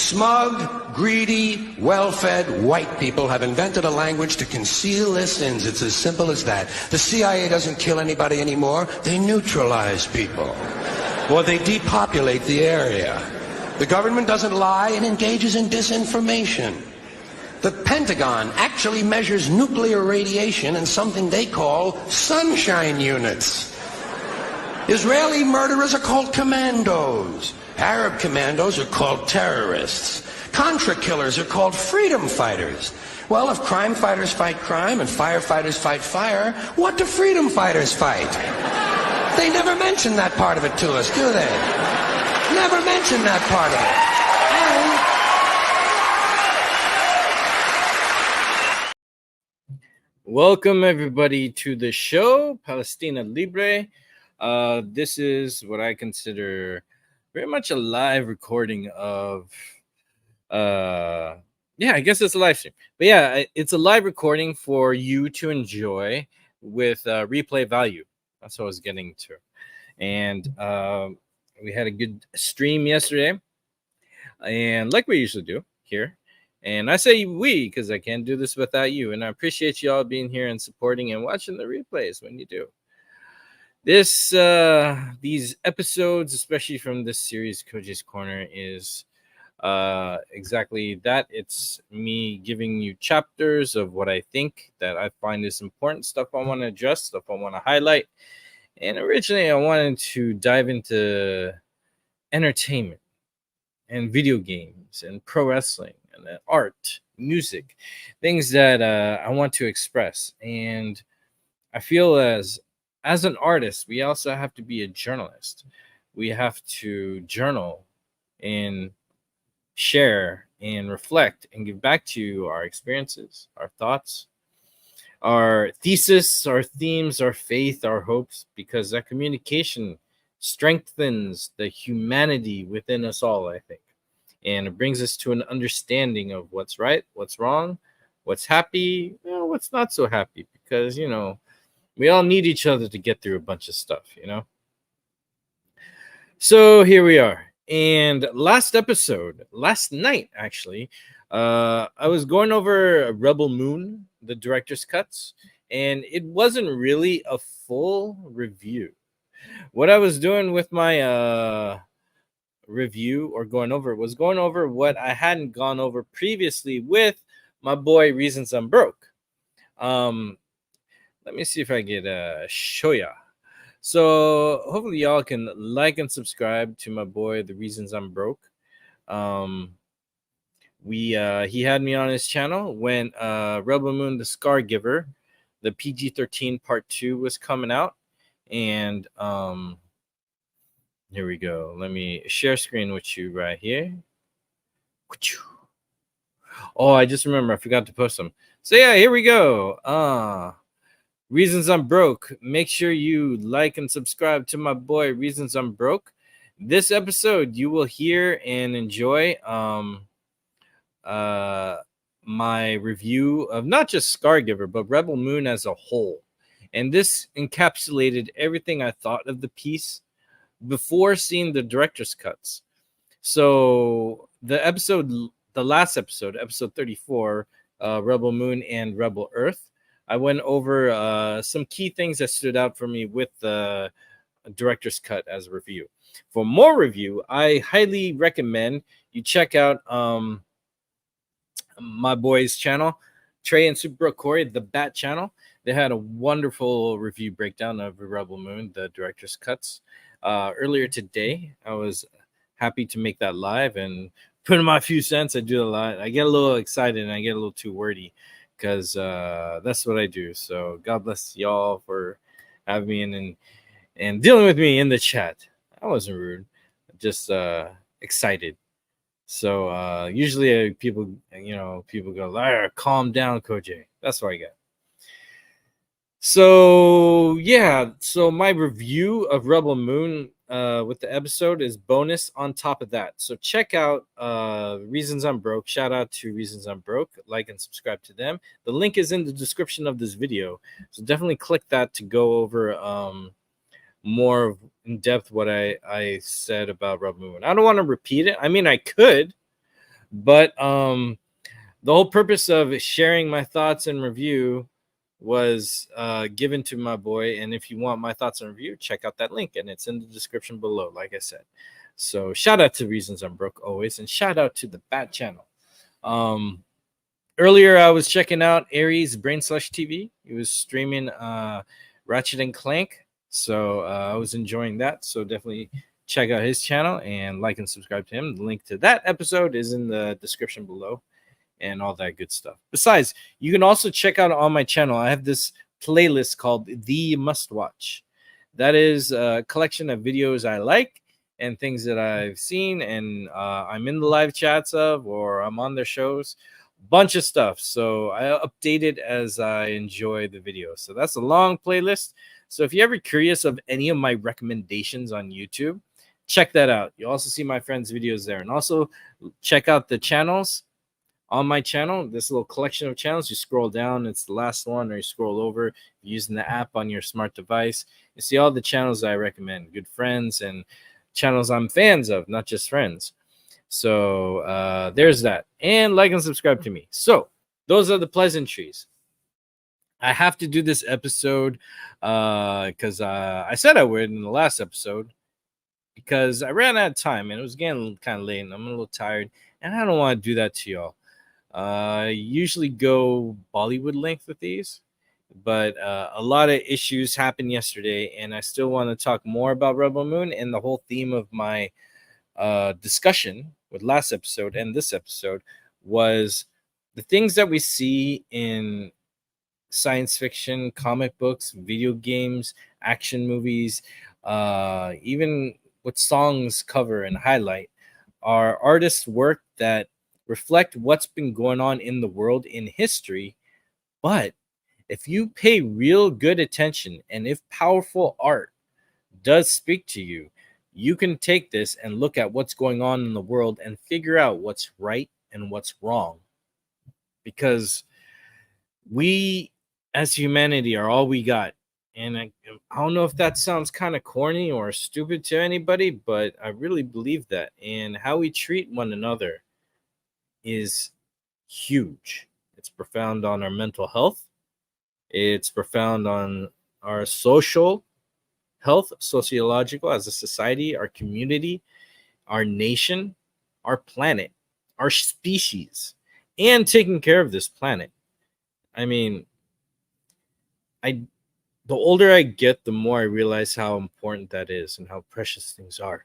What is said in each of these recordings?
Smug, greedy, well-fed white people have invented a language to conceal their sins. It's as simple as that. The CIA doesn't kill anybody anymore. They neutralize people. Or they depopulate the area. The government doesn't lie. It engages in disinformation. The Pentagon actually measures nuclear radiation in something they call sunshine units. Israeli murderers are called commandos. Arab commandos are called terrorists. Contra killers are called freedom fighters. Well, if crime fighters fight crime and firefighters fight fire, what do freedom fighters fight? They never mention that part of it to us, do they? Never mention that part of it. Welcome, everybody, to the show, Palestina Libre. This is what I consider very much a live recording of, I guess it's a live stream. But yeah, it's a live recording for you to enjoy with replay value. That's what I was getting to. And we had a good stream yesterday. And like we usually do here. And I say we because I can't do this without you. And I appreciate you all being here and supporting and watching the replays when you do. These episodes, especially from this series, Kojay's Corner, is exactly that. It's me giving you chapters of what I think that I find is important, stuff I want to address, stuff I want to highlight. And originally, I wanted to dive into entertainment and video games and pro wrestling and art, music, things that I want to express. And I feel as an artist, we also have to be a journalist. We have to journal and share and reflect and give back to you our experiences, our thoughts, our thesis, our themes, our faith, our hopes, because that communication strengthens the humanity within us all, I think. And it brings us to an understanding of what's right, what's wrong, what's happy, what's not so happy, because, we all need each other to get through a bunch of stuff, So here we are. And last night, actually, I was going over Rebel Moon, the director's cuts, and it wasn't really a full review. What I was doing with my review or going over what I hadn't gone over previously with my boy Reasons I'm Broke. Let me see if I get show ya. So hopefully y'all can like and subscribe to my boy, The Reasons I'm Broke. He had me on his channel when Rebel Moon, the Scar Giver, the PG-13 Part 2 was coming out. And here we go. Let me share screen with you right here. Oh, I just remember I forgot to post them. So yeah, here we go. Reasons I'm Broke. Make sure you like and subscribe to my boy Reasons I'm Broke. This episode you will hear and enjoy my review of not just Scargiver but Rebel Moon as a whole. And this encapsulated everything I thought of the piece before seeing the director's cuts. So the last episode, episode 34, Rebel Moon and Rebel Earth, I went over some key things that stood out for me with the director's cut as a review. For more review, I highly recommend you check out my boy's channel, Trey and Super Corey, the Bat channel. They had a wonderful review breakdown of Rebel Moon, the director's cuts. Earlier today, I was happy to make that live and put in my few cents. I do a lot. I get a little excited and I get a little too wordy, because that's what I do. So God bless y'all for having me in and dealing with me in the chat. I wasn't rude, just excited. So usually people go, calm down, Kojay. That's what I get. So yeah, so my review of Rebel Moon with the episode is bonus on top of that. So check out Reasons I'm Broke. Shout out to Reasons I'm Broke. Like and subscribe to them. The link is in the description of this video. So definitely click that to go over more in depth what I said about Rebel Moon. I don't want to repeat it. I mean, I could, But the whole purpose of sharing my thoughts and review was given to my boy. And if you want my thoughts and review, check out that link, and it's in the description below, like I said. So shout out to Reasons I'm Broke always, and shout out to the Bat Channel. Earlier I was checking out Aries Brain Slush TV. He was streaming Ratchet and Clank, so I was enjoying that. So definitely check out his channel and like and subscribe to him. The link to that episode is in the description below, and all that good stuff. Besides, you can also check out on my channel, I have this playlist called The Must Watch. That is a collection of videos I like and things that I've seen, and I'm in the live chats of, or I'm on their shows. Bunch of stuff. So I update it as I enjoy the video. So that's a long playlist. So if you're ever curious of any of my recommendations on YouTube, check that out. You also see my friends' videos there. And also check out the channels on my channel. This little collection of channels, you scroll down, it's the last one, or you scroll over using the app on your smart device. You see all the channels I recommend, good friends and channels I'm fans of, not just friends. So there's that. And like and subscribe to me. So those are the pleasantries. I have to do this episode because I said I would in the last episode, because I ran out of time and it was getting kind of late and I'm a little tired, and I don't want to do that to y'all. I usually go Bollywood length with these, but a lot of issues happened yesterday, and I still want to talk more about Rebel Moon. And the whole theme of my discussion with last episode and this episode was the things that we see in science fiction, comic books, video games, action movies, even what songs cover and highlight are artists' work that reflect what's been going on in the world in history. But if you pay real good attention, and if powerful art does speak to you, you can take this and look at what's going on in the world and figure out what's right and what's wrong. Because we as humanity are all we got. And I don't know if that sounds kind of corny or stupid to anybody, but I really believe that. And how we treat one another is huge. It's profound on our mental health. It's profound on our social health, sociological, as a society, our community, our nation, our planet, our species, and taking care of this planet. I mean, the older I get, the more I realize how important that is and how precious things are.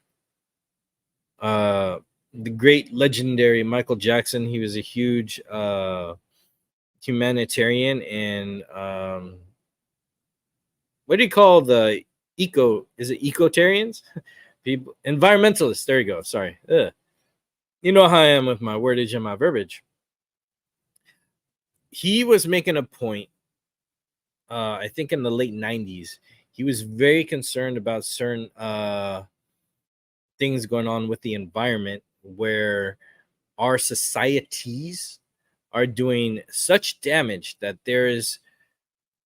The great legendary Michael Jackson, he was a huge humanitarian, and what do you call the is it ecotarians? People, environmentalists, there you go. Sorry. You know how I am with my wordage and my verbiage. He was making a point, I think in the late 90s. He was very concerned about certain things going on with the environment, where our societies are doing such damage that there is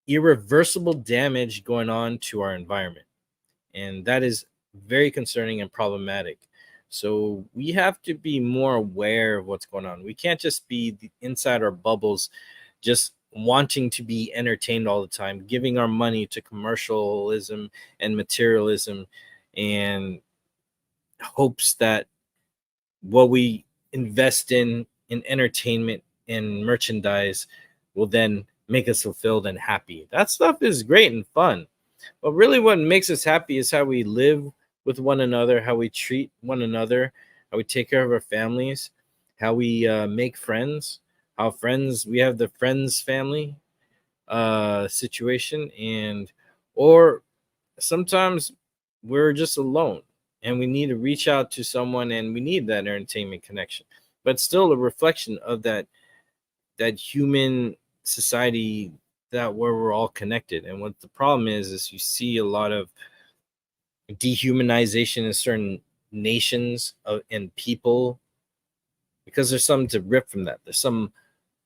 irreversible damage going on to our environment. And that is very concerning and problematic. So we have to be more aware of what's going on. We can't just be inside our bubbles, just wanting to be entertained all the time, giving our money to commercialism and materialism, and hopes that what we invest in entertainment and merchandise will then make us fulfilled and happy. That stuff is great and fun. But really what makes us happy is how we live with one another, how we treat one another, how we take care of our families, how we make friends, how friends, we have the friends family situation, and or sometimes we're just alone and we need to reach out to someone and we need that entertainment connection. But still a reflection of that human society, that where we're all connected. And what the problem is you see a lot of dehumanization in certain nations and people, because there's something to rip from that. There's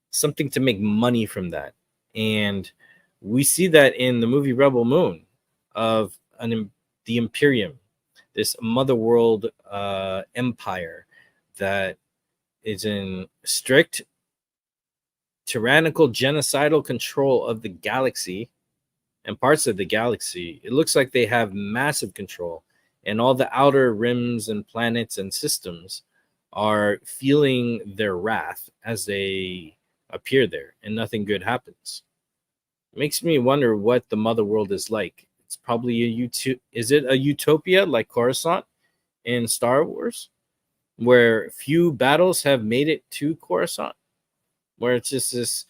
something to make money from that. And we see that in the movie Rebel Moon of the Imperium, this mother world empire that is in strict tyrannical genocidal control of the galaxy and parts of the galaxy. It looks like they have massive control, and all the outer rims and planets and systems are feeling their wrath as they appear there, and nothing good happens. It makes me wonder what the mother world is like. It's probably is it a utopia like Coruscant in Star Wars, where few battles have made it to Coruscant, where it's just this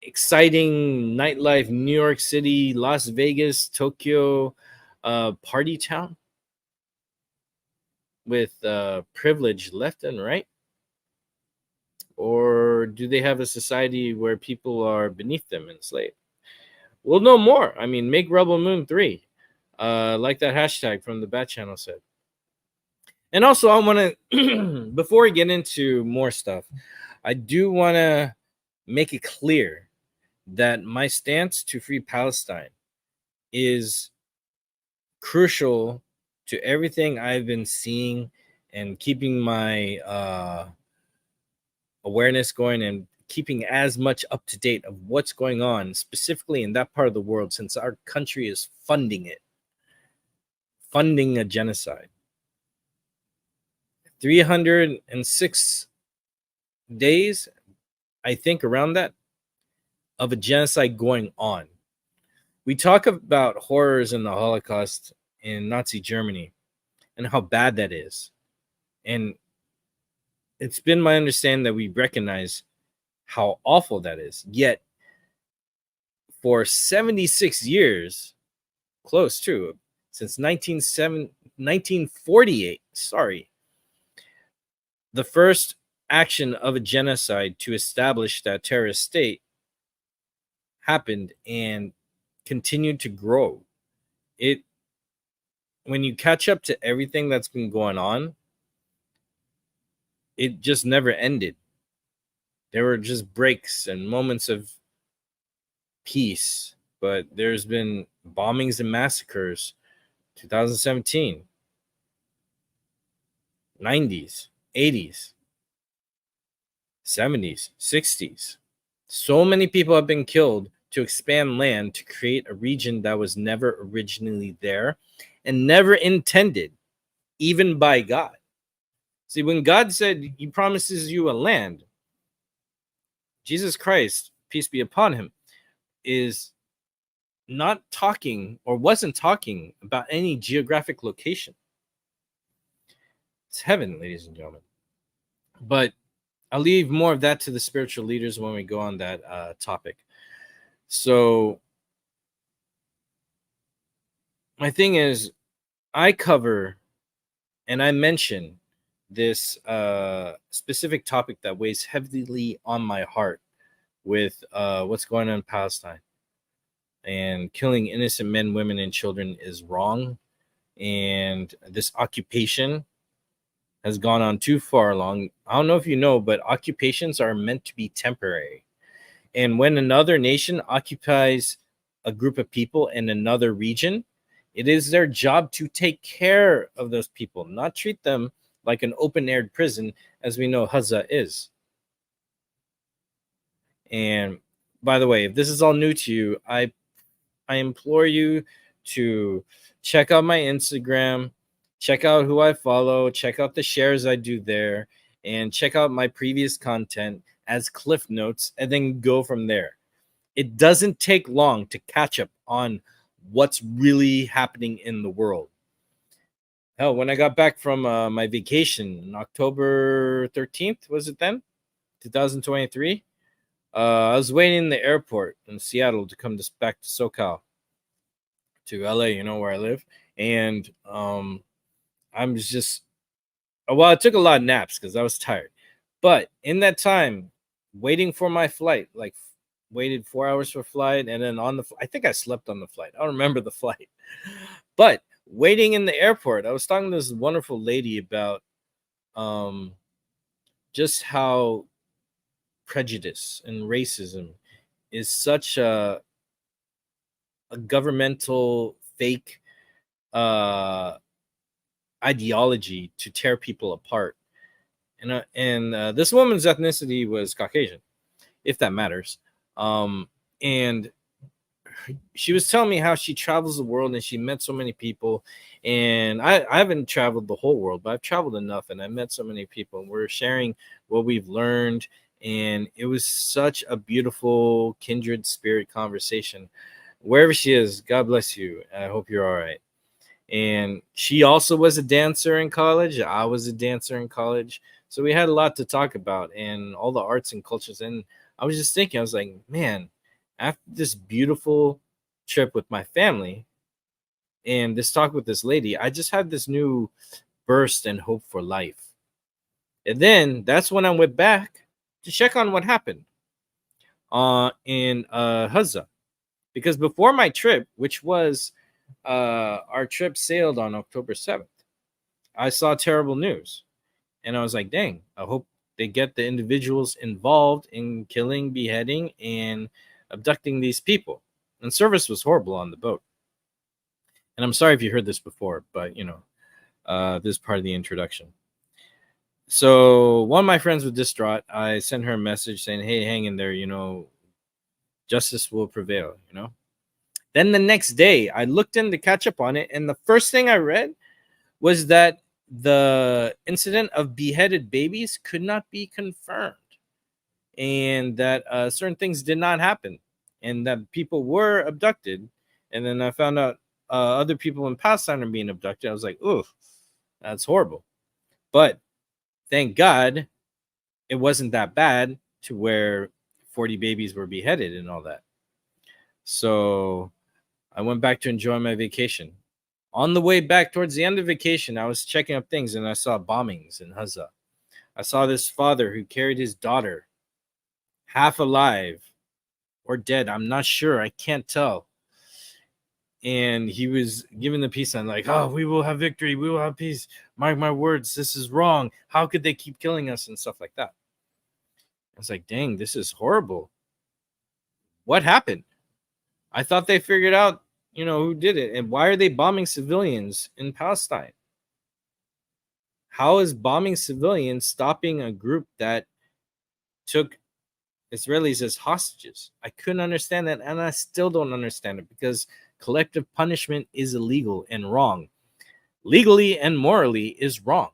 exciting nightlife, New York City, Las Vegas, Tokyo party town with privilege left and right? Or do they have a society where people are beneath them, enslaved? We'll know more. I mean, make Rebel Moon 3, like that hashtag from the Bat Channel said. And also, I want to, before we get into more stuff, I do want to make it clear that my stance to free Palestine is crucial to everything I've been seeing and keeping my awareness going and keeping as much up to date of what's going on, specifically in that part of the world, since our country is funding it, funding a genocide. 306 days, I think, around that, of a genocide going on. We talk about horrors in the Holocaust in Nazi Germany and how bad that is. And it's been my understanding that we recognize how awful that is. Yet, for 76 years, close to, since 1948, the first action of a genocide to establish that terrorist state happened and continued to grow. When you catch up to everything that's been going on, it just never ended. There were just breaks and moments of peace, but there's been bombings and massacres. 2017, 90s, 80s, 70s, 60s. So many people have been killed to expand land to create a region that was never originally there and never intended, even by God. See, when God said he promises you a land, Jesus Christ, peace be upon him, is not talking or wasn't talking about any geographic location. It's heaven, ladies and gentlemen. But I'll leave more of that to the spiritual leaders when we go on that topic. So my thing is, I cover and I mention this specific topic that weighs heavily on my heart with what's going on in Palestine. And killing innocent men, women, and children is wrong. And this occupation has gone on too far along. I don't know if you know, but occupations are meant to be temporary. And when another nation occupies a group of people in another region, it is their job to take care of those people, not treat them like an open-aired prison, as we know Gaza is. And by the way, if this is all new to you, I implore you to check out my Instagram, check out who I follow, check out the shares I do there, and check out my previous content as cliff notes, and then go from there. It doesn't take long to catch up on what's really happening in the world. Hell, when I got back from my vacation on October 13th, was it then? 2023? I was waiting in the airport in Seattle to come back to SoCal, to LA, you know, where I live. And I'm just, well, I took a lot of naps because I was tired. But in that time, waiting for my flight, like waited 4 hours for flight, and then I think I slept on the flight. I don't remember the flight. But waiting in the airport, I was talking to this wonderful lady about just how prejudice and racism is such a governmental fake ideology to tear people apart. And this woman's ethnicity was Caucasian, if that matters. And she was telling me how she travels the world and she met so many people. And I haven't traveled the whole world, but I've traveled enough, and I met so many people. And we're sharing what we've learned, and it was such a beautiful kindred spirit conversation. Wherever she is, God bless you. I hope you're all right. And she also was a dancer in college. I was a dancer in college. So we had a lot to talk about, and all the arts and cultures. And I was just thinking, I was like, man, after this beautiful trip with my family and this talk with this lady, I just had this new burst and hope for life. And then that's when I went back to check on what happened in Huzza. Because before my trip, which was our trip sailed on October 7th, I saw terrible news. And I was like, dang, I hope they get the individuals involved in killing, beheading, and abducting these people. And service was horrible on the boat. And I'm sorry if you heard this before, but this is part of the introduction. So one of my friends was distraught. I sent her a message saying, hey, hang in there, justice will prevail, Then the next day, I looked in to catch up on it, and the first thing I read was that the incident of beheaded babies could not be confirmed, and that certain things did not happen, and that people were abducted. And then I found out other people in Palestine are being abducted. I was like, oof, that's horrible. But thank God it wasn't that bad to where 40 babies were beheaded and all that. So I went back to enjoy my vacation. On the way back towards the end of vacation, I was checking up things, and I saw bombings in Huzza. I saw this father who carried his daughter half alive or dead. I'm not sure. I can't tell. And he was giving the peace sign like, oh, we will have victory. We will have peace. Mark my words. This is wrong. How could they keep killing us and stuff like that? I was like, dang, this is horrible. What happened? I thought they figured out who did it, and why are they bombing civilians in Palestine? How is bombing civilians stopping a group that took Israelis as hostages? I couldn't understand that, and I still don't understand it, because collective punishment is illegal and wrong. Legally and morally is wrong.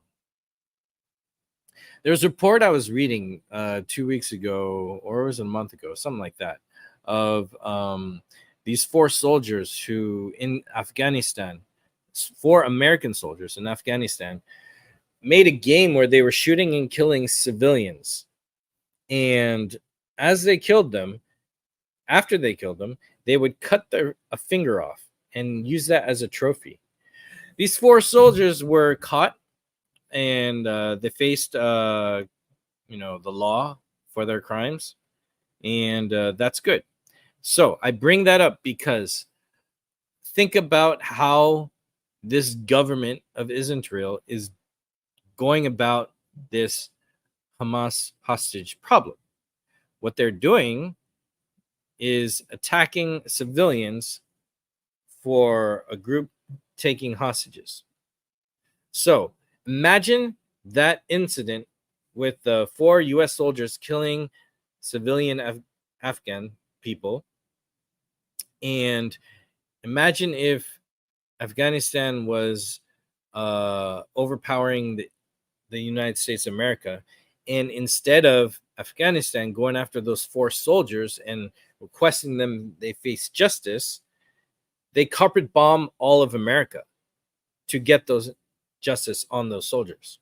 There's a report I was reading 2 weeks ago, or it was a month ago, something like that, of these 4 soldiers who in Afghanistan, 4 American soldiers in Afghanistan, made a game where they were shooting and killing civilians. And as they killed them, after they killed them, they would cut a finger off and use that as a trophy. These 4 soldiers were caught, and they faced, the law for their crimes. And that's good. So I bring that up because think about how this government of Israel is going about this Hamas hostage problem. What they're doing is attacking civilians for a group taking hostages. So imagine that incident with the 4 U.S. soldiers killing civilian Afghan people. And imagine if Afghanistan was overpowering the United States of America, and instead of Afghanistan going after those 4 soldiers and requesting them they face justice, they carpet bomb all of America to get those justice on those soldiers.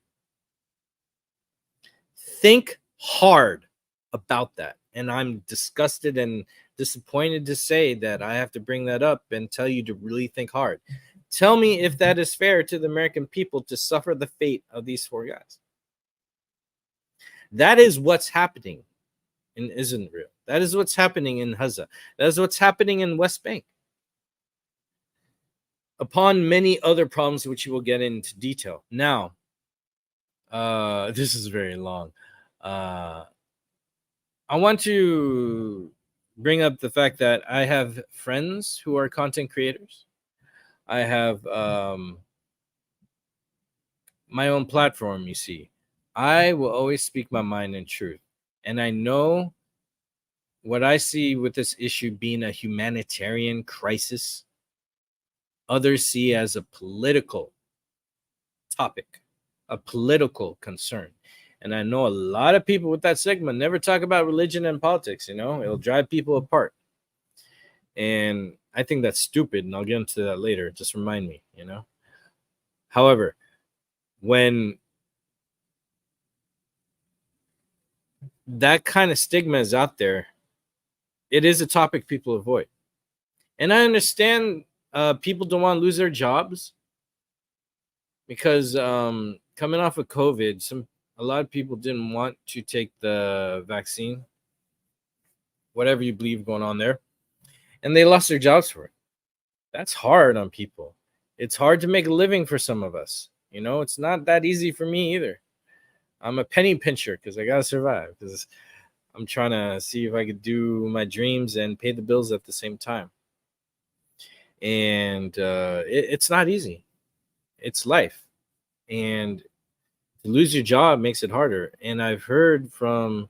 Think hard about that. And I'm disgusted and disappointed to say that I have to bring that up and tell you to really think hard. Tell me if that is fair to the American people to suffer the fate of these 4 guys. That is what's happening in Israel. That is what's happening in Huzza. That is what's happening in West Bank. Upon many other problems, which we will get into detail. Now, this is very long. I want to bring up the fact that I have friends who are content creators. I have my own platform, you see. I will always speak my mind and truth. And I know what I see with this issue being a humanitarian crisis, others see as a political topic, a political concern. And I know a lot of people with that segment never talk about religion and politics, it'll drive people apart. And I think that's stupid, and I'll get into that later. Just remind me. However, when that kind of stigma is out there, it is a topic people avoid. And I understand people don't want to lose their jobs because coming off of COVID, a lot of people didn't want to take the vaccine, whatever you believe going on there, and they lost their jobs for it. That's hard on people. It's hard to make a living for some of us. It's not that easy for me either. I'm a penny pincher because I gotta survive, because I'm trying to see if I could do my dreams and pay the bills at the same time. And it's not easy. It's life. And to lose your job makes it harder. And I've heard from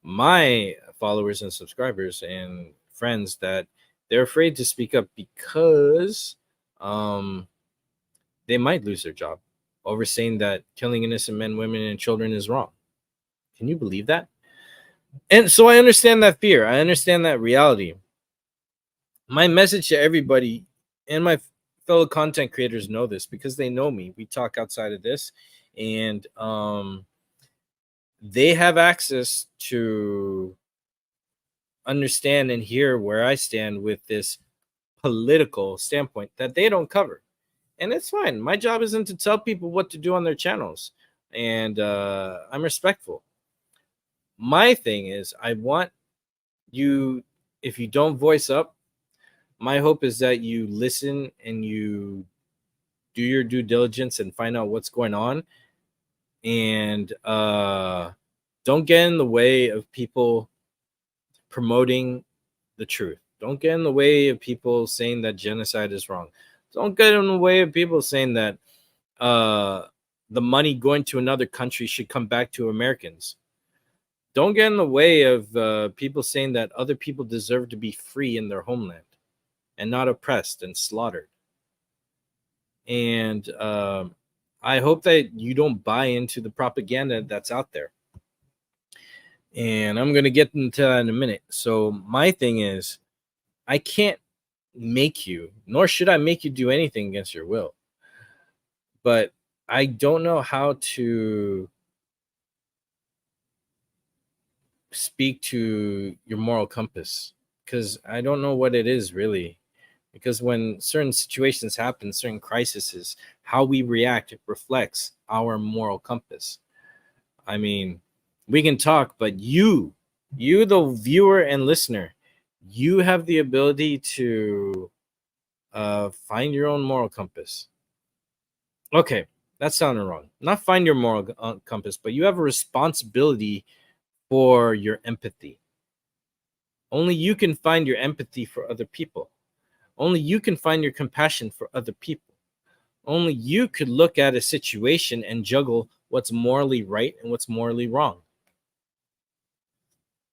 my followers and subscribers and friends that they're afraid to speak up because they might lose their job over saying that killing innocent men, women, and children is wrong. Can you believe that? And so I understand that fear. I understand that reality. My message to everybody, and my fellow content creators know this because they know me. We talk outside of this, and they have access to understand and hear where I stand with this political standpoint that they don't cover. And it's fine. My job isn't to tell people what to do on their channels. And I'm respectful. My thing is, I want you, if you don't voice up, my hope is that you listen and you do your due diligence and find out what's going on. And don't get in the way of people promoting the truth. Don't get in the way of people saying that genocide is wrong. Don't get in the way of people saying that the money going to another country should come back to Americans. Don't get in the way of people saying that other people deserve to be free in their homeland and not oppressed and slaughtered. And I hope that you don't buy into the propaganda that's out there. And I'm going to get into that in a minute. So my thing is, I can't make you, nor should I make you do anything against your will. But I don't know how to speak to your moral compass, because I don't know what it is really. Because when certain situations happen, certain crises, how we react reflects our moral compass. I mean, we can talk, but you, the viewer and listener, you have the ability to find your own moral compass. Okay, that sounded wrong. Not find your moral compass, but you have a responsibility for your empathy. Only you can find your empathy for other people. Only you can find your compassion for other people. Only you could look at a situation and juggle what's morally right and what's morally wrong.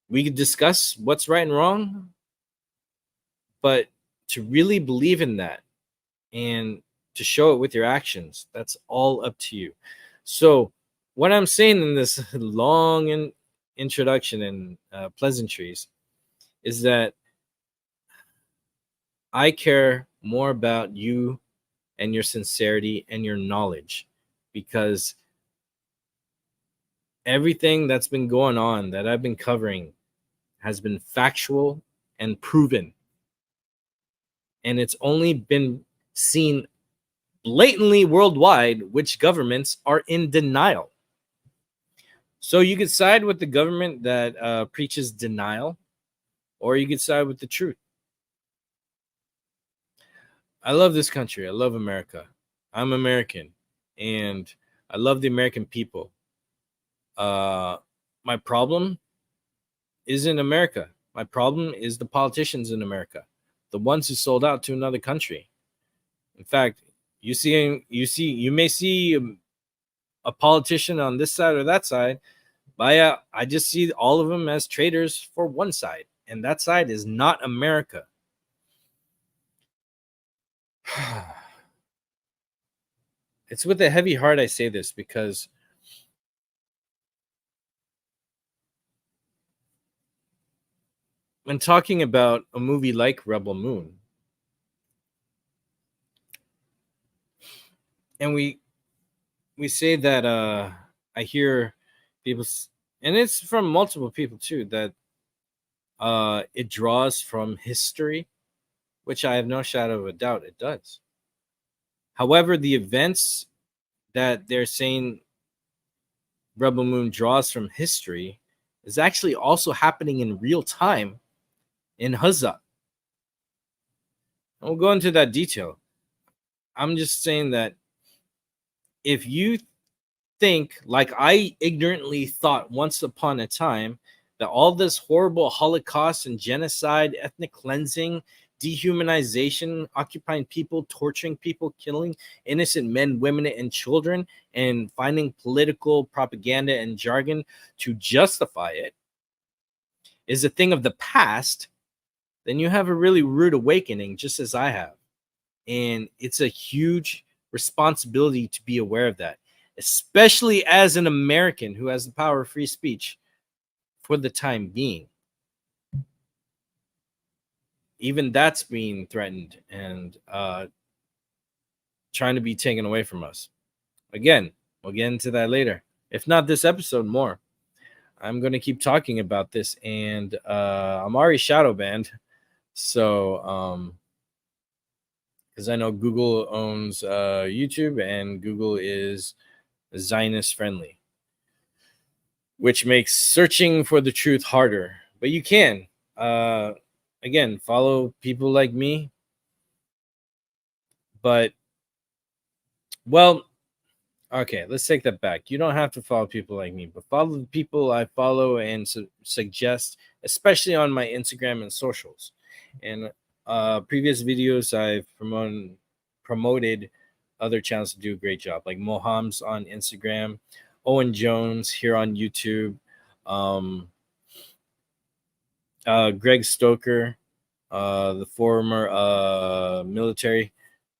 We could discuss what's right and wrong, but to really believe in that and to show it with your actions, that's all up to you. So what I'm saying in this long introduction and pleasantries is that I care more about you and your sincerity and your knowledge, because everything that's been going on that I've been covering has been factual and proven. And it's only been seen blatantly worldwide which governments are in denial. So you could side with the government that preaches denial, or you could side with the truth. I love this country. I love America. I'm American, and I love the American people. My problem isn't America. My problem is the politicians in America, the ones who sold out to another country. In fact, you may see a politician on this side or that side. But I just see all of them as traitors for one side, and that side is not America. It's with a heavy heart I say this, because when talking about a movie like Rebel Moon, and we say that I hear people, and it's from multiple people too, that it draws from history, which I have no shadow of a doubt it does. However, the events that they're saying Rebel Moon draws from history is actually also happening in real time in Huzzah. And we'll go into that detail. I'm just saying that if you think, like I ignorantly thought once upon a time, that all this horrible Holocaust and genocide, ethnic cleansing, dehumanization, occupying people, torturing people, killing innocent men, women, and children, and finding political propaganda and jargon to justify it is a thing of the past, then you have a really rude awakening, just as I have. And it's a huge responsibility to be aware of that, especially as an American who has the power of free speech for the time being. Even that's being threatened and trying to be taken away from us. Again, we'll get into that later. If not this episode, more. I'm going to keep talking about this, and I'm already shadow banned. So, because I know Google owns YouTube, and Google is Zionist friendly, which makes searching for the truth harder. But you can, again, follow people like me. But, well, okay, let's take that back. You don't have to follow people like me, but follow the people I follow and suggest, especially on my Instagram and socials. And previous videos I've promoted other channels to do a great job, like Moham's on Instagram, Owen Jones here on YouTube, Greg Stoker, the former military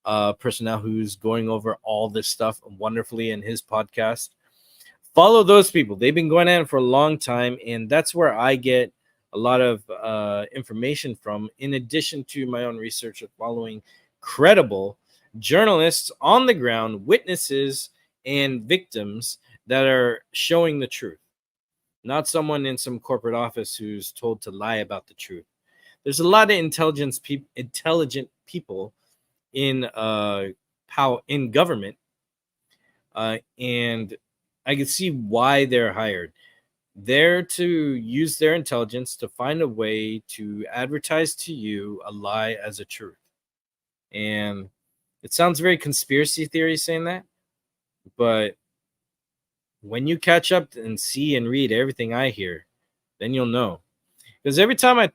personnel who's going over all this stuff wonderfully in his podcast. Follow those people. They've been going at it for a long time, and that's where I get a lot of information from, in addition to my own research of following credible journalists on the ground, witnesses, and victims that are showing the truth, not someone in some corporate office who's told to lie about the truth. There's a lot of intelligent people in in government, and I can see why they're hired. They're to use their intelligence to find a way to advertise to you a lie as a truth. And it sounds very conspiracy theory saying that, but when you catch up and see and read everything I hear, then you'll know. Because every time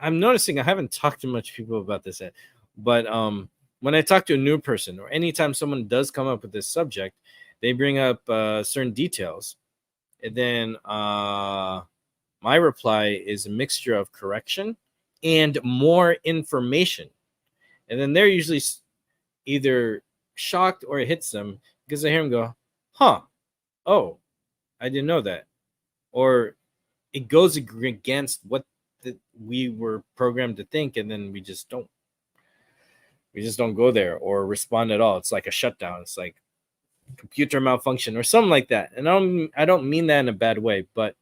I'm noticing I haven't talked to much people about this yet, but when I talk to a new person, or anytime someone does come up with this subject, they bring up certain details, and then my reply is a mixture of correction and more information, and then they're usually either shocked or it hits them because I hear them go, oh, I didn't know that, or it goes against what we were programmed to think, and then we just don't go there or respond at all. It's like a shutdown. It's like computer malfunction or something like that. And I don't mean that in a bad way, but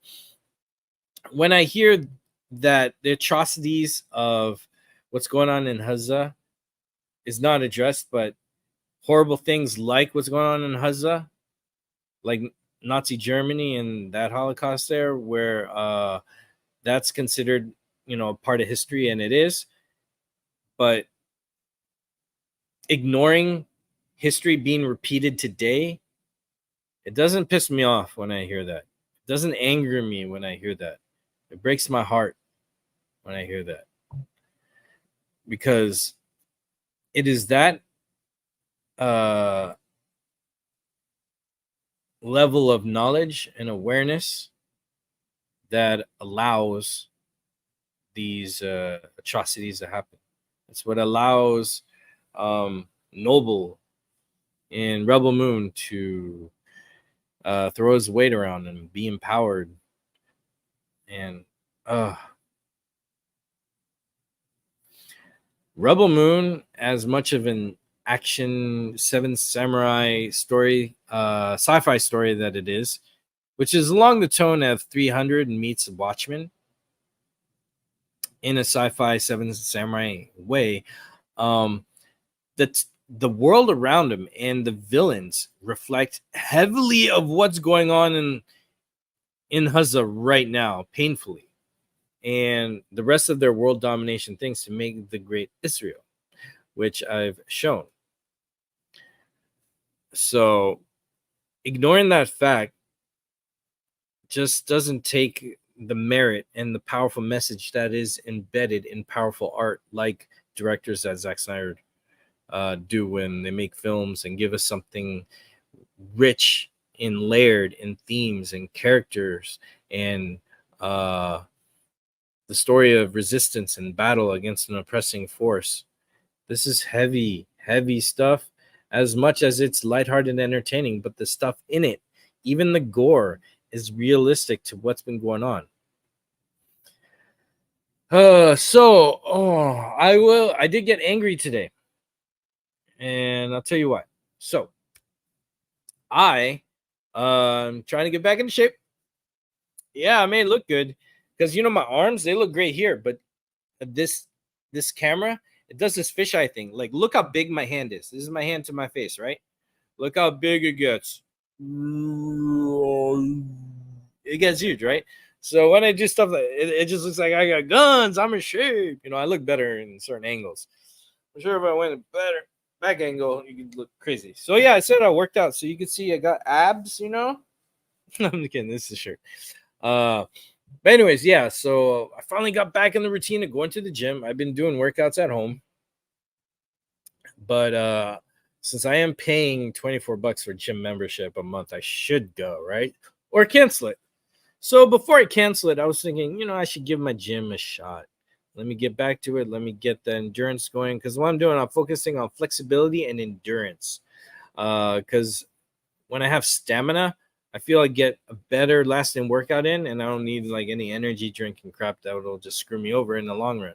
when I hear that the atrocities of what's going on in Huzzah is not addressed, but horrible things like what's going on in Huzzah, like Nazi Germany and that Holocaust there, where that's considered, part of history, and it is, but ignoring history being repeated today, it doesn't piss me off when I hear that. It doesn't anger me when I hear that. It breaks my heart when I hear that, because it is that level of knowledge and awareness that allows these atrocities to happen. It's what allows Noble in Rebel Moon to throw his weight around and be empowered. And Rebel Moon, as much of an action Seven Samurai story, sci-fi story that it is, which is along the tone of 300 meets Watchmen in a sci-fi Seven Samurai way, that the world around him and the villains reflect heavily of what's going on in Huzza right now, painfully, and the rest of their world domination things to make the great Israel, which I've shown. So ignoring that fact just doesn't take the merit and the powerful message that is embedded in powerful art, like directors that Zack Snyder do when they make films and give us something rich and layered in themes and characters and the story of resistance and battle against an oppressing force. This is heavy, heavy stuff, as much as it's lighthearted and entertaining, but the stuff in it, even the gore, is realistic to what's been going on. I did get angry today, and I'll tell you why. So I trying to get back into shape. Yeah, I may look good because my arms, they look great here, but this camera, it does this fisheye thing. Like, look how big my hand is. This is my hand to my face, right? Look how big it gets. It gets huge, right? So when I do stuff like it just looks like I got guns. I'm in shape. I look better in certain angles. I'm sure if I went a better back angle, you could look crazy. So yeah, I said I worked out, so you can see I got abs. I'm kidding. This is a shirt. But anyways, yeah. So I finally got back in the routine of going to the gym. I've been doing workouts at home, but since I am paying $24 for gym membership a month, I should go, right? Or cancel it. So before I cancel it, I was thinking, I should give my gym a shot. Let me get back to it. Let me get the endurance going. Because what I'm doing, I'm focusing on flexibility and endurance. Because when I have stamina, I feel I get a better lasting workout in, and I don't need like any energy drink and crap that will just screw me over in the long run.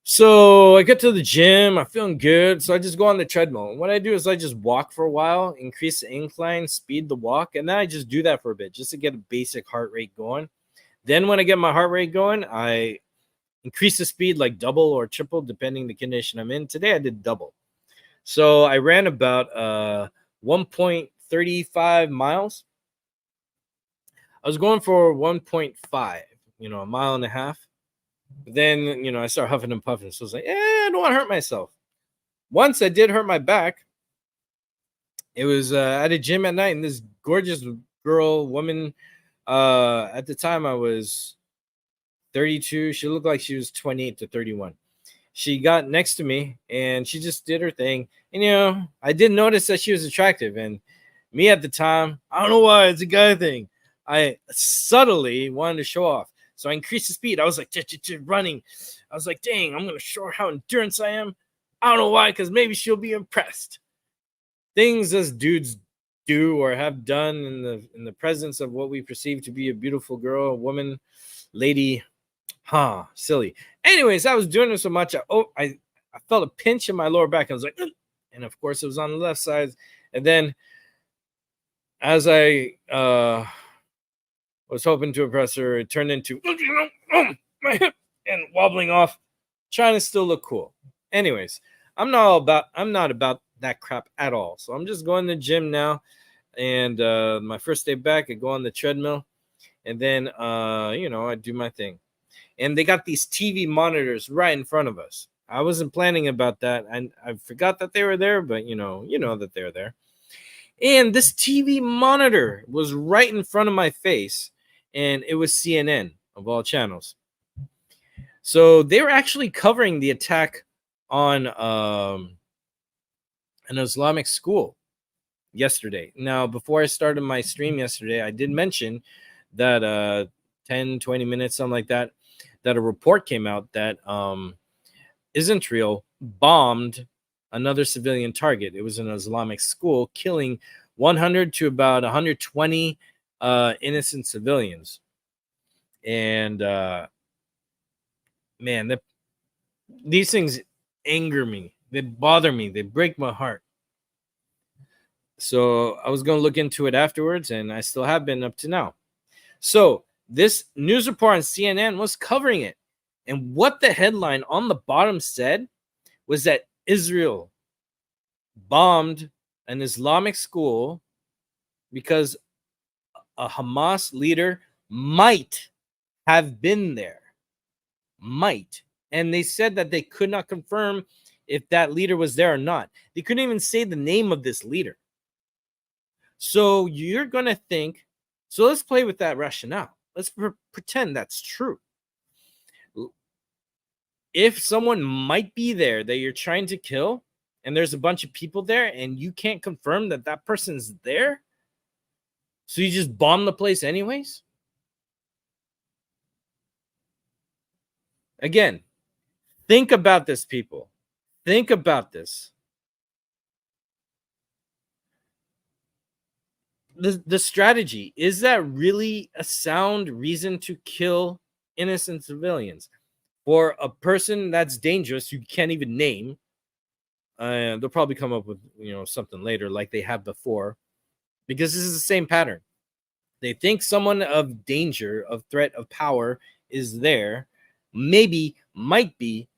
So I get to the gym, I'm feeling good. So I just go on the treadmill. And what I do is I just walk for a while, increase the incline, speed the walk, and then I just do that for a bit just to get a basic heart rate going. Then when I get my heart rate going, I increase the speed like double or triple depending the condition I'm in. Today I did double. So I ran about 1.35 miles. I was going for 1.5, a mile and a half. Then, I start huffing and puffing. So I was like, I don't want to hurt myself. Once I did hurt my back. It was at a gym at night, and this gorgeous woman, at the time I was 32. She looked like she was 28 to 31. She got next to me, and she just did her thing. And, I did notice that she was attractive. And me at the time, I don't know why, it's a guy thing. I subtly wanted to show off. So I increased the speed. I was like, running. I was like, dang, I'm going to show her how endurance I am. I don't know why, because maybe she'll be impressed. Things as dudes do or have done in the presence of what we perceive to be a beautiful girl, a woman, lady, silly. Anyways, I was doing it so much. I felt a pinch in my lower back. I was like, and of course it was on the left side. And then as I was hoping to impress her, it turned into my hip and wobbling off, trying to still look cool. Anyways, I'm not about that crap at all. So I'm just going to the gym now. And my first day back, I go on the treadmill. And then, I do my thing. And they got these TV monitors right in front of us. I wasn't planning about that. And I forgot that they were there, but you know that they're there. And this TV monitor was right in front of my face. And it was CNN of all channels. So they were actually covering the attack on an Islamic school yesterday. Now, before I started my stream yesterday, I did mention that 10, 20 minutes, something like that, that a report came out that Israel bombed another civilian target. It was an Islamic school, killing 100 to about 120 innocent civilians. And man, these things anger me. They bother me. They break my heart. So I was going to look into it afterwards, and I still have been up to now. So this news report on CNN was covering it. And what the headline on the bottom said was that Israel bombed an Islamic school because a Hamas leader might have been there. Might. And they said that they could not confirm if that leader was there or not. They couldn't even say the name of this leader. So you're going to think, so let's play with that rationale. Let's pretend that's true. If someone might be there that you're trying to kill, and there's a bunch of people there, and you can't confirm that that person's there, so you just bomb the place anyways? Again, think about this, people. Think about this. The strategy, is that really a sound reason to kill innocent civilians? For a person that's dangerous, you can't even name, they'll probably come up with something later like they have before, because this is the same pattern. They think someone of danger, of threat, of power is there, maybe, might be,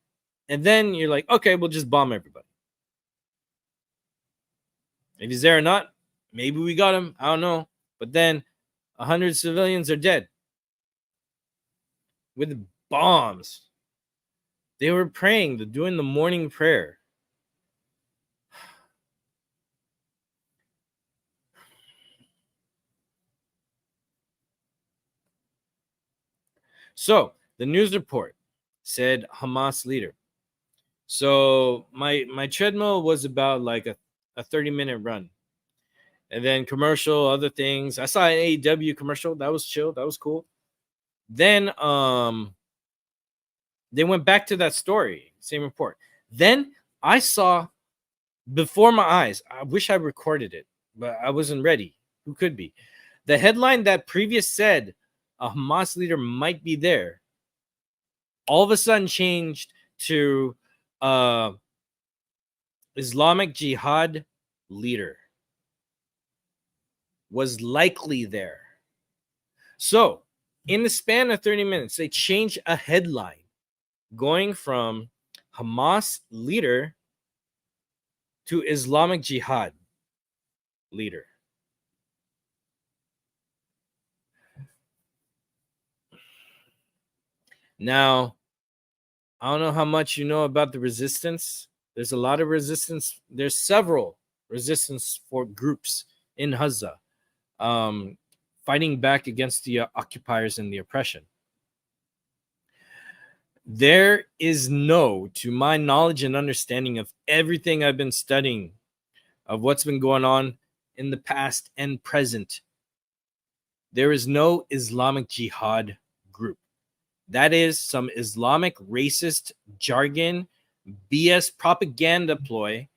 and then you're like, okay, we'll just bomb everybody. If he's there or not, maybe we got him, I don't know, but then 100 civilians are dead with bombs. They were praying, doing the morning prayer. So the news report said Hamas leader. So my treadmill was about like a 30-minute run. And then commercial, other things. I saw an AEW commercial. That was chill. That was cool. Then they went back to that story, same report. Then I saw before my eyes, I wish I recorded it, but I wasn't ready. Who could be? The headline that previous said a Hamas leader might be there, all of a sudden changed to Islamic Jihad leader was likely there. So in the span of 30 minutes, they changed a headline going from Hamas leader to Islamic Jihad leader. Now, I don't know how much you know about the resistance. There's a lot of resistance. There's several resistance for groups in Gaza, fighting back against the occupiers and the oppression. There is no, to my knowledge and understanding of everything I've been studying, of what's been going on in the past and present, there is no Islamic Jihad group. That is some Islamic racist jargon, BS propaganda ploy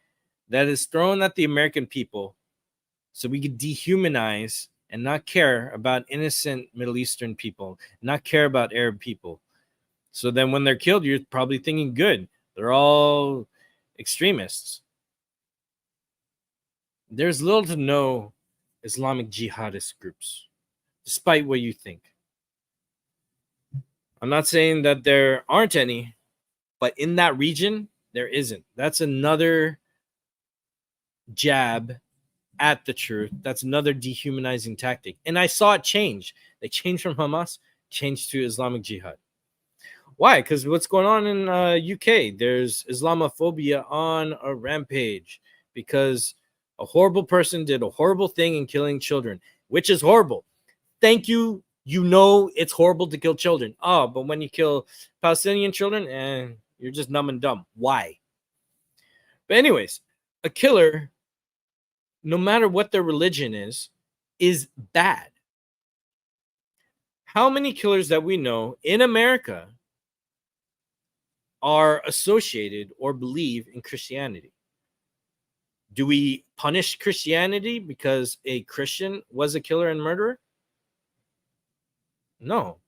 that is thrown at the American people so we could dehumanize and not care about innocent Middle Eastern people, not care about Arab people. So then when they're killed, you're probably thinking, good, they're all extremists. There's little to no Islamic jihadist groups, despite what you think. I'm not saying that there aren't any, but in that region, there isn't. That's another jab at the truth. That's another dehumanizing tactic. And I saw it change. They changed from Hamas, changed to Islamic Jihad. Why? Because what's going on in UK? There's Islamophobia on a rampage because a horrible person did a horrible thing in killing children, which is horrible. Thank you. You know it's horrible to kill children. Oh, but when you kill Palestinian children, you're just numb and dumb. Why? But anyways, a killer no matter what their religion is bad. How many killers that we know in America are associated or believe in Christianity? Do we punish Christianity because a Christian was a killer and murderer? No.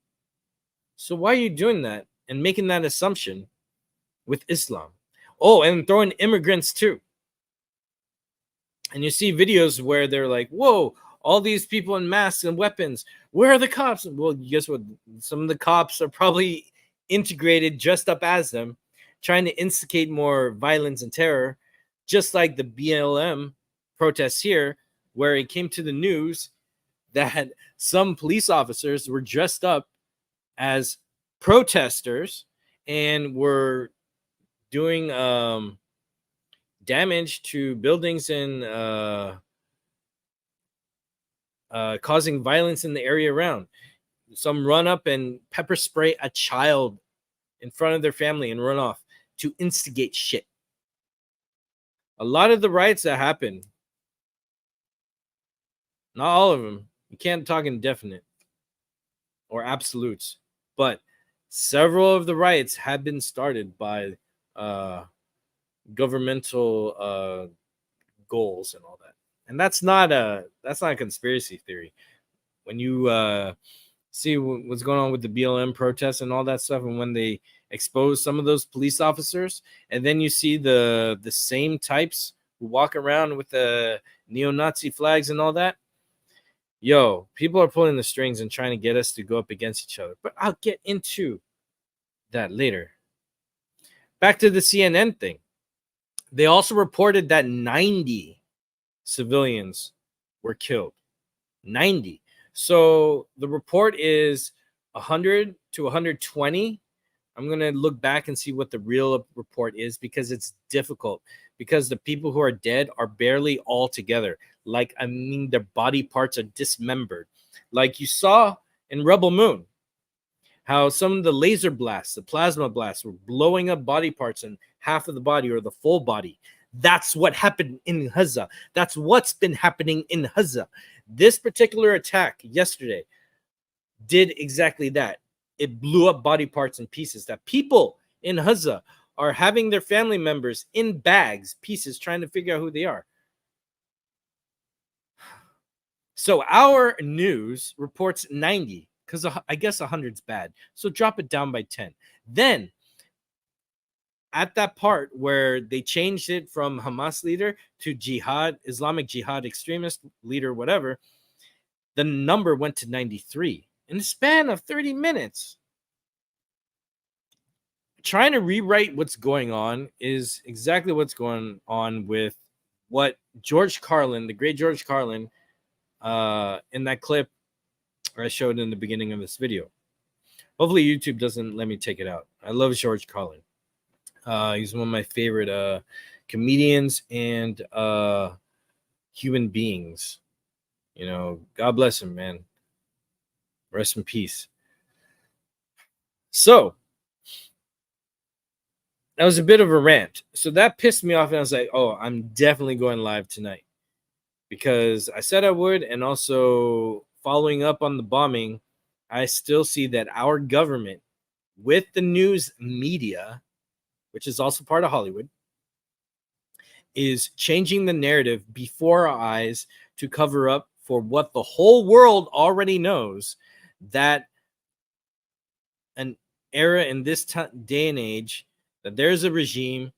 So why are you doing that and making that assumption with Islam? Oh, and throwing immigrants too. And you see videos where they're like, whoa, all these people in masks and weapons. Where are the cops? Well, guess what? Some of the cops are probably integrated, dressed up as them, trying to instigate more violence and terror, just like the BLM protests here, where it came to the news that some police officers were dressed up as protesters and were doing damage to buildings and causing violence in the area around. Some run up and pepper spray a child in front of their family and run off to instigate shit. A lot of the riots that happen, not all of them, you can't talk in definite or absolutes, but several of the riots have been started by governmental goals and all that. And that's not a conspiracy theory. When you see what's going on with the BLM protests and all that stuff, and when they expose some of those police officers, and then you see the same types who walk around with the neo-Nazi flags and all that, yo, people are pulling the strings and trying to get us to go up against each other. But I'll get into that later. Back to the CNN thing. They also reported that 90 civilians were killed. 90. So the report is 100 to 120. I'm going to look back and see what the real report is, because it's difficult, because the people who are dead are barely all together. Like, I mean, their body parts are dismembered. Like you saw in Rebel Moon, how some of the laser blasts, the plasma blasts, were blowing up body parts and half of the body or the full body. That's what happened in Gaza. That's what's been happening in Gaza. This particular attack yesterday did exactly that. It blew up body parts and pieces that people in Gaza are having their family members in bags, pieces, trying to figure out who they are. So our news reports 90, because I guess 100's bad. So drop it down by 10. Then at that part where they changed it from Hamas leader to jihad, Islamic Jihad extremist leader, whatever, the number went to 93 in the span of 30 minutes. Trying to rewrite what's going on is exactly what's going on with what George Carlin, the great George Carlin, in that clip I showed in the beginning of this video. Hopefully YouTube doesn't let me take it out. I love George Carlin. He's one of my favorite comedians and human beings. You know, God bless him, man. Rest in peace. So that was a bit of a rant. So that pissed me off, and I was like, oh, I'm definitely going live tonight, because I said I would. And also, following up on the bombing, I still see that our government, with the news media, which is also part of Hollywood, is changing the narrative before our eyes to cover up for what the whole world already knows, that an era in this day and age, that there's a regime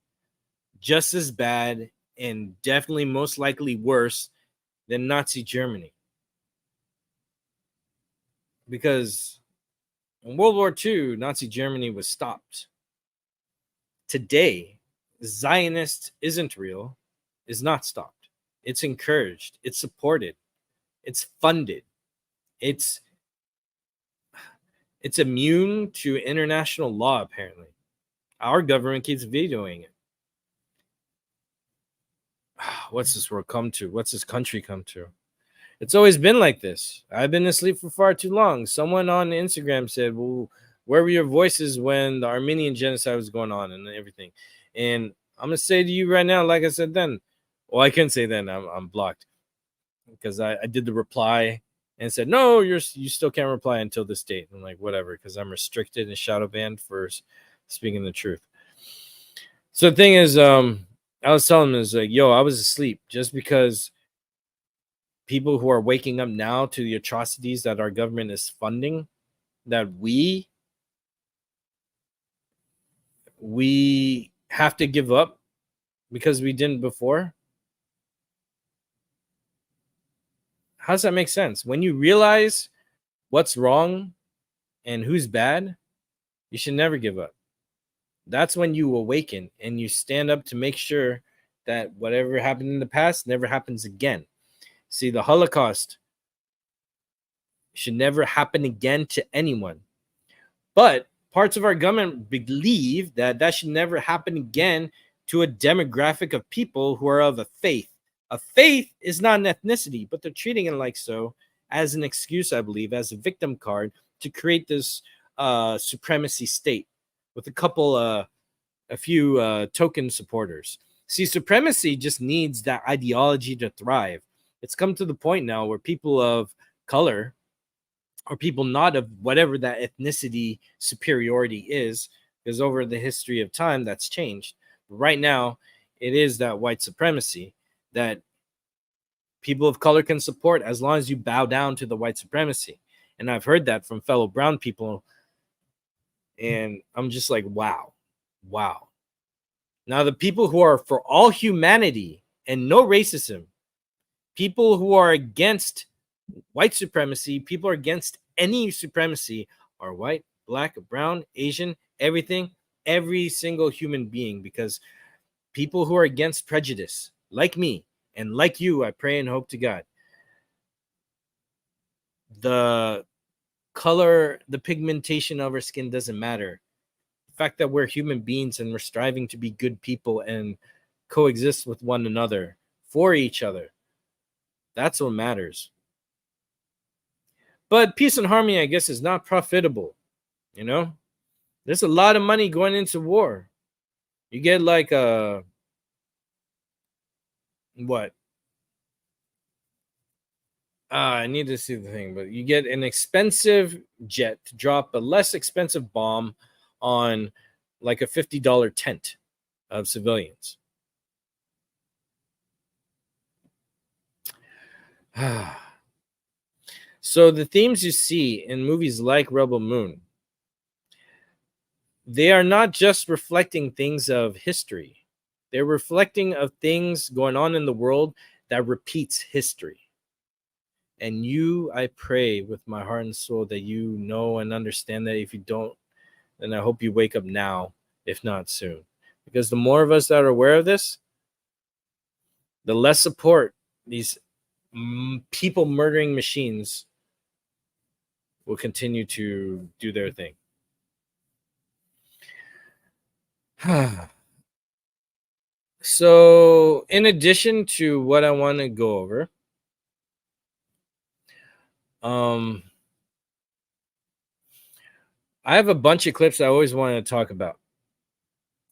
just as bad and definitely most likely worse than Nazi Germany. Because in World War II, Nazi Germany was stopped. Today, Zionist isn't real, is not stopped. It's encouraged, it's supported, it's funded, it's immune to international law, apparently. Our government keeps vetoing it. What's this world come to? What's this country come to? It's always been like this. I've been asleep for far too long. Someone on Instagram said, well, where were your voices when the Armenian genocide was going on and everything? And I'm going to say to you right now, like I said then, Well, I couldn't say then. I'm blocked because I did the reply and said no, you still can't reply until this date. I'm like whatever because I'm restricted and shadow banned for speaking the truth. So the thing is, I was telling him is like, yo, I was asleep just because people who are waking up now to the atrocities that our government is funding, that we have to give up because we didn't before. How does that make sense? When you realize what's wrong and who's bad, you should never give up. That's when you awaken and you stand up to make sure that whatever happened in the past never happens again. See, the Holocaust should never happen again to anyone. But parts of our government believe that that should never happen again to a demographic of people who are of a faith. A faith is not an ethnicity, but they're treating it like so as an excuse, I believe, as a victim card to create this supremacy state with a few token supporters. See, supremacy just needs that ideology to thrive. It's come to the point now where people of color or people not of whatever that ethnicity superiority is, because over the history of time that's changed. But right now, it is that white supremacy that people of color can support as long as you bow down to the white supremacy. And I've heard that from fellow brown people. And I'm just like, wow. Now, the people who are for all humanity and no racism, people who are against white supremacy, people are against any supremacy, are white, black, brown, Asian, everything, every single human being, because people who are against prejudice, like me and like you, I pray and hope to God, the color, the pigmentation of our skin doesn't matter. The fact that we're human beings and we're striving to be good people and coexist with one another for each other, that's what matters. But peace and harmony, I guess, is not profitable. You know, there's a lot of money going into war. You get like what? I need to see the thing, but you get an expensive jet to drop a less expensive bomb on like a $50 tent of civilians. So the themes you see in movies like Rebel Moon, they are not just reflecting things of history. They're reflecting of things going on in the world that repeats history. And you, I pray with my heart and soul that you know and understand that. If you don't, then I hope you wake up now, if not soon. Because the more of us that are aware of this, the less support these people murdering machines will continue to do their thing. So, in addition to what I want to go over, I have a bunch of clips I always wanted to talk about,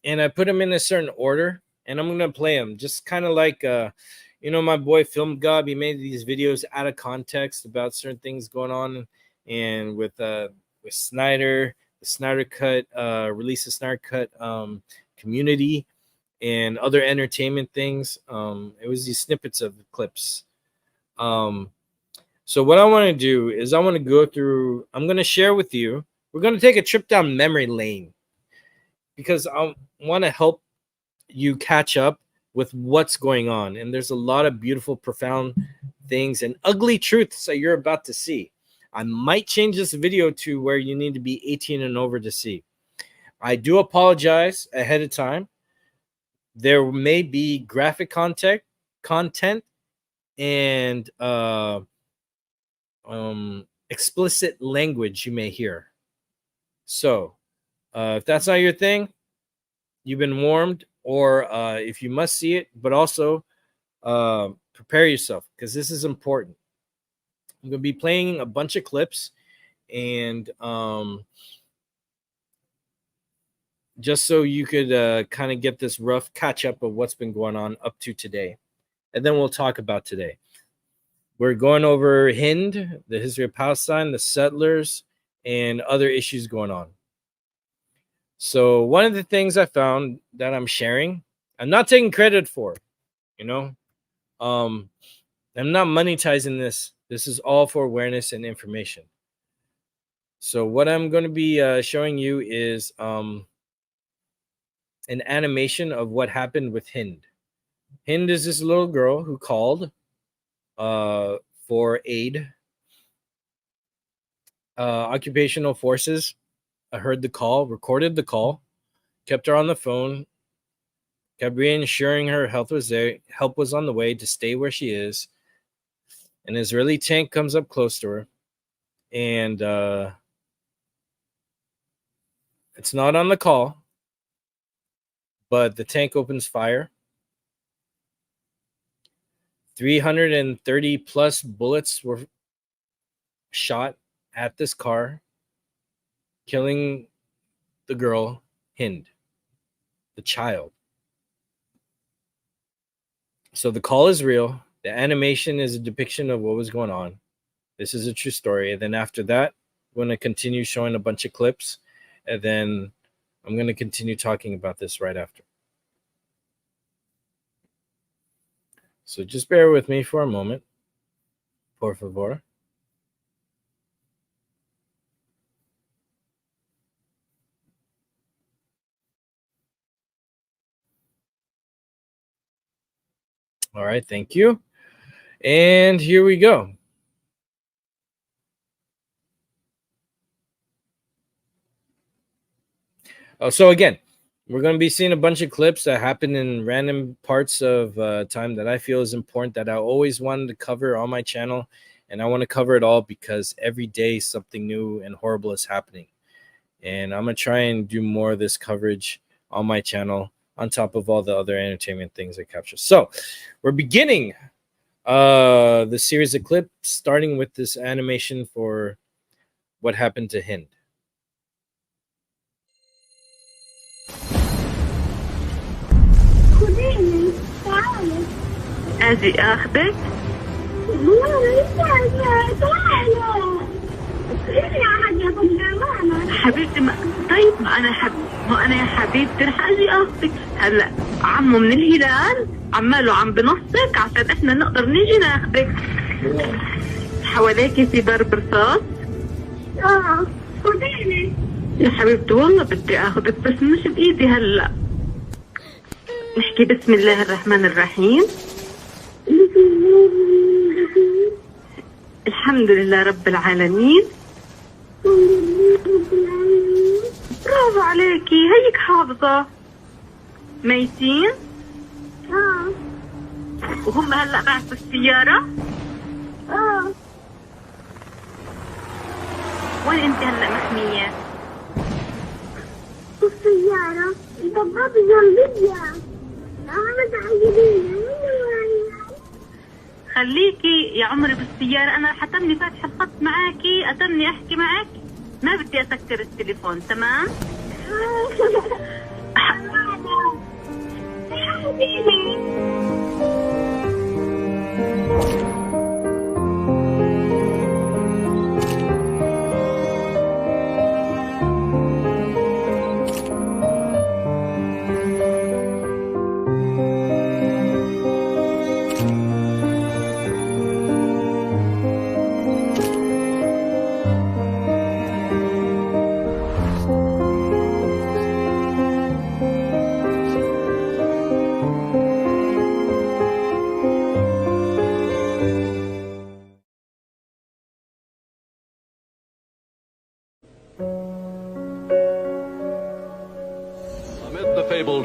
and I put them in a certain order, and I'm gonna play them just kind of like, my boy Film Gob. He made these videos out of context about certain things going on, and with Snyder, the Snyder Cut, release the Snyder Cut community, and other entertainment things. It was these snippets of clips. So what I want to do is I want to go through. I'm going to share with you. We're going to take a trip down memory lane because I want to help you catch up with what's going on. And there's a lot of beautiful, profound things and ugly truths that you're about to see. I might change this video to where you need to be 18 and over to see. I do apologize ahead of time. There may be graphic content and explicit language you may hear. So if that's not your thing, you've been warned, or if you must see it, but also prepare yourself because this is important. I'm going to be playing a bunch of clips, and just so you could kind of get this rough catch up of what's been going on up to today. and then we'll talk about today. We're going over Hind, the history of Palestine, the settlers, and other issues going on. So one of the things I found that I'm sharing, I'm not taking credit for, I'm not monetizing this. This is all for awareness and information. So what I'm going to be showing you is an animation of what happened with Hind. Hind is this little girl who called for aid. Occupational forces heard the call, recorded the call, kept her on the phone, kept reassuring her health was there, help was on the way to stay where she is. An Israeli tank comes up close to her, and it's not on the call, but the tank opens fire. 330 plus bullets were shot at this car, killing the girl, Hind, the child. So the call is real. The animation is a depiction of what was going on. This is a true story. And then after that, I'm going to continue showing a bunch of clips. And then I'm going to continue talking about this right after. So just bear with me for a moment. Por favor. All right, thank you. And here we go. So again, we're going to be seeing a bunch of clips that happen in random parts of time that I feel is important, that I always wanted to cover on my channel. And I want to cover it all because every day something new and horrible is happening. And I'm going to try and do more of this coverage on my channel on top of all the other entertainment things I capture. So we're beginning the series of clips, starting with this animation for what happened to Hind. أجي أخذك؟ حبيبتي طيب ما أنا يا حبيبتي رح أجي أخذك. هلا عمو من الهلال عماله عم بنصك عشان إحنا نقدر نيجي ناخذك. حواليكي في ضرب رصاص؟ خديني يا حبيبتي والله بدي أخذك بس مش بإيدي هلا. نحكي بسم الله الرحمن الرحيم. الحمد لله رب العالمين. برافو عليكي هيك حافظة. ميتين؟ وهم هلا معك بالسيارة؟ وين انت هلا محمية؟ بالسيارة الضباب جنبية. خليكي يا عمري بالسيارة. أنا حتمني فاتحة الخط معاكي، أتمني أحكي معك، ما بدي أسكر التليفون. تمام؟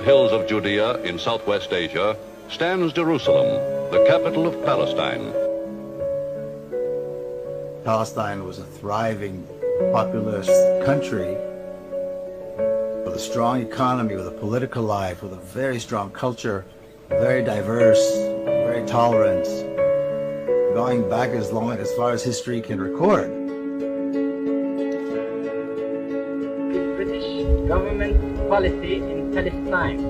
Hills of Judea in southwest Asia stands Jerusalem, the capital of Palestine. Palestine was a thriving, populous country with a strong economy, with a political life, with a very strong culture, very diverse, very tolerant, going back as far as history can record. The British government policy in Palestine.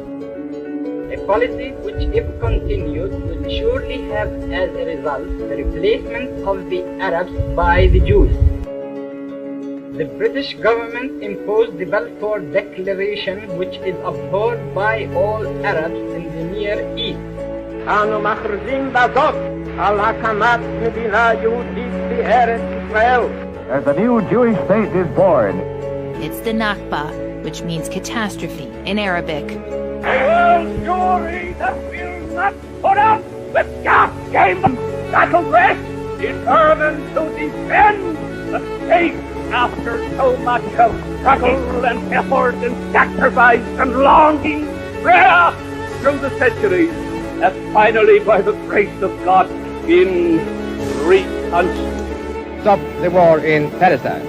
A policy which, if continued, will surely have as a result the replacement of the Arabs by the Jews. The British government imposed the Balfour Declaration, which is abhorred by all Arabs in the Near East. As a new Jewish state is born. It's the Nakba, which means catastrophe in Arabic. A world story that will not put up with gas game battle dress, determined to defend the state after so much of struggle and effort and sacrifice and longing, prayer through the centuries, that finally by the grace of God been reconciled. Stop the war in Palestine.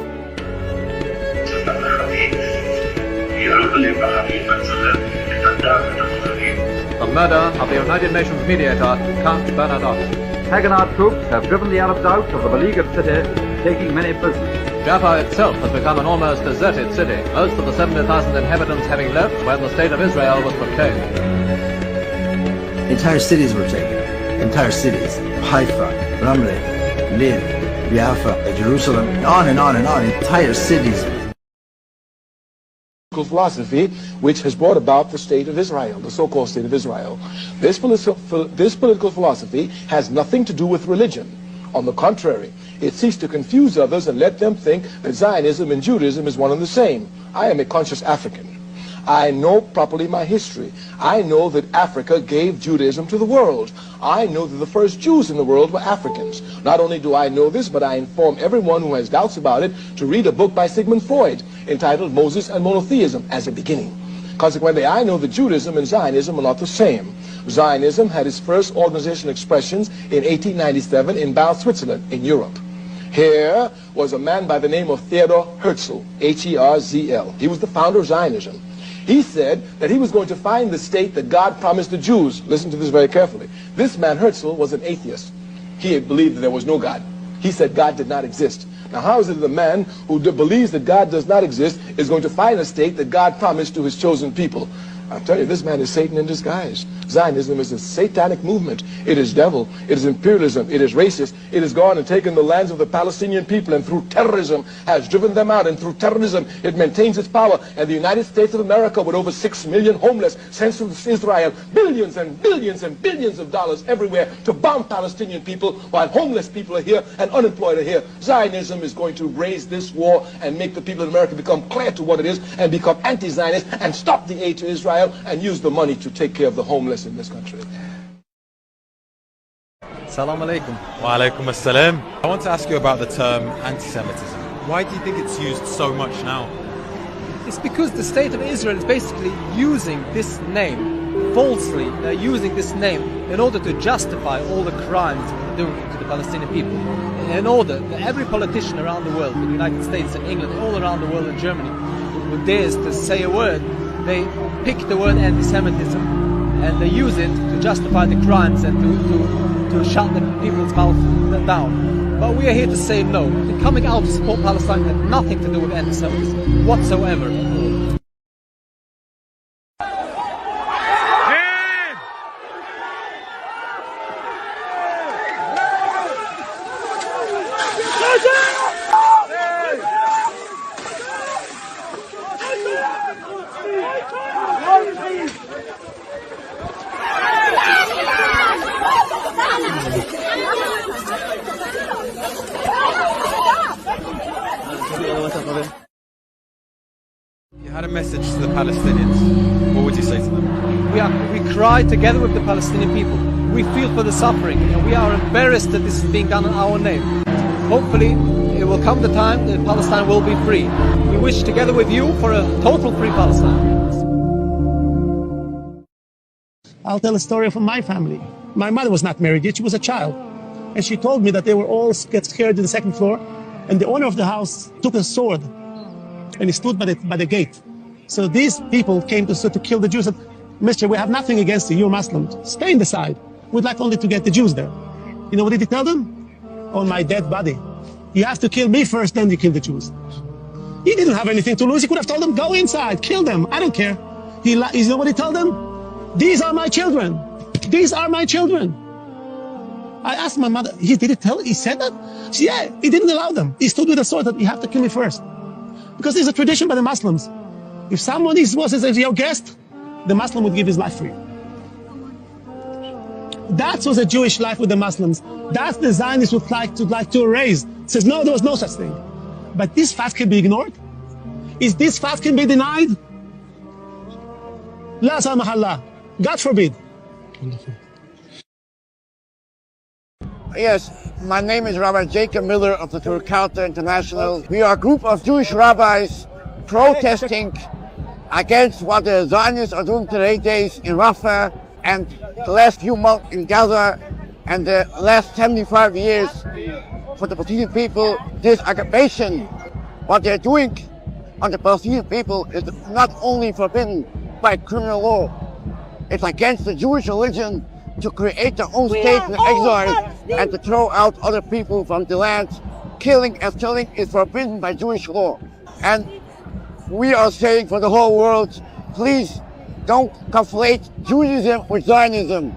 The murder of the United Nations mediator, Count Bernadotte. Haganah troops have driven the Arabs out of the beleaguered city, taking many prisoners. Jaffa itself has become an almost deserted city, most of the 70,000 inhabitants having left when the State of Israel was proclaimed. Entire cities were taken. Entire cities. Haifa, Ramle, Lid, Biafra, Jerusalem, on and on and on. Entire cities. Philosophy which has brought about the state of Israel, the so-called state of Israel. This political philosophy has nothing to do with religion. On the contrary, it seeks to confuse others and let them think that Zionism and Judaism is one and the same. I am a conscious African. I know properly my history. I know that Africa gave Judaism to the world. I know that the first Jews in the world were Africans. Not only do I know this, but I inform everyone who has doubts about it to read a book by Sigmund Freud entitled Moses and Monotheism as a beginning. Consequently, I know that Judaism and Zionism are not the same. Zionism had its first organizational expressions in 1897 in Basel, Switzerland, in Europe. Here was a man by the name of Theodor Herzl, H-E-R-Z-L. He was the founder of Zionism. He said that he was going to find the state that God promised the Jews. Listen to this very carefully. This man, Herzl, was an atheist. He believed that there was no God. He said God did not exist. Now, how is it that a man who believes that God does not exist is going to find a state that God promised to his chosen people? I'm telling you, this man is Satan in disguise. Zionism is a satanic movement. It is devil. It is imperialism. It is racist. It has gone and taken the lands of the Palestinian people and through terrorism has driven them out. And through terrorism, it maintains its power. And the United States of America, with over 6 million homeless, sends to Israel billions and billions and billions of dollars everywhere to bomb Palestinian people while homeless people are here and unemployed are here. Zionism is going to raise this war and make the people in America become clear to what it is and become anti-Zionist and stop the aid to Israel and use the money to take care of the homeless in this country. Salam alaikum. Wa alaikum assalam. I want to ask you about the term anti-Semitism. Why do you think it's used so much now? It's because the state of Israel is basically using this name falsely. They're using this name in order to justify all the crimes they're doing to the Palestinian people. In order that every politician around the world, in the United States and England, all around the world, in Germany, who dares to say a word, they pick the word anti-Semitism and they use it to justify the crimes and to shut the people's mouths down. But we are here to say no. The coming out to support Palestine had nothing to do with anti-Semitism whatsoever. You had a message to the Palestinians. What would you say to them? We cry together with the Palestinian people. We feel for the suffering and we are embarrassed that this is being done in our name. Hopefully it will come the time that Palestine will be free. We wish together with you for a total free Palestine. I'll tell a story from my family. My mother was not married yet, she was a child. And she told me that they were all get scared in the second floor, and the owner of the house took a sword and he stood by the gate. So these people came to kill the Jews. And said, Mister, we have nothing against you, you're Muslims. Stay in the side. We'd like only to get the Jews there. You know what did he tell them? On my dead body. You have to kill me first, then you kill the Jews. He didn't have anything to lose. He could have told them, go inside, kill them. I don't care. You know what he told them? These are my children. These are my children. I asked my mother, he said that? She said, yeah, he didn't allow them. He stood with a sword that you have to kill me first. Because there's a tradition by the Muslims. If somebody was your guest, the Muslim would give his life for you. That was a Jewish life with the Muslims. That's the Zionists would like to erase. It says, no, there was no such thing. But this fact can be ignored? Is this fact can be denied? La samahallah. God forbid. Wonderful. Yes, my name is Rabbi Jacob Miller of the Turkata International. We are a group of Jewish rabbis protesting against what the Zionists are doing today in Rafah and the last few months in Gaza and the last 75 years for the Palestinian people. This occupation, what they're doing on the Palestinian people, is not only forbidden by criminal law, it's against the Jewish religion to create their own state in exile and to throw out other people from the land. Killing and stealing is forbidden by Jewish law. And we are saying for the whole world, please don't conflate Judaism with Zionism.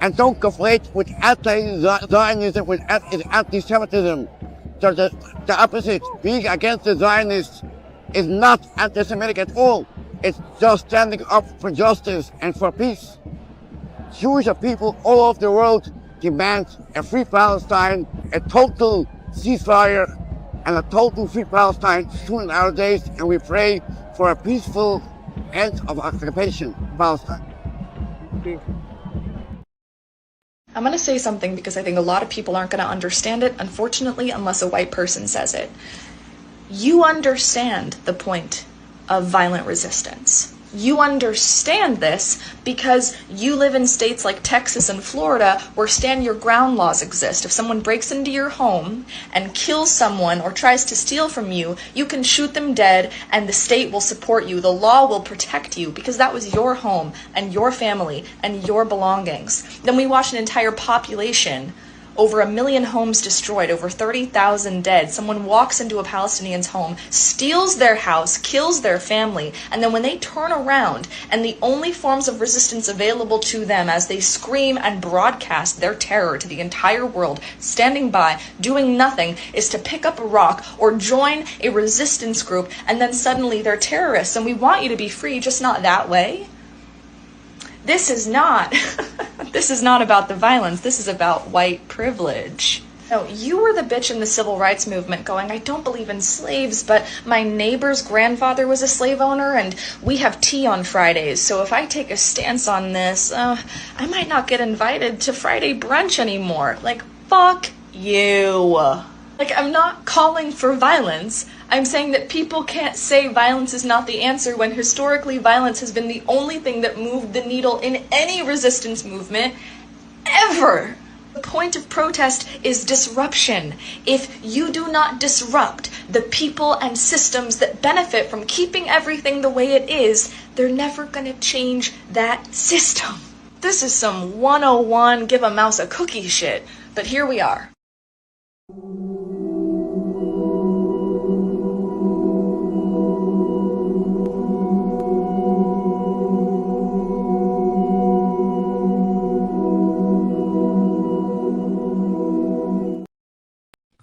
And don't conflate with anti-Zionism with anti-Semitism. So the opposite, being against the Zionists, is not anti-Semitic at all. It's just standing up for justice and for peace. Jewish people all over the world demand a free Palestine, a total ceasefire, and a total free Palestine soon nowadays, and we pray for a peaceful end of occupation of Palestine. I'm going to say something because I think a lot of people aren't going to understand it, unfortunately, unless a white person says it. You understand the point of violent resistance. You understand this because you live in states like Texas and Florida where stand your ground laws exist. If someone breaks into your home and kills someone or tries to steal from you, you can shoot them dead and the state will support you. The law will protect you because that was your home and your family and your belongings. Then we watch an entire population, over 1 million homes destroyed, over 30,000 dead. Someone walks into a Palestinian's home, steals their house, kills their family, and then when they turn around and the only forms of resistance available to them as they scream and broadcast their terror to the entire world, standing by, doing nothing, is to pick up a rock or join a resistance group, and then suddenly they're terrorists and we want you to be free, just not that way. This is not about the violence. This is about white privilege. No, you were the bitch in the civil rights movement going, I don't believe in slaves, but my neighbor's grandfather was a slave owner and we have tea on Fridays. So if I take a stance on this, I might not get invited to Friday brunch anymore. Like, fuck you. Like, I'm not calling for violence. I'm saying that people can't say violence is not the answer when historically violence has been the only thing that moved the needle in any resistance movement ever. The point of protest is disruption. If you do not disrupt the people and systems that benefit from keeping everything the way it is, they're never going to change that system. This is some 101 give a mouse a cookie shit, but here we are.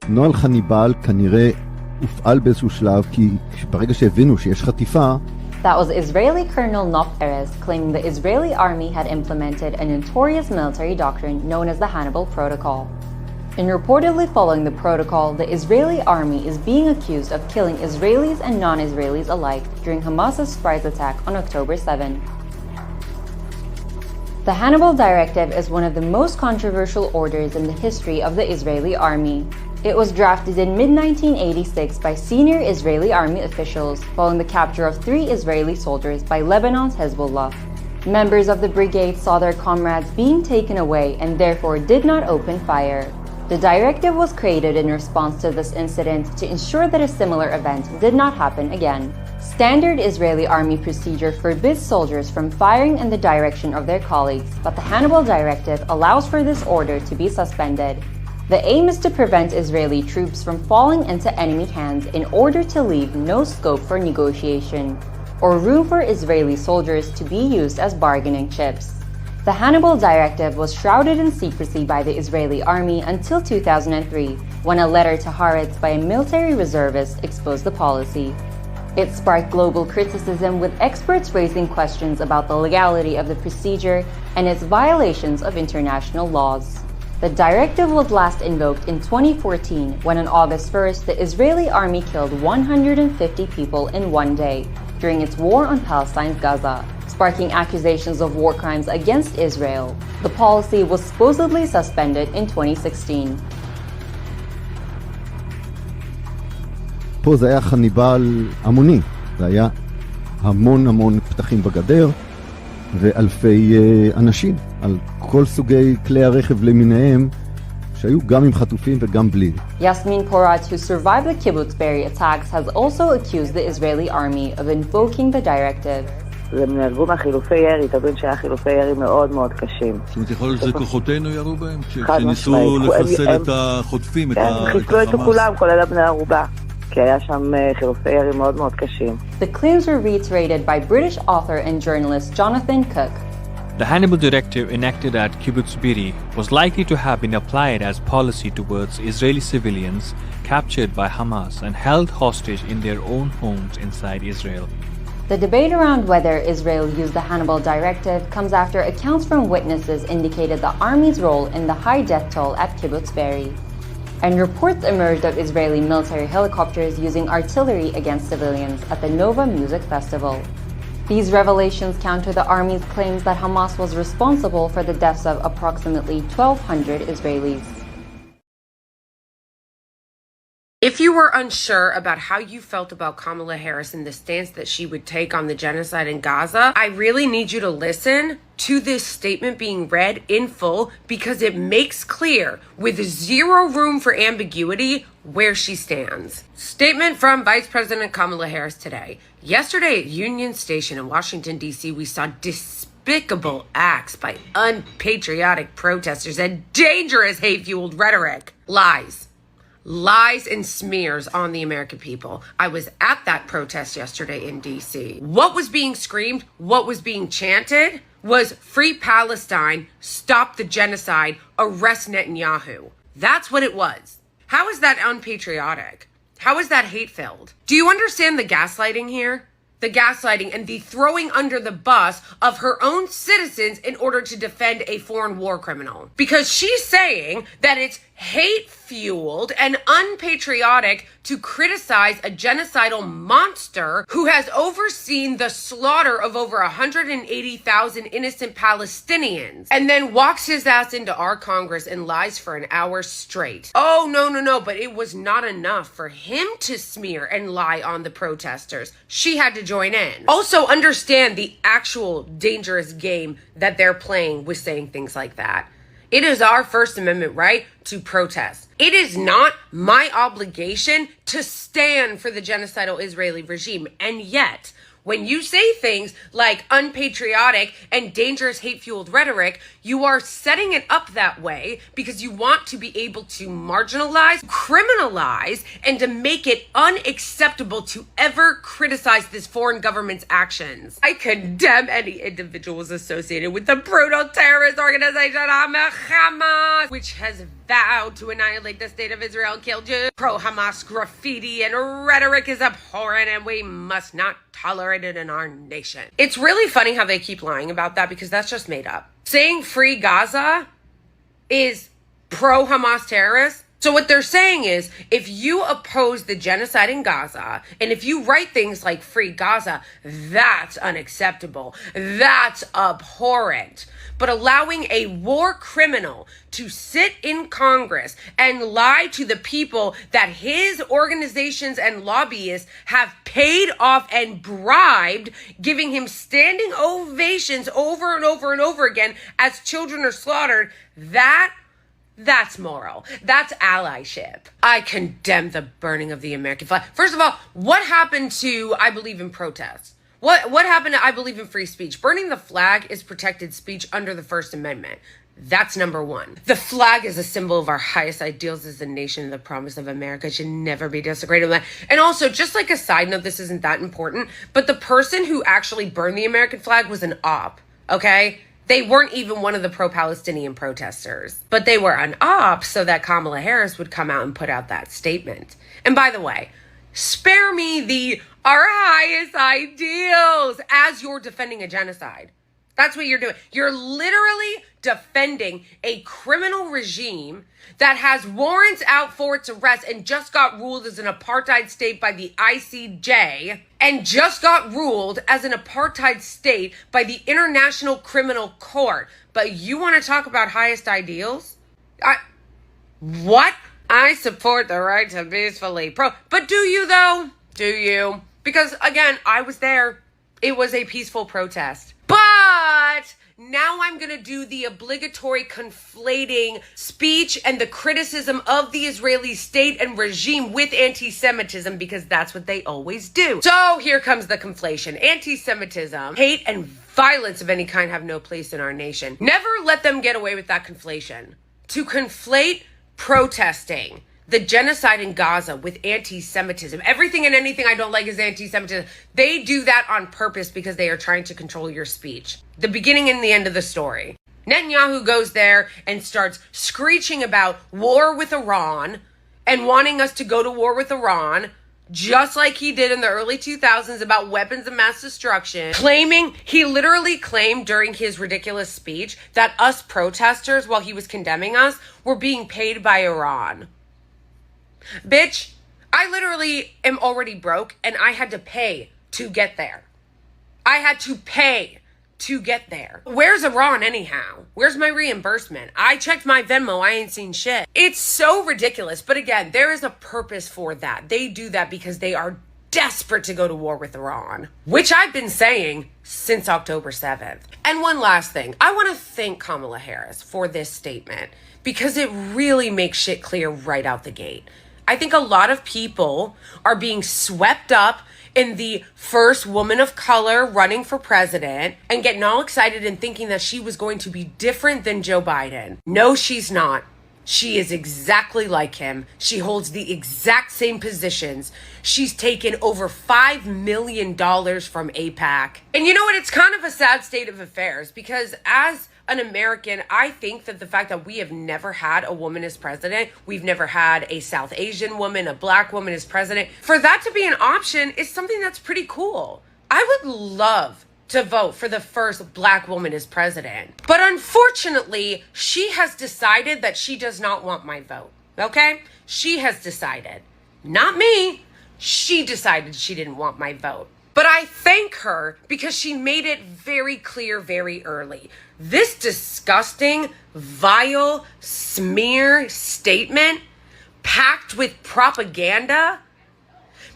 נוהל חניבל כנראה הופעל באיזשהו שלב, כי ברגע שהבינו שיש חטיפה... That was Israeli Colonel Nof Erez claiming the Israeli army had implemented a notorious military doctrine known as the Hannibal Protocol. In reportedly following the protocol, the Israeli army is being accused of killing Israelis and non-Israelis alike during Hamas's surprise attack on October 7. The Hannibal Directive is one of the most controversial orders in the history of the Israeli army. It was drafted in mid-1986 by senior Israeli army officials following the capture of 3 Israeli soldiers by Lebanon's Hezbollah. Members of the brigade saw their comrades being taken away and therefore did not open fire. The directive was created in response to this incident to ensure that a similar event did not happen again. Standard Israeli army procedure forbids soldiers from firing in the direction of their colleagues, but the Hannibal Directive allows for this order to be suspended. The aim is to prevent Israeli troops from falling into enemy hands in order to leave no scope for negotiation. or room for Israeli soldiers to be used as bargaining chips. The Hannibal Directive was shrouded in secrecy by the Israeli army until 2003, when a letter to Haaretz by a military reservist exposed the policy. It sparked global criticism, with experts raising questions about the legality of the procedure and its violations of international laws. The directive was last invoked in 2014 when on August 1st, the Israeli army killed 150 people in one day during its war on Palestine's Gaza, sparking accusations of war crimes against Israel. The policy was supposedly suspended in 2016. פה זה היה חניבל המוני, זה היה המון פתחים בגדר ואלפי אנשים על כל סוגי כלי הרכב למיניהם שהיו גם עם חטופים וגם בלי. Yasmin Porat, who survived the kibbutz Be'eri attacks, has also accused the Israeli army of invoking the directive. הם נהרגו מהחילופי ירי, תבין שהיה חילופי ירי מאוד מאוד קשים. זאת אומרת, יכול להיות שזה כוחותינו ירו בהם? כשניסו לחסל את החוטפים, את החמאס? הם חיסלו את כולם, כולל בני ערובה. כי היה שם חילופי ירי מאוד מאוד קשים. The claims were reiterated by British author and journalist Jonathan Cook. The Hannibal Directive enacted at Kibbutz Be'eri was likely to have been applied as policy towards Israeli civilians captured by Hamas and held hostage in their own homes inside Israel. The debate around whether Israel used the Hannibal Directive comes after accounts from witnesses indicated the army's role in the high death toll at Kibbutz Be'eri, and reports emerged of Israeli military helicopters using artillery against civilians at the Nova Music Festival. These revelations counter the army's claims that Hamas was responsible for the deaths of approximately 1,200 Israelis. If you were unsure about how you felt about Kamala Harris and the stance that she would take on the genocide in Gaza, I really need you to listen to this statement being read in full, because it makes clear, with zero room for ambiguity, where she stands. Statement from Vice President Kamala Harris today. Yesterday at Union Station in Washington, D.C., we saw despicable acts by unpatriotic protesters and dangerous hate-fueled rhetoric. Lies and smears on the American people. I was at that protest yesterday in D.C. What was being screamed, what was being chanted was free Palestine, stop the genocide, arrest Netanyahu. That's what it was. How is that unpatriotic? How is that hate-filled? Do you understand the gaslighting here? The gaslighting and the throwing under the bus of her own citizens in order to defend a foreign war criminal. Because she's saying that it's hate-fueled and unpatriotic to criticize a genocidal monster who has overseen the slaughter of over 180,000 innocent Palestinians, and then walks his ass into our Congress and lies for an hour straight. Oh, no, but it was not enough for him to smear and lie on the protesters. She had to join in. Also, understand the actual dangerous game that they're playing with saying things like that. It is our First Amendment right to protest. It is not my obligation to stand for the genocidal Israeli regime. And yet, when you say things like unpatriotic and dangerous hate-fueled rhetoric, you are setting it up that way because you want to be able to marginalize, criminalize, and to make it unacceptable to ever criticize this foreign government's actions. I condemn any individuals associated with the brutal terrorist organization Hamas, which has vowed to annihilate the state of Israel and kill Jews. Pro-Hamas graffiti and rhetoric is abhorrent, and we must not tolerate it in our nation. It's really funny how they keep lying about that, because that's just made up. Saying free Gaza is pro-Hamas terrorists. So what they're saying is, if you oppose the genocide in Gaza, and if you write things like free Gaza, that's unacceptable. That's abhorrent. But allowing a war criminal to sit in Congress and lie to the people that his organizations and lobbyists have paid off and bribed, giving him standing ovations over and over and over again as children are slaughtered, that's moral. That's allyship. I condemn the burning of the American flag. First of all, what happened to I believe in protest? What happened to I believe in free speech? Burning the flag is protected speech under the First Amendment. That's number one. The flag is a symbol of our highest ideals as a nation, and the promise of America should never be desecrated. And also, just like a side note, this isn't that important, but the person who actually burned the American flag was an op, okay? They weren't even one of the pro-Palestinian protesters, but they were an op so that Kamala Harris would come out and put out that statement. And by the way, spare me the our highest ideals as you're defending a genocide. That's what you're doing. You're literally defending a criminal regime that has warrants out for its arrest and just got ruled as an apartheid state by the ICJ and just got ruled as an apartheid state by the International Criminal Court. But you want to talk about highest ideals? What? I support the right to peacefully but do you though? Do you? Because again, I was there. It was a peaceful protest. But now I'm going to do the obligatory conflating speech and the criticism of the Israeli state and regime with anti-Semitism, because that's what they always do. So here comes the conflation. Anti-Semitism, hate, and violence of any kind have no place in our nation. Never let them get away with that conflation. To conflate protesting the genocide in Gaza with anti-Semitism. Everything and anything I don't like is anti-Semitism. They do that on purpose because they are trying to control your speech. The beginning and the end of the story. Netanyahu goes there and starts screeching about war with Iran and wanting us to go to war with Iran, just like he did in the early 2000s about weapons of mass destruction, he literally claimed during his ridiculous speech that us protesters, while he was condemning us, were being paid by Iran. Bitch, I literally am already broke and I had to pay to get there. I had to pay to get there. Where's Iran anyhow? Where's my reimbursement? I checked my Venmo, I ain't seen shit. It's so ridiculous. But again, there is a purpose for that. They do that because they are desperate to go to war with Iran, which I've been saying since October 7th. And one last thing, I want to thank Kamala Harris for this statement because it really makes shit clear right out the gate. I think a lot of people are being swept up in the first woman of color running for president and getting all excited and thinking that she was going to be different than Joe Biden. No, she's not. She is exactly like him. She holds the exact same positions. She's taken over $5 million from AIPAC. And you know what? It's kind of a sad state of affairs because as an American, I think that the fact that we have never had a woman as president, we've never had a South Asian woman, a black woman as president, for that to be an option is something that's pretty cool. I would love to vote for the first black woman as president. But unfortunately, she has decided that she does not want my vote, okay? She has decided. Not me. She decided she didn't want my vote. But I thank her because she made it very clear very early. This disgusting, vile, smear statement packed with propaganda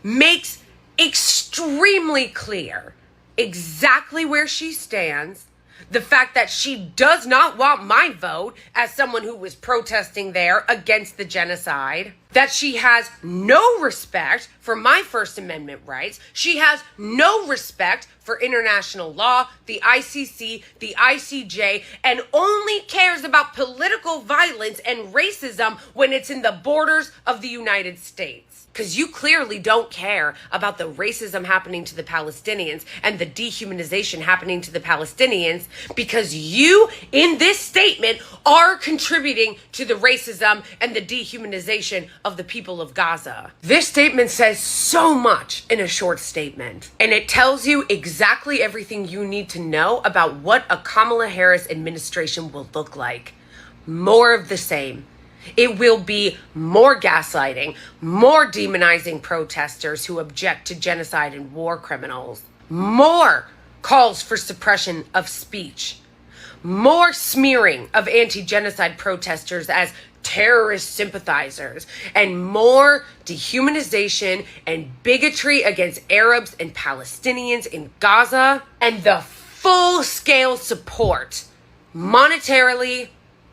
makes extremely clear exactly where she stands, the fact that she does not want my vote as someone who was protesting there against the genocide, that she has no respect for my First Amendment rights, she has no respect for international law, the ICC, the ICJ, and only cares about political violence and racism when it's in the borders of the United States. Because you clearly don't care about the racism happening to the Palestinians and the dehumanization happening to the Palestinians because you, in this statement, are contributing to the racism and the dehumanization of the people of Gaza. This statement says so much in a short statement, and it tells you exactly everything you need to know about what a Kamala Harris administration will look like. More of the same. It will be more gaslighting, more demonizing protesters who object to genocide and war criminals, more calls for suppression of speech, more smearing of anti-genocide protesters as terrorist sympathizers, and more dehumanization and bigotry against Arabs and Palestinians in Gaza, and the full-scale support, monetarily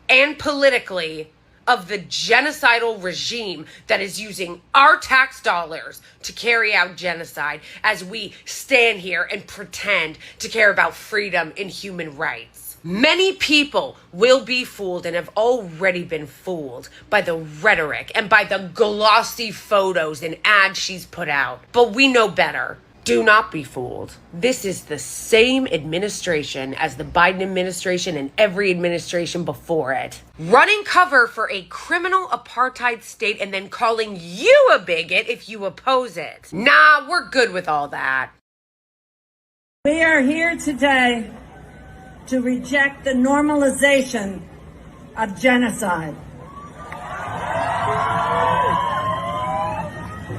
and politically, of the genocidal regime that is using our tax dollars to carry out genocide as we stand here and pretend to care about freedom and human rights. Many people will be fooled and have already been fooled by the rhetoric and by the glossy photos and ads she's put out. But we know better. Do not be fooled. This is the same administration as the Biden administration and every administration before it. Running cover for a criminal apartheid state and then calling you a bigot if you oppose it. Nah, we're good with all that. We are here today to reject the normalization of genocide.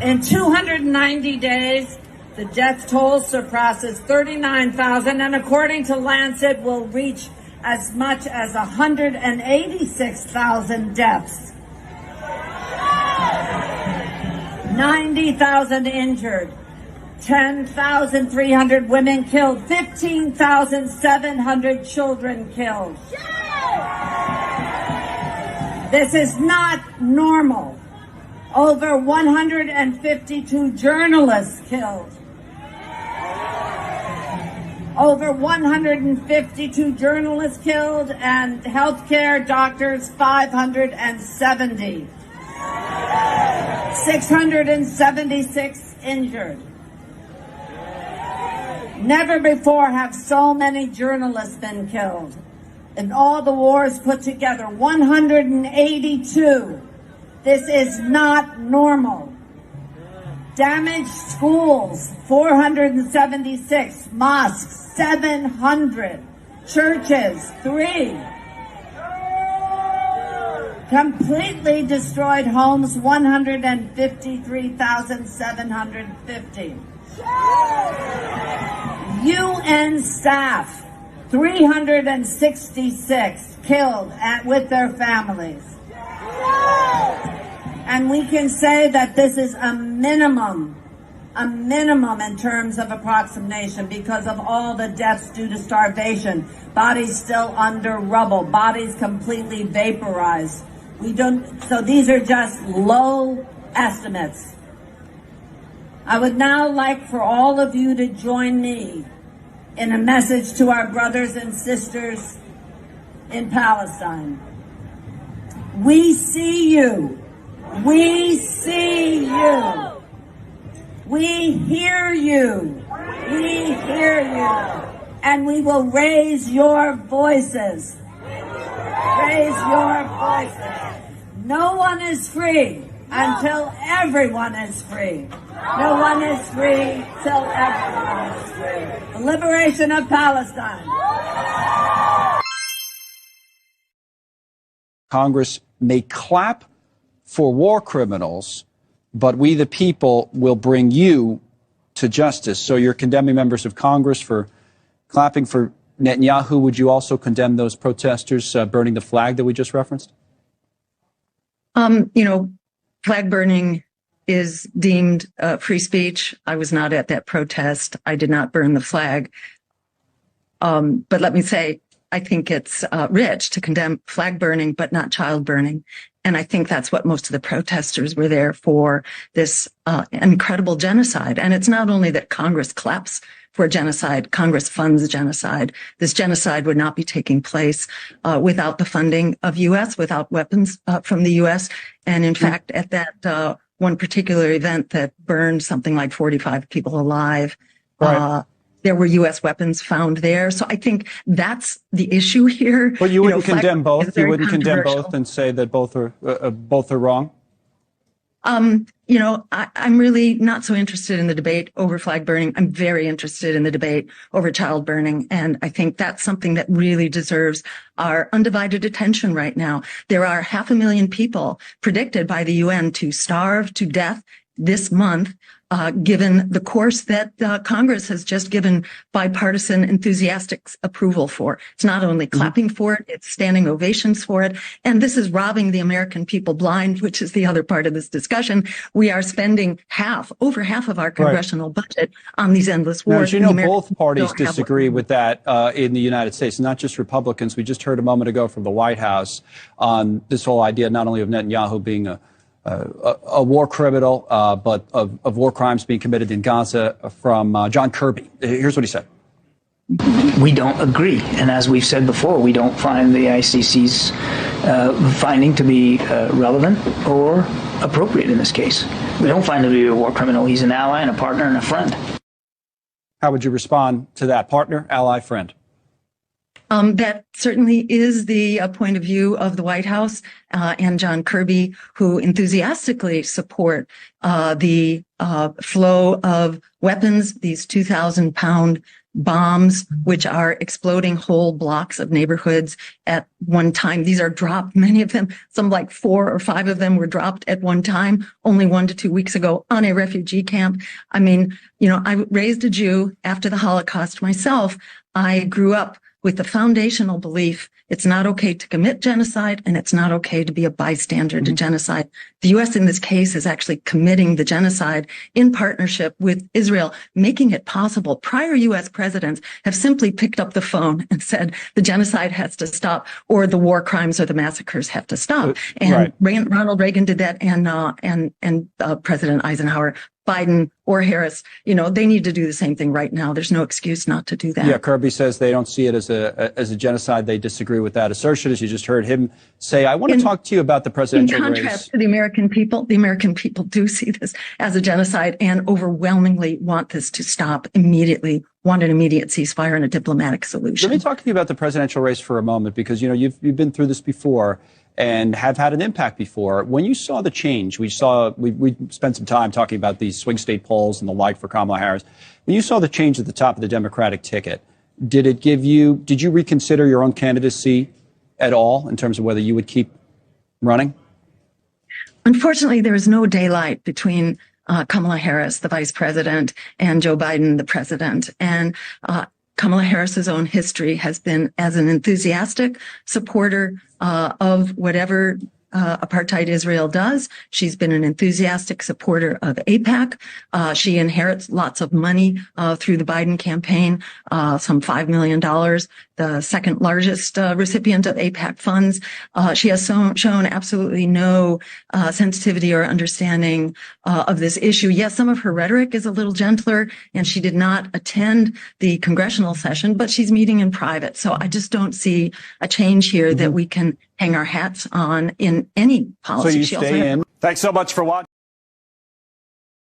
In 290 days, the death toll surpasses 39,000, and according to Lancet, will reach as much as 186,000 deaths. 90,000 injured. 10,300 women killed, 15,700 children killed. This is not normal. Over 152 journalists killed. Over 152 journalists killed, and healthcare doctors 570. 676 injured. Never before have so many journalists been killed. In all the wars put together, 182. This is not normal. Damaged schools, 476. Mosques, 700. Churches, 3. Completely destroyed homes, 153,750. UN staff, 366 killed with their families. And we can say that this is a minimum in terms of approximation because of all the deaths due to starvation, bodies still under rubble, bodies completely vaporized. So these are just low estimates. I would now like for all of you to join me in a message to our brothers and sisters in Palestine. We see you. We see you. We hear you. We hear you. And we will raise your voices. Raise your voices. No one is free until everyone is free. No one is free till everyone is free. The liberation of Palestine. Congress may clap for war criminals, but we the people will bring you to justice. So you're condemning members of Congress for clapping for Netanyahu. Would you also condemn those protesters burning the flag that we just referenced? Flag burning is deemed free speech. I was not at that protest. I did not burn the flag. But let me say, I think it's rich to condemn flag burning, but not child burning. And I think that's what most of the protesters were there for, this incredible genocide. And it's not only that Congress claps for genocide, Congress funds genocide. This genocide would not be taking place without the funding of U.S., without weapons from the U.S. And in fact, at that one particular event that burned something like 45 people alive, right. There were U.S. weapons found there. So I think that's the issue here. But you wouldn't condemn both? You wouldn't condemn both and say that both are wrong? I'm really not so interested in the debate over flag burning. I'm very interested in the debate over child burning. And I think that's something that really deserves our undivided attention right now. There are 500,000 people predicted by the UN to starve to death this month, given the course that Congress has just given bipartisan enthusiastic approval for. It's not only clapping for it, it's standing ovations for it. And this is robbing the American people blind, which is the other part of this discussion. We are spending over half of our congressional budget on these endless wars. Now, both parties disagree with that in the United States, not just Republicans. We just heard a moment ago from the White House on this whole idea not only of Netanyahu being a war criminal, but of war crimes being committed in Gaza from John Kirby. Here's what he said. we don't agree. And as we've said before, we don't find the ICC's finding to be relevant or appropriate in this case. We don't find him to be a war criminal. He's an ally and a partner and a friend. How would you respond to that? Partner, ally, friend? That certainly is the point of view of the White House and John Kirby, who enthusiastically support the flow of weapons, these 2,000-pound bombs, which are exploding whole blocks of neighborhoods at one time. These are dropped, many of them, some like 4 or 5 of them were dropped at one time, only 1 to 2 weeks ago on a refugee camp. I mean, you know, I raised a Jew after the Holocaust myself. I grew up with the foundational belief it's not okay to commit genocide and it's not okay to be a bystander to genocide. The U.S. in this case is actually committing the genocide in partnership with Israel, making it possible. Prior U.S. presidents have simply picked up the phone and said the genocide has to stop, or the war crimes or the massacres have to stop. And Ronald Reagan did that, and President Eisenhower. Biden or Harris, you know, they need to do the same thing right now. There's no excuse not to do that. Yeah, Kirby says they don't see it as a genocide. They disagree with that assertion, as you just heard him say. I want to talk to you about the presidential race. In contrast to the American people do see this as a genocide and overwhelmingly want this to stop immediately, want an immediate ceasefire and a diplomatic solution. Let me talk to you about the presidential race for a moment, because, you know, you've been through this before and have had an impact before. When you saw the change, we spent some time talking about these swing state polls and the like for Kamala Harris. When you saw the change at the top of the Democratic ticket, did you reconsider your own candidacy at all in terms of whether you would keep running? Unfortunately, there is no daylight between Kamala Harris, the vice president, and Joe Biden, the president. And Kamala Harris's own history has been as an enthusiastic supporter of whatever apartheid Israel does. She's been an enthusiastic supporter of AIPAC. She inherits lots of money through the Biden campaign, some $5 million, the second largest recipient of AIPAC funds. She has shown absolutely no sensitivity or understanding of this issue. Yes, some of her rhetoric is a little gentler, and she did not attend the congressional session, but she's meeting in private. So I just don't see a change here that we can hang our hats on in any policy. So you stay in. Thanks so much for watching.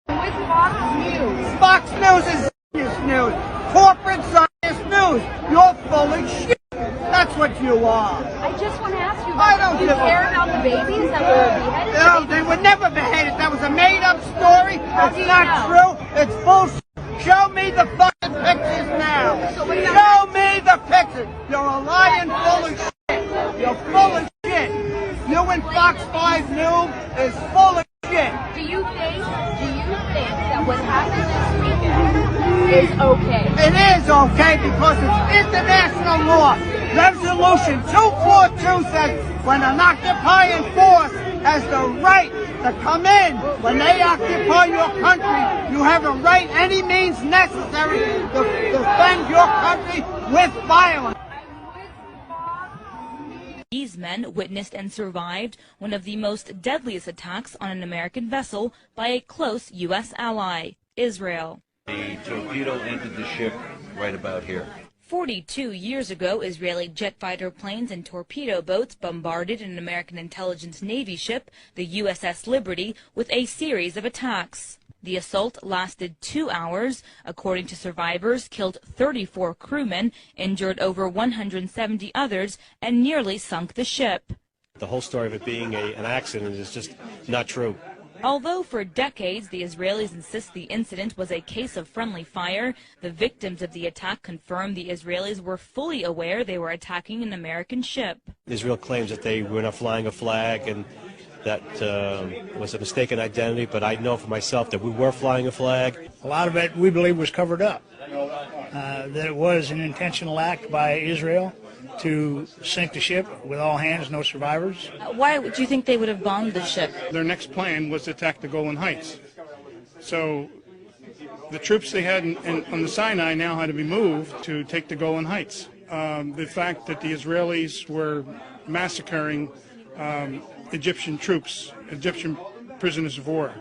With Fox News. Fox News is Zionist news. Corporate Zionist news. You're full of shit. That's what you are. I just want to ask you, do you care about the babies that were beheaded? No, they were never beheaded. That was a made-up story. It's not true. It's bullshit. Show me the fucking pictures now. Show me the pictures. You're a lying full of shit. You're full of shit. You and Fox 5 News is full of shit. Do you think that what happened this weekend is okay? It is okay because it's international law. Resolution 242 says when an occupying force has the right to come in, when they occupy your country, you have a right, any means necessary, to defend your country with violence. These men witnessed and survived one of the most deadliest attacks on an American vessel by a close U.S. ally, Israel. The torpedo entered the ship right about here. 42 years ago, Israeli jet fighter planes and torpedo boats bombarded an American intelligence Navy ship, the USS Liberty, with a series of attacks. The assault lasted 2 hours. According to survivors, killed 34 crewmen, injured over 170 others, and nearly sunk the ship. The whole story of it being an accident is just not true. Although for decades the Israelis insist the incident was a case of friendly fire, the victims of the attack confirmed the Israelis were fully aware they were attacking an American ship. Israel claims that they were not flying a flag and that was a mistaken identity, but I know for myself that we were flying a flag. A lot of it we believe was covered up, that it was an intentional act by Israel to sink the ship with all hands, no survivors. Why do you think they would have bombed the ship? Their next plan was to attack the Golan Heights. So the troops they had on the Sinai now had to be moved to take the Golan Heights. The fact that the Israelis were massacring Egyptian troops, Egyptian prisoners of war.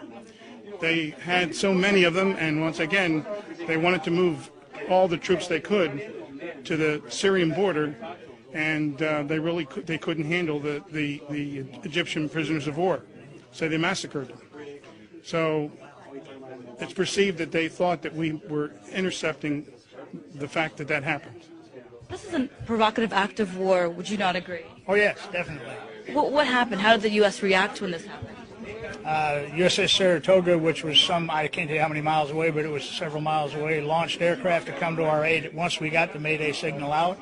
They had so many of them, and once again, they wanted to move all the troops they could to the Syrian border, and they couldn't handle the Egyptian prisoners of war, so they massacred them. So it's perceived that they thought that we were intercepting the fact that happened. This is a provocative act of war. Would you not agree? Oh, yes, definitely. What happened? How did the U.S. react when this happened? USS Saratoga, which was I can't tell you how many miles away, but it was several miles away, launched aircraft to come to our aid once we got the Mayday signal out.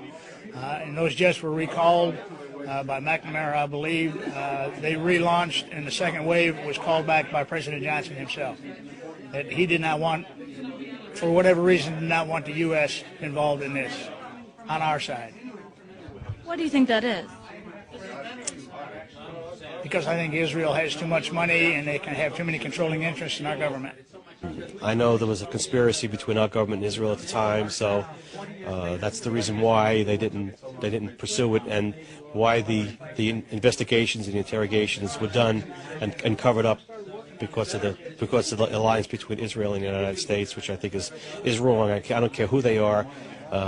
And those jets were recalled by McNamara, I believe. They relaunched, and the second wave was called back by President Johnson himself. That he did not want, for whatever reason, did not want the U.S. involved in this on our side. What do you think that is? Because I think Israel has too much money and they can have too many controlling interests in our government. I know there was a conspiracy between our government and Israel at the time, so that's the reason why they didn't pursue it, and why the investigations and the interrogations were done and covered up because of the alliance between Israel and the United States, which I think is wrong. I don't care who they are.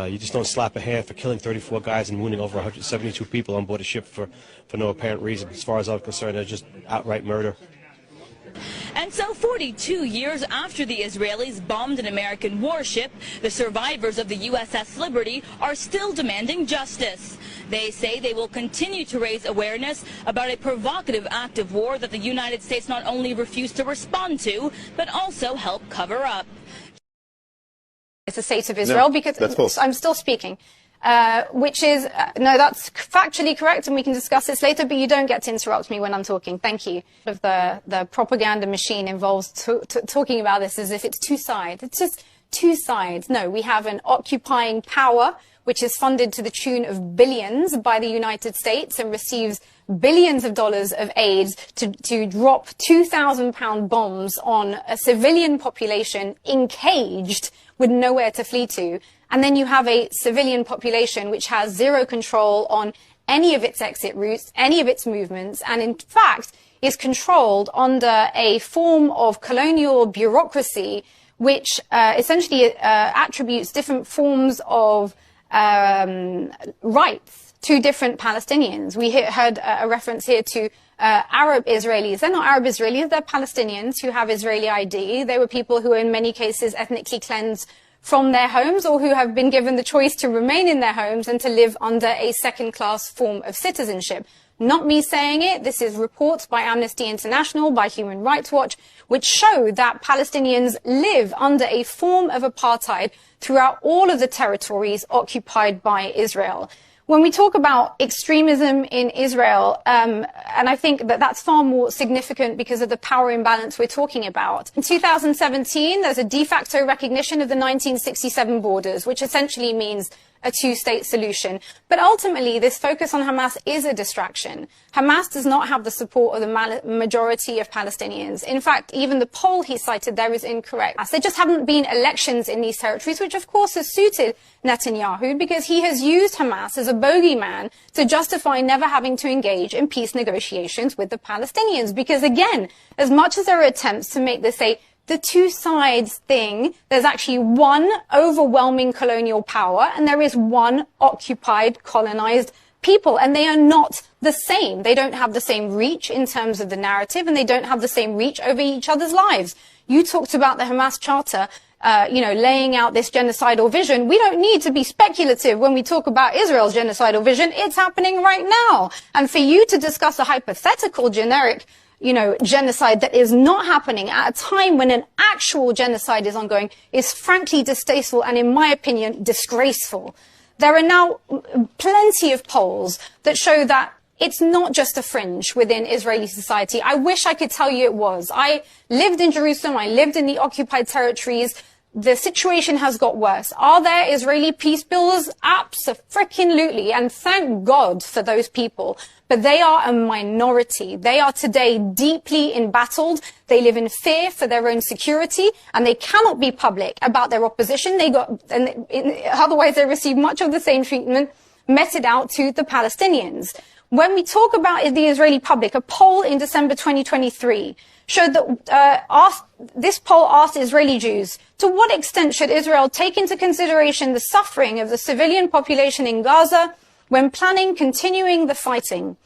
You just don't slap a hand for killing 34 guys and wounding over 172 people on board a ship for no apparent reason. As far as I'm concerned, they're just outright murder. And so 42 years after the Israelis bombed an American warship, the survivors of the USS Liberty are still demanding justice. They say they will continue to raise awareness about a provocative act of war that the United States not only refused to respond to, but also help cover up. It's the state of Israel, because I'm still speaking, which is, no, that's factually correct, and we can discuss this later, but you don't get to interrupt me when I'm talking. Thank you. The propaganda machine involves talking about this as if it's two sides. It's just two sides. No, we have an occupying power, which is funded to the tune of billions by the United States and receives billions of dollars of aid to drop 2,000-pound bombs on a civilian population encaged with nowhere to flee to. And then you have a civilian population which has zero control on any of its exit routes, any of its movements, and in fact is controlled under a form of colonial bureaucracy which essentially attributes different forms of rights to different Palestinians. We heard a reference here to Arab Israelis. They're not Arab Israelis, they're Palestinians who have Israeli ID. They were people who in many cases ethnically cleansed from their homes, or who have been given the choice to remain in their homes and to live under a second-class form of citizenship. Not me saying it. This is reports by Amnesty International, by Human Rights Watch, which show that Palestinians live under a form of apartheid throughout all of the territories occupied by Israel. When we talk about extremism in Israel, and I think that that's far more significant because of the power imbalance we're talking about. In 2017, there's a de facto recognition of the 1967 borders, which essentially means a two-state solution. But ultimately, this focus on Hamas is a distraction. Hamas does not have the support of the majority of Palestinians. In fact, even the poll he cited there is incorrect. There just haven't been elections in these territories, which of course has suited Netanyahu because he has used Hamas as a bogeyman to justify never having to engage in peace negotiations with the Palestinians. Because again, as much as there are attempts to make this the two sides thing, there's actually one overwhelming colonial power and there is one occupied, colonized people, and they are not the same. They don't have the same reach in terms of the narrative, and they don't have the same reach over each other's lives. You talked about the Hamas Charter, laying out this genocidal vision. We don't need to be speculative when we talk about Israel's genocidal vision. It's happening right now. And for you to discuss a hypothetical generic genocide that is not happening at a time when an actual genocide is ongoing is frankly distasteful and, in my opinion, disgraceful. There are now plenty of polls that show that it's not just a fringe within Israeli society. I wish I could tell you it was. I lived in Jerusalem. I lived in the occupied territories. The situation has got worse. Are there Israeli peace builders? Abso-freaking-lutely. And thank God for those people. But they are a minority. They are today deeply embattled. They live in fear for their own security, and they cannot be public about their opposition. Otherwise they receive much of the same treatment meted out to the Palestinians. When we talk about the Israeli public, a poll in December 2023 showed that this poll asked Israeli Jews, to what extent should Israel take into consideration the suffering of the civilian population in Gaza when planning continuing the fighting?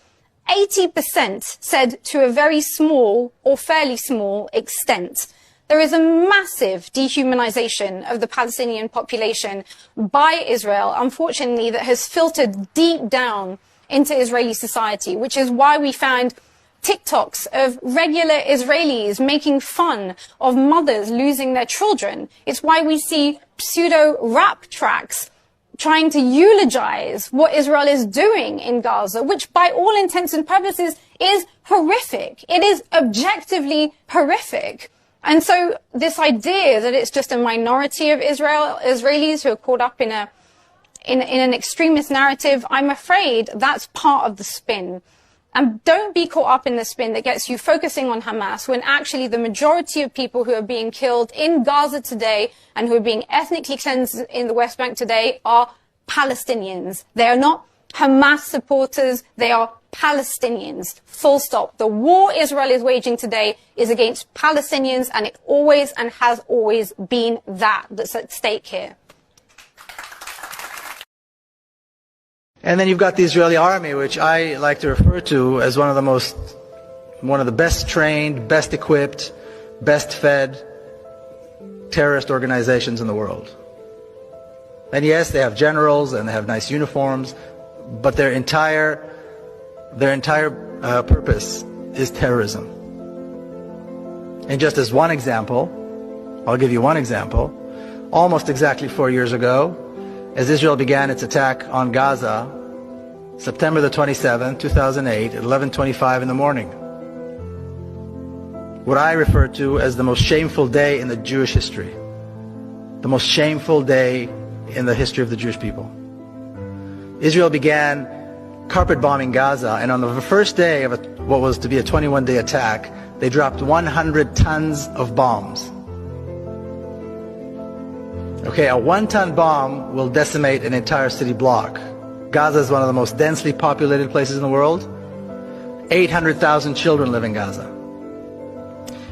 80% said to a very small or fairly small extent. There is a massive dehumanization of the Palestinian population by Israel, unfortunately, that has filtered deep down into Israeli society, which is why we found TikToks of regular Israelis making fun of mothers losing their children. It's why we see pseudo-rap tracks trying to eulogize what Israel is doing in Gaza, which by all intents and purposes is horrific. It is objectively horrific. And so this idea that it's just a minority of Israelis who are caught up in an extremist narrative, I'm afraid that's part of the spin. And don't be caught up in the spin that gets you focusing on Hamas when actually the majority of people who are being killed in Gaza today and who are being ethnically cleansed in the West Bank today are Palestinians. They are not Hamas supporters. They are Palestinians. Full stop. The war Israel is waging today is against Palestinians, and it always and has always been that's at stake here. And then you've got the Israeli army, which I like to refer to as one of the best trained, best equipped, best fed terrorist organizations in the world. And yes, they have generals and they have nice uniforms, but their entire purpose is terrorism. And just as one example, I'll give you one example. Almost exactly 4 years ago, as Israel began its attack on Gaza, September the 27th, 2008, at 11:25 in the morning. What I refer to as the most shameful day in the Jewish history. The most shameful day in the history of the Jewish people. Israel began carpet bombing Gaza, and on the first day of what was to be a 21-day attack, they dropped 100 tons of bombs. Okay, a 1-ton bomb will decimate an entire city block. Gaza is one of the most densely populated places in the world. 800,000 children live in Gaza.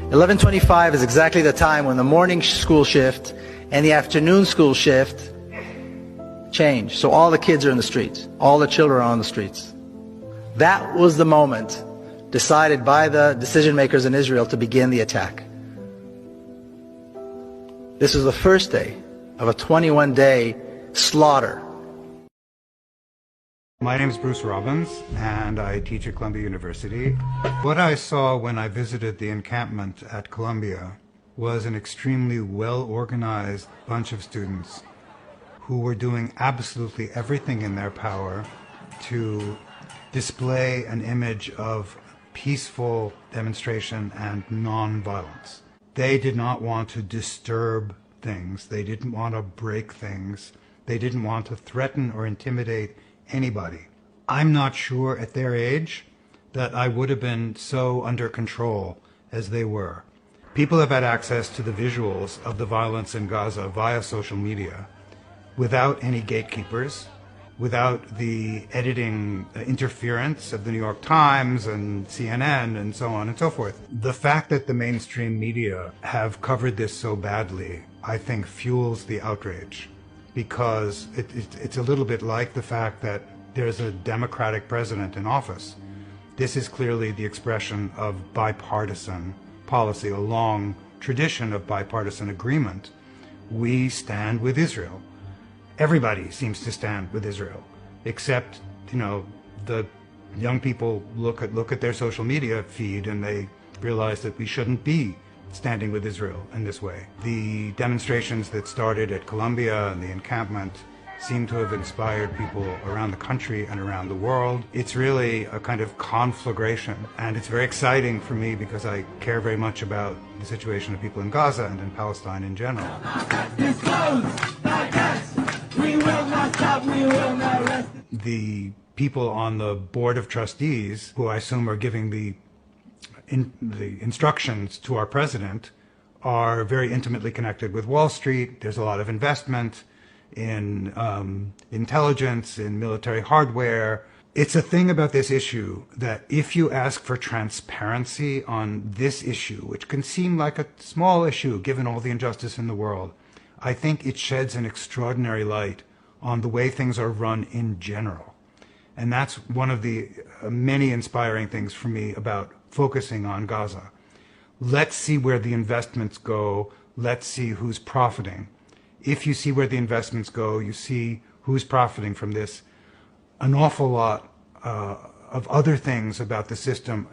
11:25 is exactly the time when the morning school shift and the afternoon school shift change. So all the kids are in the streets. All the children are on the streets. That was the moment decided by the decision makers in Israel to begin the attack. This was the first day of a 21-day slaughter. My name is Bruce Robbins, and I teach at Columbia University. What I saw when I visited the encampment at Columbia was an extremely well-organized bunch of students who were doing absolutely everything in their power to display an image of peaceful demonstration and non-violence. They did not want to disturb things. They didn't want to break things. They didn't want to threaten or intimidate anybody. I'm not sure at their age that I would have been so under control as they were. People have had access to the visuals of the violence in Gaza via social media without any gatekeepers, without the editing interference of the New York Times and CNN and so on and so forth. The fact that the mainstream media have covered this so badly, I think, fuels the outrage, because it's a little bit like the fact that there's a Democratic president in office. This is clearly the expression of bipartisan policy, a long tradition of bipartisan agreement. We stand with Israel. Everybody seems to stand with Israel, except, the young people look at their social media feed and they realize that we shouldn't be standing with Israel in this way. The demonstrations that started at Columbia and the encampment seem to have inspired people around the country and around the world. It's really a kind of conflagration, and it's very exciting for me because I care very much about the situation of people in Gaza and in Palestine in general. The people on the board of trustees, who I assume are giving the instructions to our president, are very intimately connected with Wall Street. There's a lot of investment in intelligence, in military hardware. It's a thing about this issue that if you ask for transparency on this issue, which can seem like a small issue given all the injustice in the world, I think it sheds an extraordinary light on the way things are run in general. And that's one of the many inspiring things for me about focusing on Gaza. Let's see where the investments go. Let's see who's profiting. If you see where the investments go, you see who's profiting from this. An awful lot of other things about the system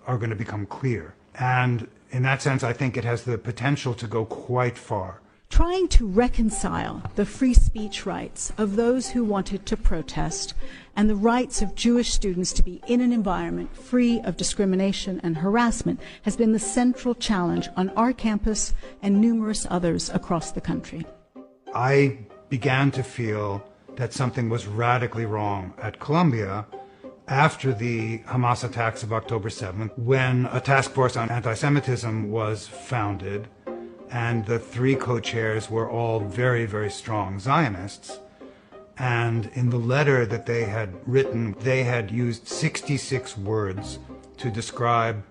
are going to become clear. And in that sense, I think it has the potential to go quite far. Trying to reconcile the free speech rights of those who wanted to protest and the rights of Jewish students to be in an environment free of discrimination and harassment has been the central challenge on our campus and numerous others across the country. I began to feel that something was radically wrong at Columbia after the Hamas attacks of October 7th, when a task force on anti-Semitism was founded, and the three co-chairs were all very, very strong Zionists. And in the letter that they had written, they had used 66 words to describe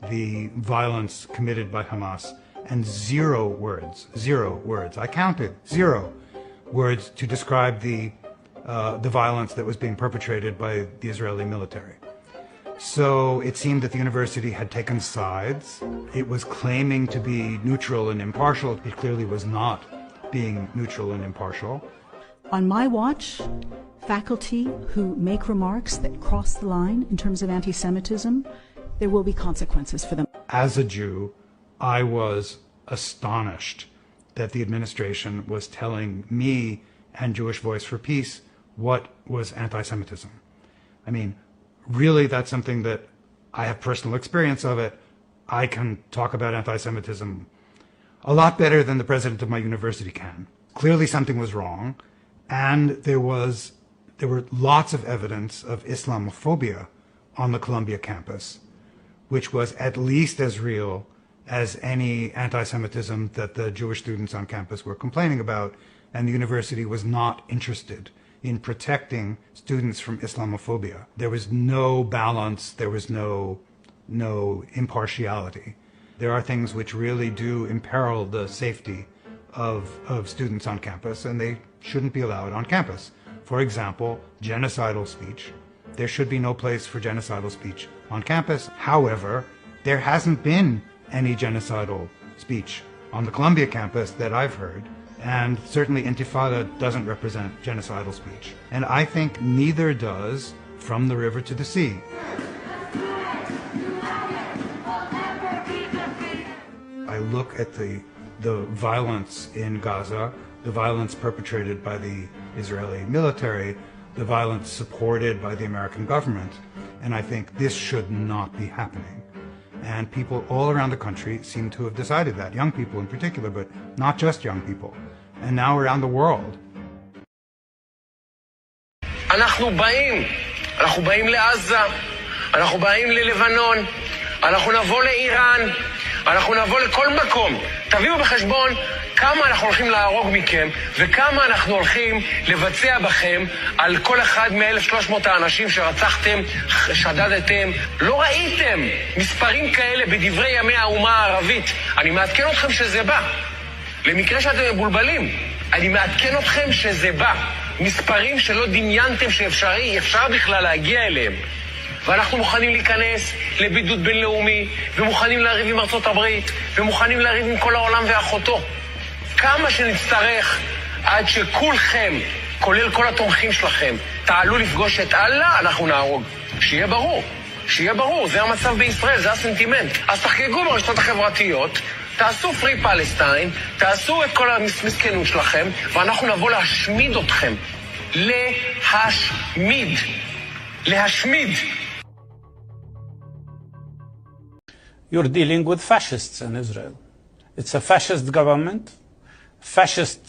the violence committed by Hamas, and 0 words, I counted, 0 words to describe the violence that was being perpetrated by the Israeli military. So it seemed that the university had taken sides. It was claiming to be neutral and impartial. It clearly was not being neutral and impartial. On my watch, faculty who make remarks that cross the line in terms of anti-Semitism, there will be consequences for them. As a Jew, I was astonished that the administration was telling me and Jewish Voice for Peace what was anti-Semitism. I mean, really, that's something that I have personal experience of it. I can talk about anti-Semitism a lot better than the president of my university can. Clearly something was wrong, and there were lots of evidence of Islamophobia on the Columbia campus, which was at least as real as any anti-Semitism that the Jewish students on campus were complaining about, and the university was not interested in protecting students from Islamophobia. There was no balance, there was no impartiality. There are things which really do imperil the safety of students on campus, and they shouldn't be allowed on campus. For example, genocidal speech. There should be no place for genocidal speech on campus. However, there hasn't been any genocidal speech on the Columbia campus that I've heard. And certainly Intifada doesn't represent genocidal speech. And I think neither does From the River to the Sea. I look at the violence in Gaza, the violence perpetrated by the Israeli military, the violence supported by the American government, and I think this should not be happening. And people all around the country seem to have decided that, young people in particular, but not just young people, and now around the world. אנחנו באים לעזה, אנחנו באים ללבנון, אנחנו נבוא לאיראן, אנחנו נבוא לכל מקום. תביאו בחשבון כמה אנחנו הולכים להרוג מכם, וכמה אנחנו הולכים לבצע בכם על כל אחד מ-1,300 האנשים שרצחתם, שדדתם. לא ראיתם מספרים כאלה בדברי ימי האומה הערבית. אני מעדכן אתכם שזה בא. למקרה שאתם מבולבלים, אני מעדכן אתכם שזה בא. מספרים שלא דמיינתם שאפשר בכלל להגיע אליהם. ואנחנו מוכנים להיכנס לבידוד בינלאומי, ומוכנים לריב עם ארצות הברית, ומוכנים לריב עם כל העולם ואחותו. כמה שנצטרך עד שכולכם, כולל כל התומכים שלכם, תעלו לפגוש את אללה, אנחנו נהרוג. שיהיה ברור, שיהיה ברור, זה המצב בישראל, זה הסנטימנט. אז תחגגו ברשתות החברתיות, תעשו פרי פלסטיין, תעשו את כל המסכנות שלכם, ואנחנו נבוא להשמיד אתכם. להשמיד. להשמיד. You're dealing with fascists in Israel. It's a fascist government, fascist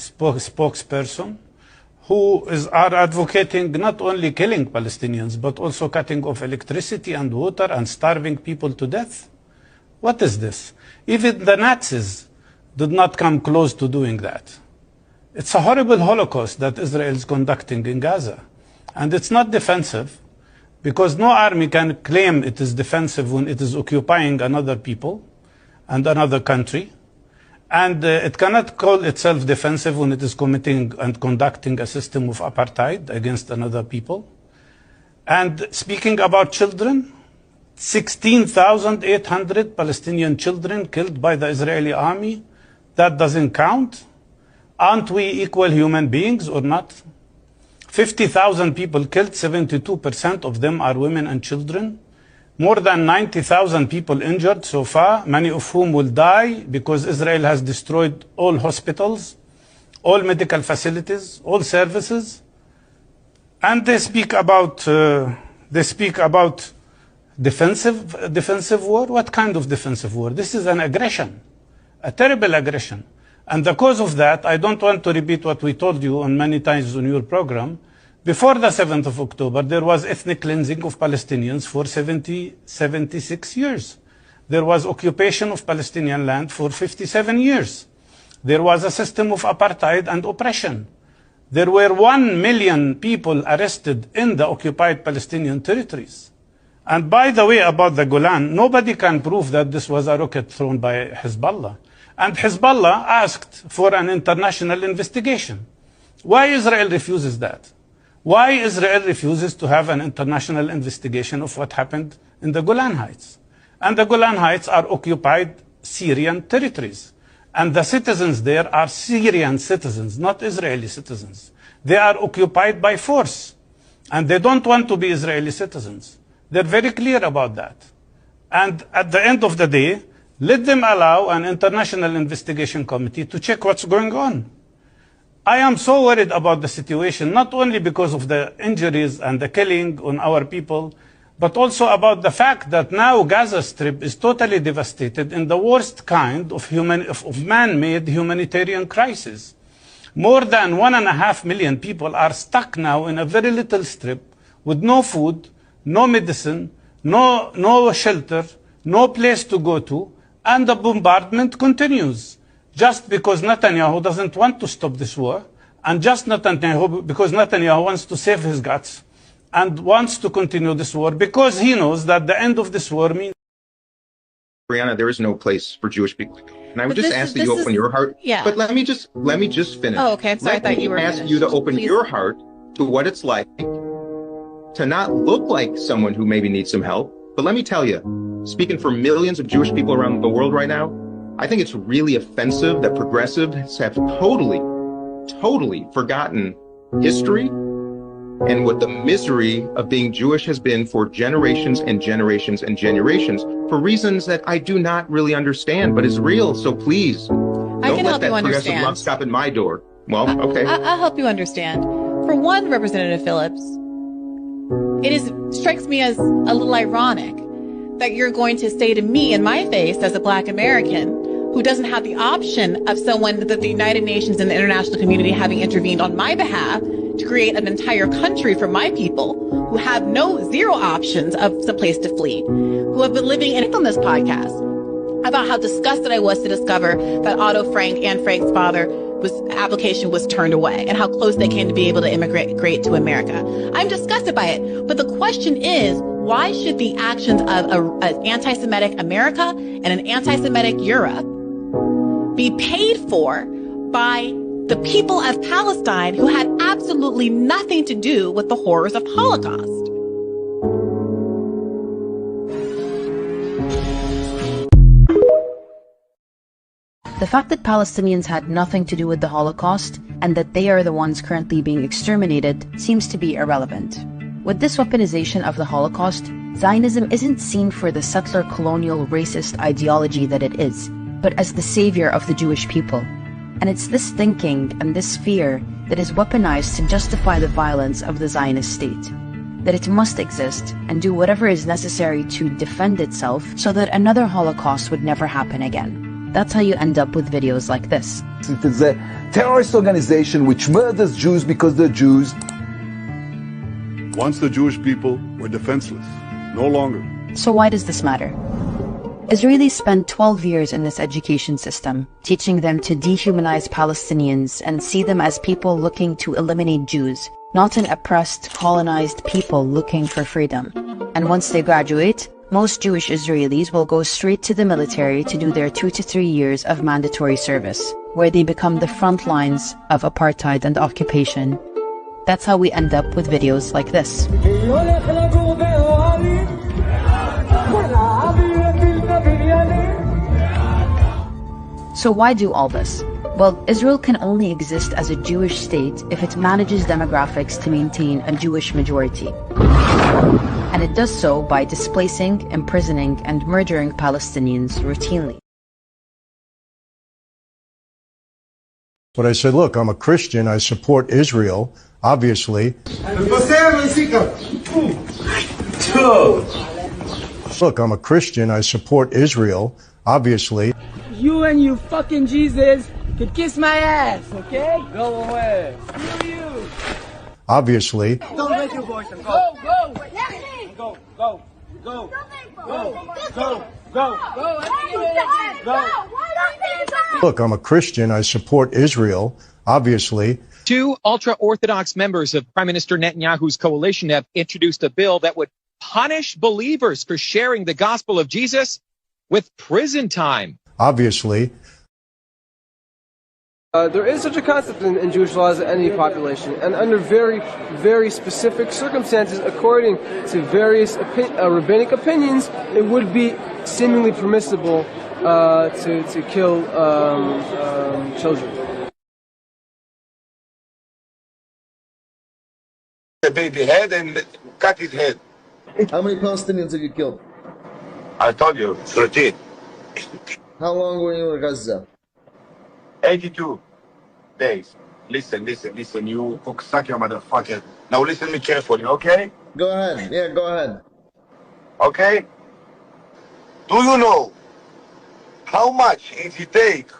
spokesperson, who are advocating not only killing Palestinians, but also cutting off electricity and water and starving people to death. What is this? Even the Nazis did not come close to doing that. It's a horrible Holocaust that Israel is conducting in Gaza. And it's not defensive, because no army can claim it is defensive when it is occupying another people and another country. And it cannot call itself defensive when it is committing and conducting a system of apartheid against another people. And speaking about children, 16,800 Palestinian children killed by the Israeli army. That doesn't count. Aren't we equal human beings or not? 50,000 people killed, 72% of them are women and children. More than 90,000 people injured so far, many of whom will die because Israel has destroyed all hospitals, all medical facilities, all services. And they speak about defensive war. What kind of defensive war? This is an aggression, a terrible aggression. And the cause of that, I don't want to repeat what we told you on many times on your program. Before the 7th of October, there was ethnic cleansing of Palestinians for 76 years. There was occupation of Palestinian land for 57 years. There was a system of apartheid and oppression. There were 1 million people arrested in the occupied Palestinian territories. And by the way, about the Golan, nobody can prove that this was a rocket thrown by Hezbollah. And Hezbollah asked for an international investigation. Why Israel refuses that? Why Israel refuses to have an international investigation of what happened in the Golan Heights? And the Golan Heights are occupied Syrian territories. And the citizens there are Syrian citizens, not Israeli citizens. They are occupied by force. And they don't want to be Israeli citizens. They're very clear about that. And at the end of the day, let them allow an international investigation committee to check what's going on. I am so worried about the situation, not only because of the injuries and the killing on our people, but also about the fact that now Gaza Strip is totally devastated in the worst kind of man-made humanitarian crisis. More than 1.5 million people are stuck now in a very little strip with no food, no medicine, no shelter, no place to go to, and the bombardment continues. Just because Netanyahu doesn't want to stop this war, and just because Netanyahu wants to save his guts, and wants to continue this war, because he knows that the end of this war means... Brianna, there is no place for Jewish people. And I would just ask that you open your heart. Yeah. But let me just finish. Oh, okay. I'm sorry. I thought you were ask finished. you to open Please. your heart to what it's like to not look like someone who maybe needs some help. But let me tell you, speaking for millions of Jewish people around the world right now, I think it's really offensive that progressives have totally forgotten history and what the misery of being Jewish has been for generations and generations and generations for reasons that I do not really understand, but is real. So please, don't let that progressive love stop at my door. Well, okay. I'll help you understand. For one, Representative Phillips, it strikes me as a little ironic that you're going to say to me in my face as a Black American who doesn't have the option of someone that the United Nations and the international community having intervened on my behalf to create an entire country for my people who have zero options of some place to flee, who have been living on this podcast about how disgusted I was to discover that Otto Frank and Frank's application was turned away and how close they came to be able to immigrate to America. I'm disgusted by it. But the question is, why should the actions of an anti-Semitic America and an anti-Semitic Europe be paid for by the people of Palestine who had absolutely nothing to do with the horrors of Holocaust? The fact that Palestinians had nothing to do with the Holocaust and that they are the ones currently being exterminated seems to be irrelevant. With this weaponization of the Holocaust, Zionism isn't seen for the settler colonial racist ideology that it is, but as the savior of the Jewish people. And it's this thinking and this fear that is weaponized to justify the violence of the Zionist state. That it must exist and do whatever is necessary to defend itself so that another Holocaust would never happen again. That's how you end up with videos like this. It is a terrorist organization which murders Jews because they're Jews. Once the Jewish people were defenseless, no longer. So why does this matter? Israelis spent 12 years in this education system, teaching them to dehumanize Palestinians and see them as people looking to eliminate Jews, not an oppressed, colonized people looking for freedom. And once they graduate, most Jewish Israelis will go straight to the military to do their 2 to 3 years of mandatory service, where they become the front lines of apartheid and occupation. That's how we end up with videos like this. So why do all this? Well, Israel can only exist as a Jewish state if it manages demographics to maintain a Jewish majority. And it does so by displacing, imprisoning, and murdering Palestinians routinely. But I said, look, I'm a Christian, I support Israel, obviously. Look, I'm a Christian, I support Israel, obviously. You and your fucking Jesus could kiss my ass, okay? Go away. Screw you. Obviously. Don't make your voice. Go, go. Go, go, go, go, go, go. Look, I'm a Christian, I support Israel, obviously. 2 ultra-Orthodox members of Prime Minister Netanyahu's coalition have introduced a bill that would punish believers for sharing the gospel of Jesus with prison time. Obviously. There is such a concept in Jewish law as any population, and under very, very specific circumstances, according to various rabbinic opinions, it would be seemingly permissible to kill children. The baby head and cut his head. How many Palestinians have you killed? I told you, 13. How long were you in Gaza? 82 days. Listen, you suck your motherfucker. Now listen me carefully, okay? Go ahead. Yeah, go ahead. Okay? Do you know how much it take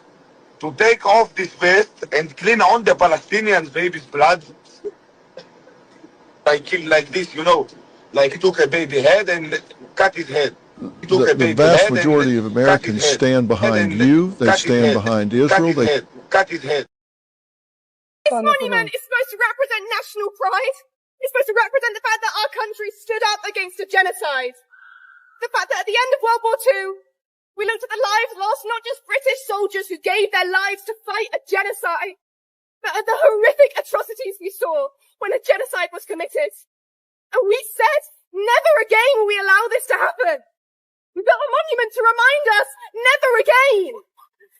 to take off this vest and clean on the Palestinians' baby's blood? Like this, you know, like he took a baby head and cut his head. The vast majority of Americans stand behind you. They stand behind Israel. They cut his head. This monument is supposed to represent national pride. It's supposed to represent the fact that our country stood up against a genocide. The fact that at the end of World War II, we looked at the lives lost, not just British soldiers who gave their lives to fight a genocide, but at the horrific atrocities we saw when a genocide was committed. And we said, never again will we allow this to happen. We built a monument to remind us, never again.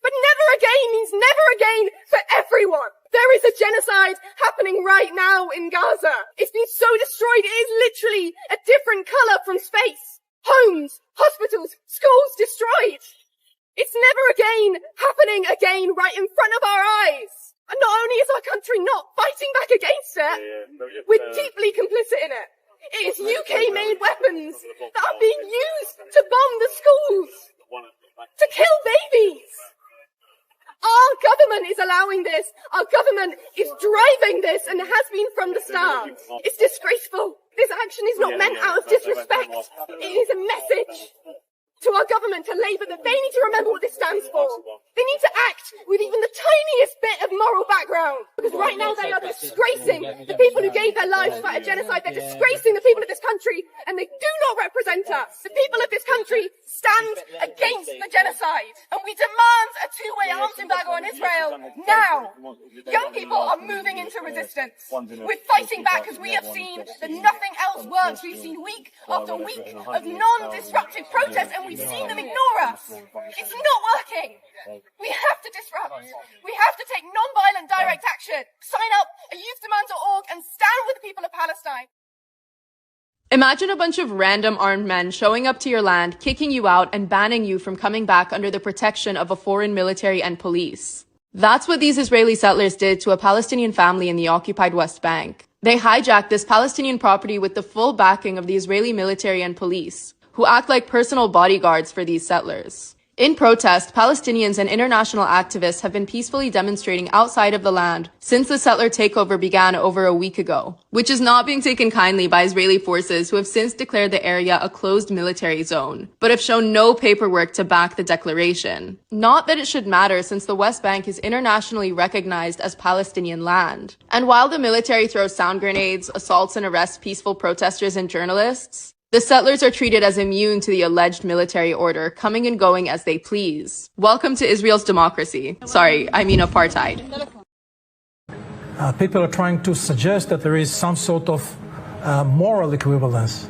But never again means never again for everyone. There is a genocide happening right now in Gaza. It's been so destroyed, it is literally a different color from space. Homes, hospitals, schools destroyed. It's never again happening again right in front of our eyes. And not only is our country not fighting back against it, we're deeply complicit in it. It is UK-made weapons that are being used to bomb the schools, to kill babies. Our government is allowing this. Our government is driving this and has been from the start. It's disgraceful. This action is not meant out of disrespect. It is a message to our government, to Labour, that they need to remember what this stands for. They need to act with even the tiniest bit of moral background. Because right now they are disgracing the people who gave their lives to fight a genocide. They're disgracing the people of this country, and they do not represent us. The people of this country stand against the genocide, and we demand a two-way arms embargo on Israel now. Young people are moving into resistance. We're fighting back because we have seen that nothing else works. We've seen week after week of non-disruptive protests, and we've seen them ignore us. It's not working. We have to disrupt. We have to take non-violent direct action. Sign up at youthdemands.org and stand with the people of Palestine. Imagine a bunch of random armed men showing up to your land, kicking you out, and banning you from coming back under the protection of a foreign military and police. That's what these Israeli settlers did to a Palestinian family in the occupied West Bank. They hijacked this Palestinian property with the full backing of the Israeli military and police, who act like personal bodyguards for these settlers. In protest, Palestinians and international activists have been peacefully demonstrating outside of the land since the settler takeover began over a week ago, which is not being taken kindly by Israeli forces who have since declared the area a closed military zone, but have shown no paperwork to back the declaration. Not that it should matter since the West Bank is internationally recognized as Palestinian land. And while the military throws sound grenades, assaults and arrests peaceful protesters and journalists, the settlers are treated as immune to the alleged military order, coming and going as they please. Welcome to Israel's democracy. Sorry, I mean apartheid. People are trying to suggest that there is some sort of moral equivalence.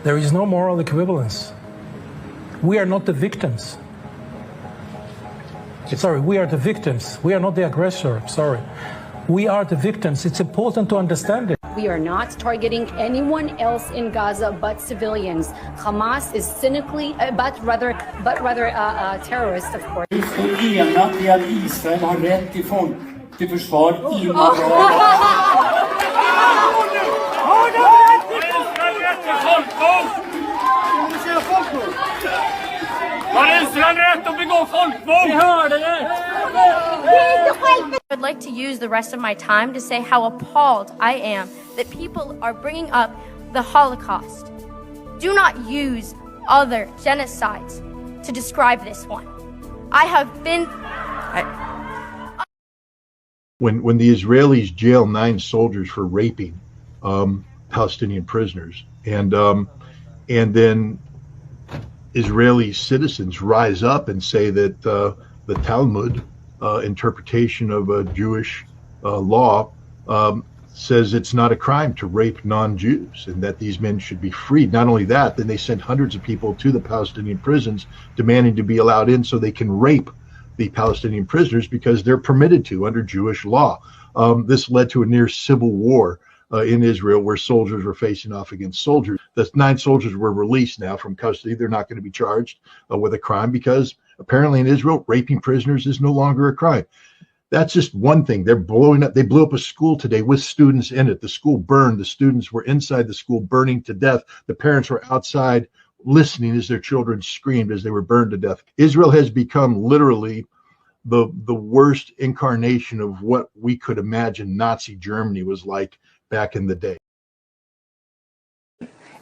There is no moral equivalence. We are not the victims. Sorry, we are the victims. We are not the aggressor. Sorry. We are the victims. It's important to understand it. We are not targeting anyone else in Gaza but civilians. Hamas is cynically, but rather terrorists, of course. I'd like to use the rest of my time to say how appalled I am that people are bringing up the Holocaust. Do not use other genocides to describe this one. I have been... When the Israelis jail 9 soldiers for raping Palestinian prisoners, and then Israeli citizens rise up and say that the Talmud interpretation of a Jewish law says it's not a crime to rape non-Jews and that these men should be freed. Not only that, then they sent hundreds of people to the Palestinian prisons demanding to be allowed in so they can rape the Palestinian prisoners because they're permitted to under Jewish law. This led to a near civil war in Israel where soldiers were facing off against soldiers. The 9 soldiers were released now from custody. They're not going to be charged with a crime because apparently in Israel, raping prisoners is no longer a crime. That's just one thing. They're blowing up. They blew up a school today with students in it. The school burned. The students were inside the school burning to death. The parents were outside listening as their children screamed as they were burned to death. Israel has become literally the worst incarnation of what we could imagine Nazi Germany was like back in the day.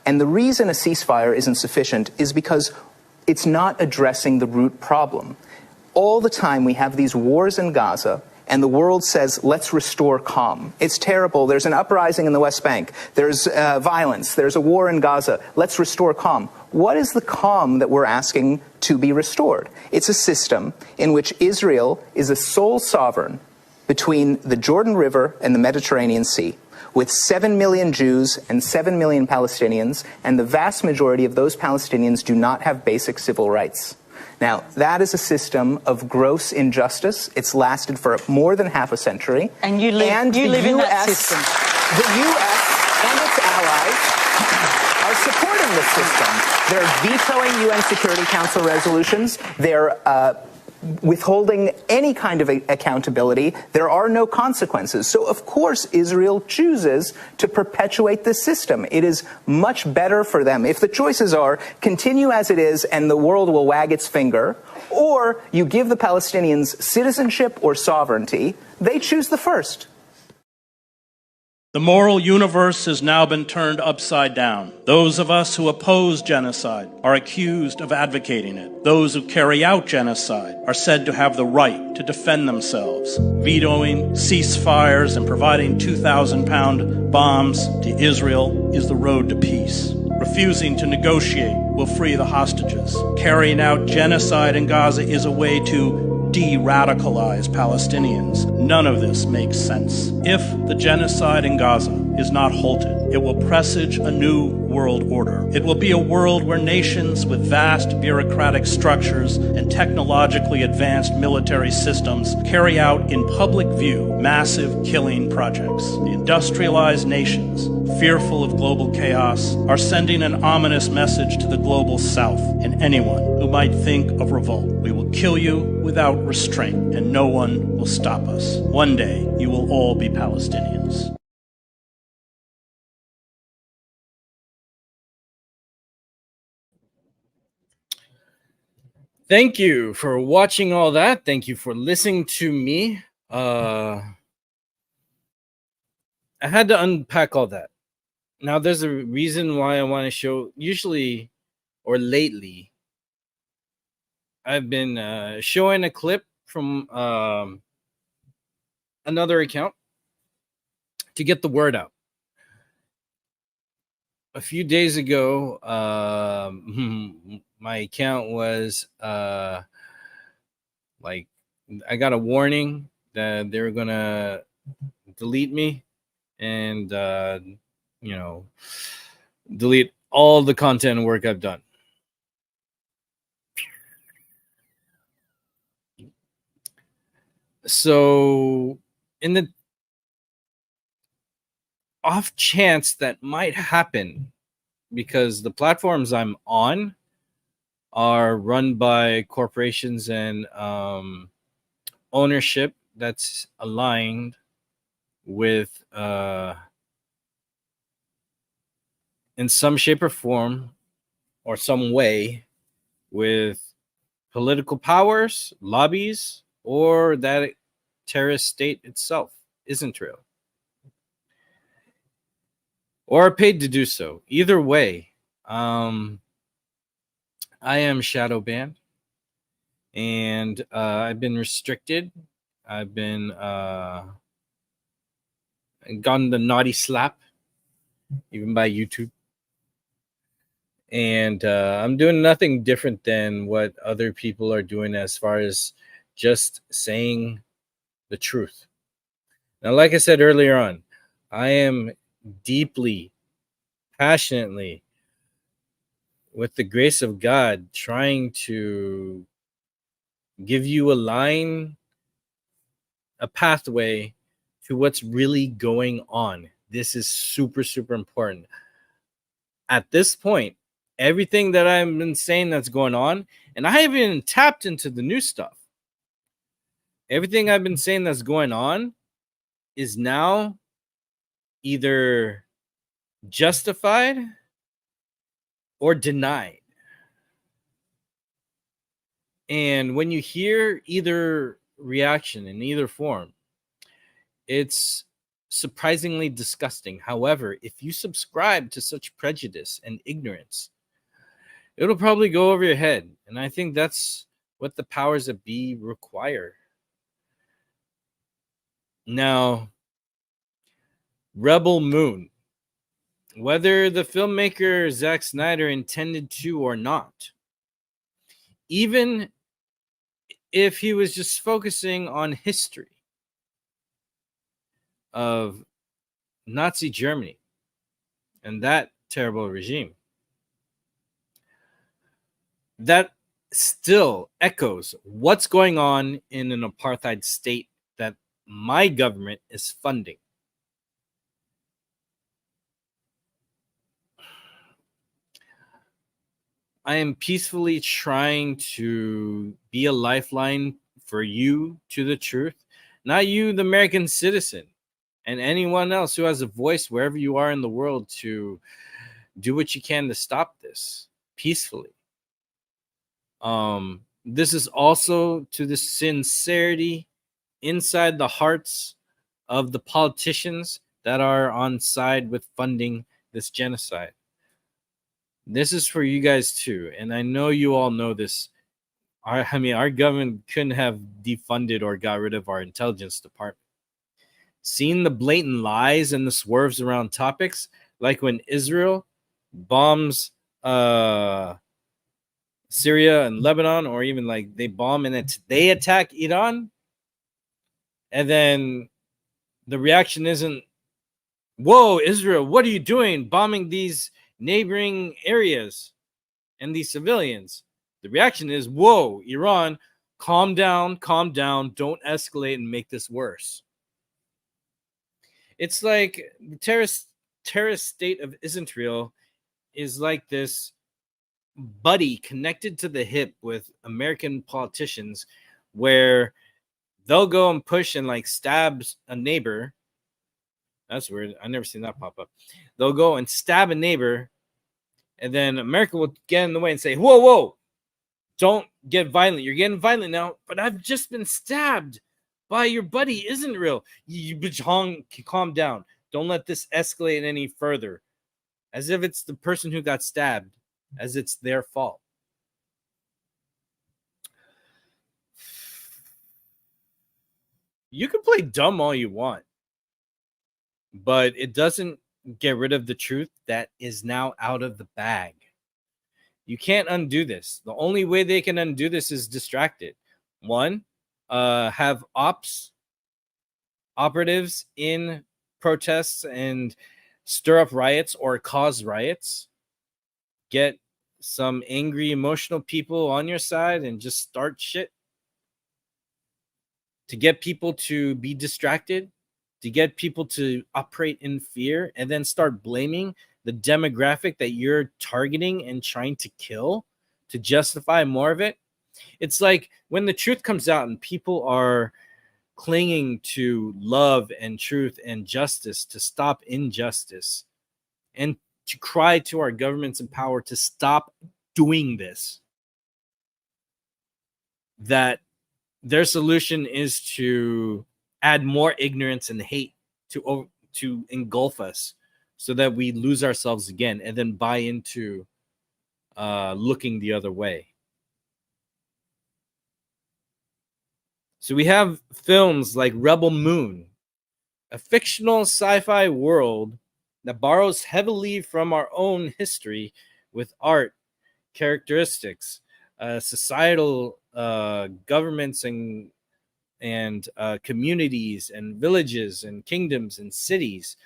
And the reason a ceasefire isn't sufficient is because it's not addressing the root problem. All the time we have these wars in Gaza, and the world says, let's restore calm. It's terrible. There's an uprising in the West Bank. There's violence. There's a war in Gaza. Let's restore calm. What is the calm that we're asking to be restored? It's a system in which Israel is a sole sovereign between the Jordan River and the Mediterranean Sea, with 7 million Jews and 7 million Palestinians, and the vast majority of those Palestinians do not have basic civil rights. Now, that is a system of gross injustice. It's lasted for more than half a century. And you live in that system. The U.S. and its allies are supporting this system. They're vetoing UN Security Council resolutions. They're withholding any kind of accountability. There are no consequences. So, of course, Israel chooses to perpetuate this system. It is much better for them. If the choices are continue as it is and the world will wag its finger, or you give the Palestinians citizenship or sovereignty, they choose the first. The moral universe has now been turned upside down. Those of us who oppose genocide are accused of advocating it. Those who carry out genocide are said to have the right to defend themselves. Vetoing ceasefires and providing 2,000-pound bombs to Israel is the road to peace. Refusing to negotiate will free the hostages. Carrying out genocide in Gaza is a way to de-radicalize Palestinians. None of this makes sense. If the genocide in Gaza is not halted, it will presage a new world order. It will be a world where nations with vast bureaucratic structures and technologically advanced military systems carry out in public view massive killing projects. The industrialized nations, fearful of global chaos, are sending an ominous message to the global south and anyone who might think of revolt. We will kill you without restraint, and no one will stop us. One day, you will all be Palestinians. Thank you for watching all that. Thank you for listening to me. I had to unpack all that. Now, there's a reason why I want to show. Usually, or lately, I've been showing a clip from another account to get the word out. A few days ago, my account was like, I got a warning that they were gonna delete me and delete all the content and work I've done. So in the off chance that might happen, because the platforms I'm on are run by corporations and ownership that's aligned with in some shape or form or some way with political powers, lobbies, or that terrorist state itself isn't real, or are paid to do so. Either way, I am shadow banned, and I've been restricted. I've been gotten the naughty slap, even by YouTube. And I'm doing nothing different than what other people are doing as far as just saying the truth. Now, like I said earlier on, I am deeply, passionately, with the grace of God, trying to give you a pathway to what's really going on. This is super, super important. At this point, everything that I've been saying that's going on, and I haven't even tapped into the new stuff. Everything I've been saying that's going on is now either justified or denied. And when you hear either reaction in either form, it's surprisingly disgusting. However, if you subscribe to such prejudice and ignorance, it'll probably go over your head. And I think that's what the powers that be require. Now, Rebel Moon, whether the filmmaker Zack Snyder intended to or not, even if he was just focusing on history of Nazi Germany and that terrible regime, that still echoes what's going on in an apartheid state that my government is funding. I am peacefully trying to be a lifeline for you to the truth, not you, the American citizen, and anyone else who has a voice wherever you are in the world, to do what you can to stop this peacefully. This is also to the sincerity inside the hearts of the politicians that are on side with funding this genocide. This is for you guys too, and I know you all know this. Our government couldn't have defunded or got rid of our intelligence department. Seeing the blatant lies and the swerves around topics, like when Israel bombs Syria and Lebanon, or even like they bomb and they attack Iran, and then the reaction isn't, "Whoa, Israel, what are you doing bombing these neighboring areas and these civilians?" The reaction is, "Whoa, Iran, calm down, don't escalate and make this worse." It's like the terrorist state of Israel is like this buddy connected to the hip with American politicians, where they'll go and push and like stab a neighbor. That's weird. I never seen that pop up. They'll go and stab a neighbor, and then America will get in the way and say, "Whoa, don't get violent. You're getting violent now, but I've just been stabbed by your buddy Israel. You calm down. Don't let this escalate any further. As if it's the person who got stabbed, as it's their fault. You can play dumb all you want, but it doesn't get rid of the truth that is now out of the bag. You can't undo this. The only way they can undo this is distracted. One, have operatives in protests and stir up riots or cause riots. Get some angry, emotional people on your side and just start shit. To get people to be distracted, to get people to operate in fear, and then start blaming the demographic that you're targeting and trying to kill to justify more of it. It's like when the truth comes out and people are clinging to love and truth and justice to stop injustice and to cry to our governments in power to stop doing this, that their solution is to add more ignorance and hate to engulf us so that we lose ourselves again and then buy into looking the other way. So we have films like Rebel Moon, a fictional sci-fi world that borrows heavily from our own history with art, characteristics, societal governments and communities and villages and kingdoms and cities,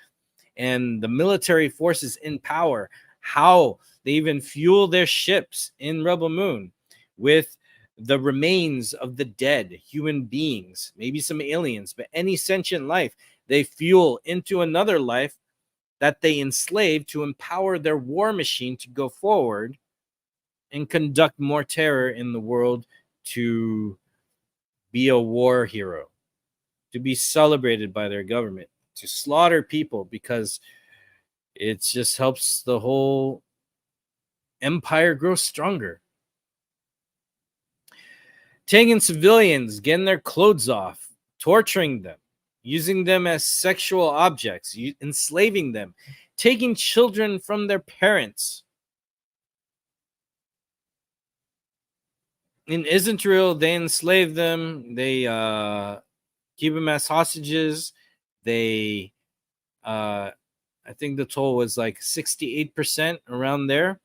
and the military forces in power, how they even fuel their ships in Rebel Moon with the remains of the dead human beings, maybe some aliens, but any sentient life they fuel into another life that they enslave to empower their war machine to go forward and conduct more terror in the world, to be a war hero, to be celebrated by their government, to slaughter people because it just helps the whole empire grow stronger. Taking civilians, getting their clothes off, torturing them, using them as sexual objects, enslaving them, taking children from their parents. In Israel, they enslave them. They keep them as hostages. They, I think the toll was like 68% around there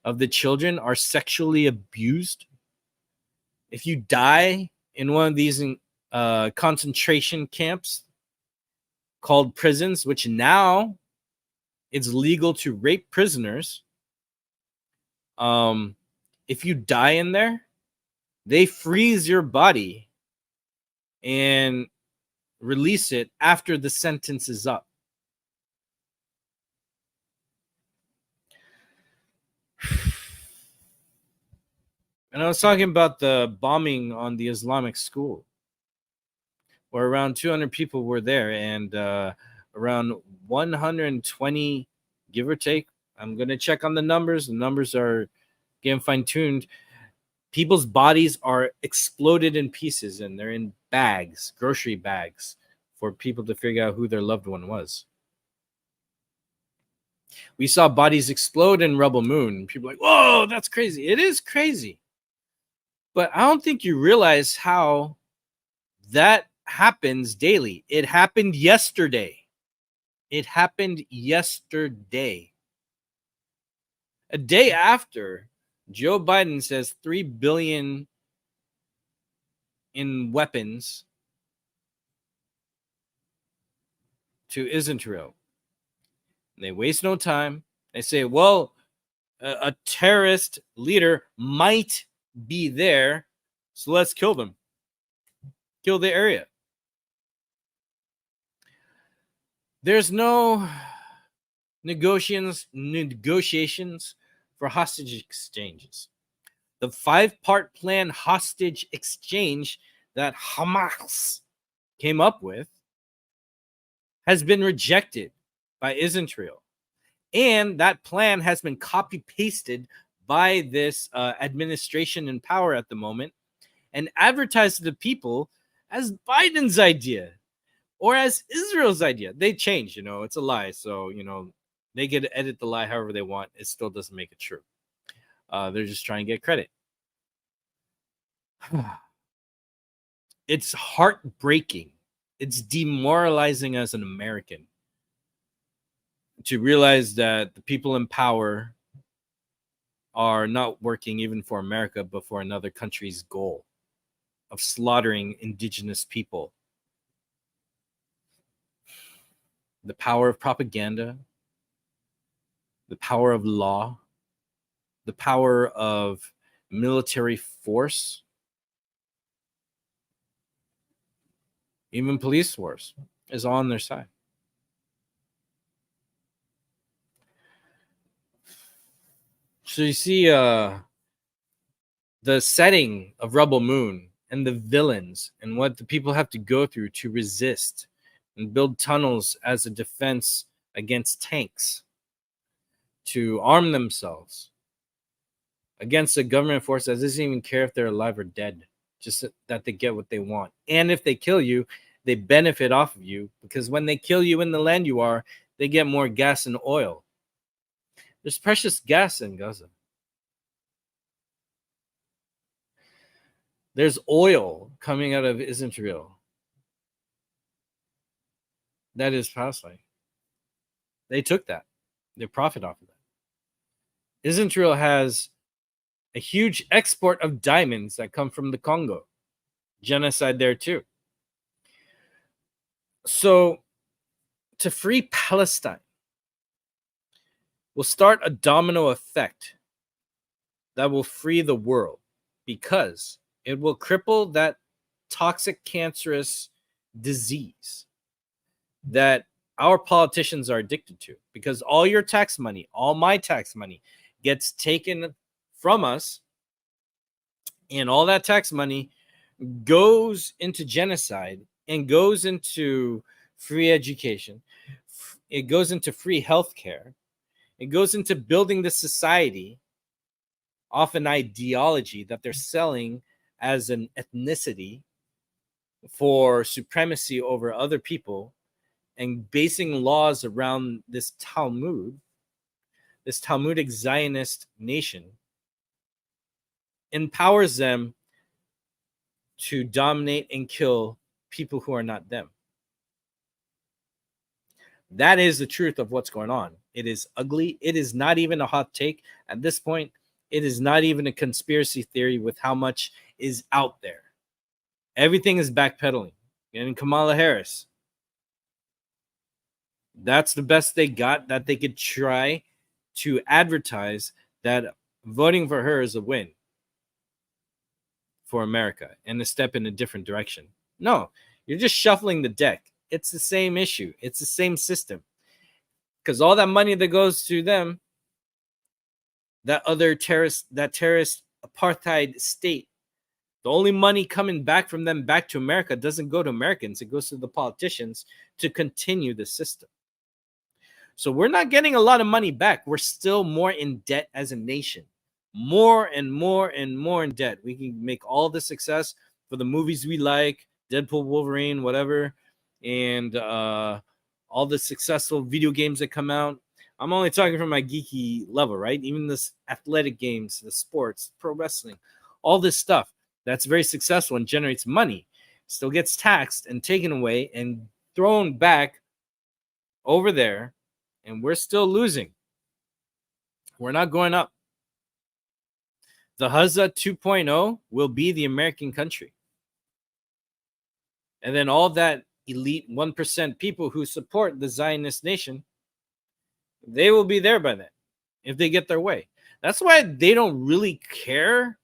of the children are sexually abused. If you die in one of these concentration camps called prisons, which now it's legal to rape prisoners, if you die in there, they freeze your body and release it after the sentence is up. And I was talking about the bombing on the Islamic school, where around 200 people were there, and around 120, give or take. I'm going to check on the numbers. The numbers are getting fine-tuned. People's bodies are exploded in pieces, and they're in bags, grocery bags, for people to figure out who their loved one was. We saw bodies explode in Rebel Moon. People are like, whoa, that's crazy. It is crazy. But I don't think you realize how that happens daily. It happened yesterday. It happened yesterday. A day after Joe Biden says $3 billion in weapons to Israel. They waste no time. They say, well, a terrorist leader might be there, so let's kill them. Kill the area. There's no negotiations for hostage exchanges. The 5-part plan hostage exchange that Hamas came up with has been rejected by Israel. And that plan has been copy-pasted by this administration in power at the moment and advertised to the people as Biden's idea or as Israel's idea. They change, it's a lie. So, they get to edit the lie however they want. It still doesn't make it true. They're just trying to get credit. It's heartbreaking. It's demoralizing as an American to realize that the people in power are not working even for America, but for another country's goal of slaughtering indigenous people. The power of propaganda, the power of law, the power of military force, even police force is all on their side. So you see the setting of Rebel Moon and the villains and what the people have to go through to resist and build tunnels as a defense against tanks, to arm themselves against a government force that doesn't even care if they're alive or dead, just that they get what they want. And if they kill you, they benefit off of you, because when they kill you in the land you are, they get more gas and oil. There's precious gas in Gaza. There's oil coming out of Israel. That is Palestine. They took that. They profit off of that. Israel has a huge export of diamonds that come from the Congo. Genocide there too. So to free Palestine will start a domino effect that will free the world, because it will cripple that toxic, cancerous disease that our politicians are addicted to, because all your tax money, all my tax money gets taken from us, and all that tax money goes into genocide and goes into free education. It goes into free healthcare. It goes into building the society off an ideology that they're selling as an ethnicity for supremacy over other people, and basing laws around this Talmudic Zionist nation empowers them to dominate and kill people who are not them. That is the truth of what's going on. It is ugly. It is not even a hot take at this point. It is not even a conspiracy theory with how much is out there. Everything is backpedaling. And Kamala Harris, that's the best they got, that they could try to advertise that voting for her is a win for America and a step in a different direction. No, you're just shuffling the deck. It's the same issue. It's the same system. Because all that money that goes to them, that terrorist apartheid state, the only money coming back from them back to America doesn't go to Americans. It goes to the politicians to continue the system. So we're not getting a lot of money back. We're still more in debt as a nation. More and more and more in debt. We can make all the success for the movies we like, Deadpool, Wolverine, whatever, and all the successful video games that come out. I'm only talking from my geeky level, right? Even this athletic games, the sports, pro wrestling, all this stuff that's very successful and generates money still gets taxed and taken away and thrown back over there, and we're still losing. We're not going up. The Huzza 2.0 will be the American country. And then all that elite 1% people who support the Zionist nation, they will be there by then if they get their way. That's why they don't really care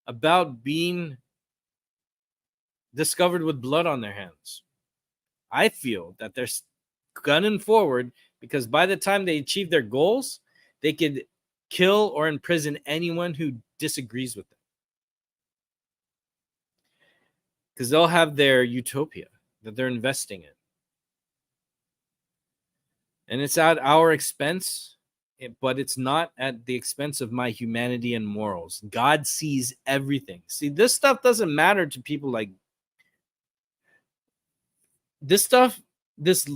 about being discovered with blood on their hands. I feel that they're gunning forward because by the time they achieve their goals, they could kill or imprison anyone who disagrees with them. Because they'll have their utopia that they're investing in. And it's at our expense. but it's not at the expense of my humanity and morals. God sees everything. See, this stuff doesn't matter to people like this stuff, this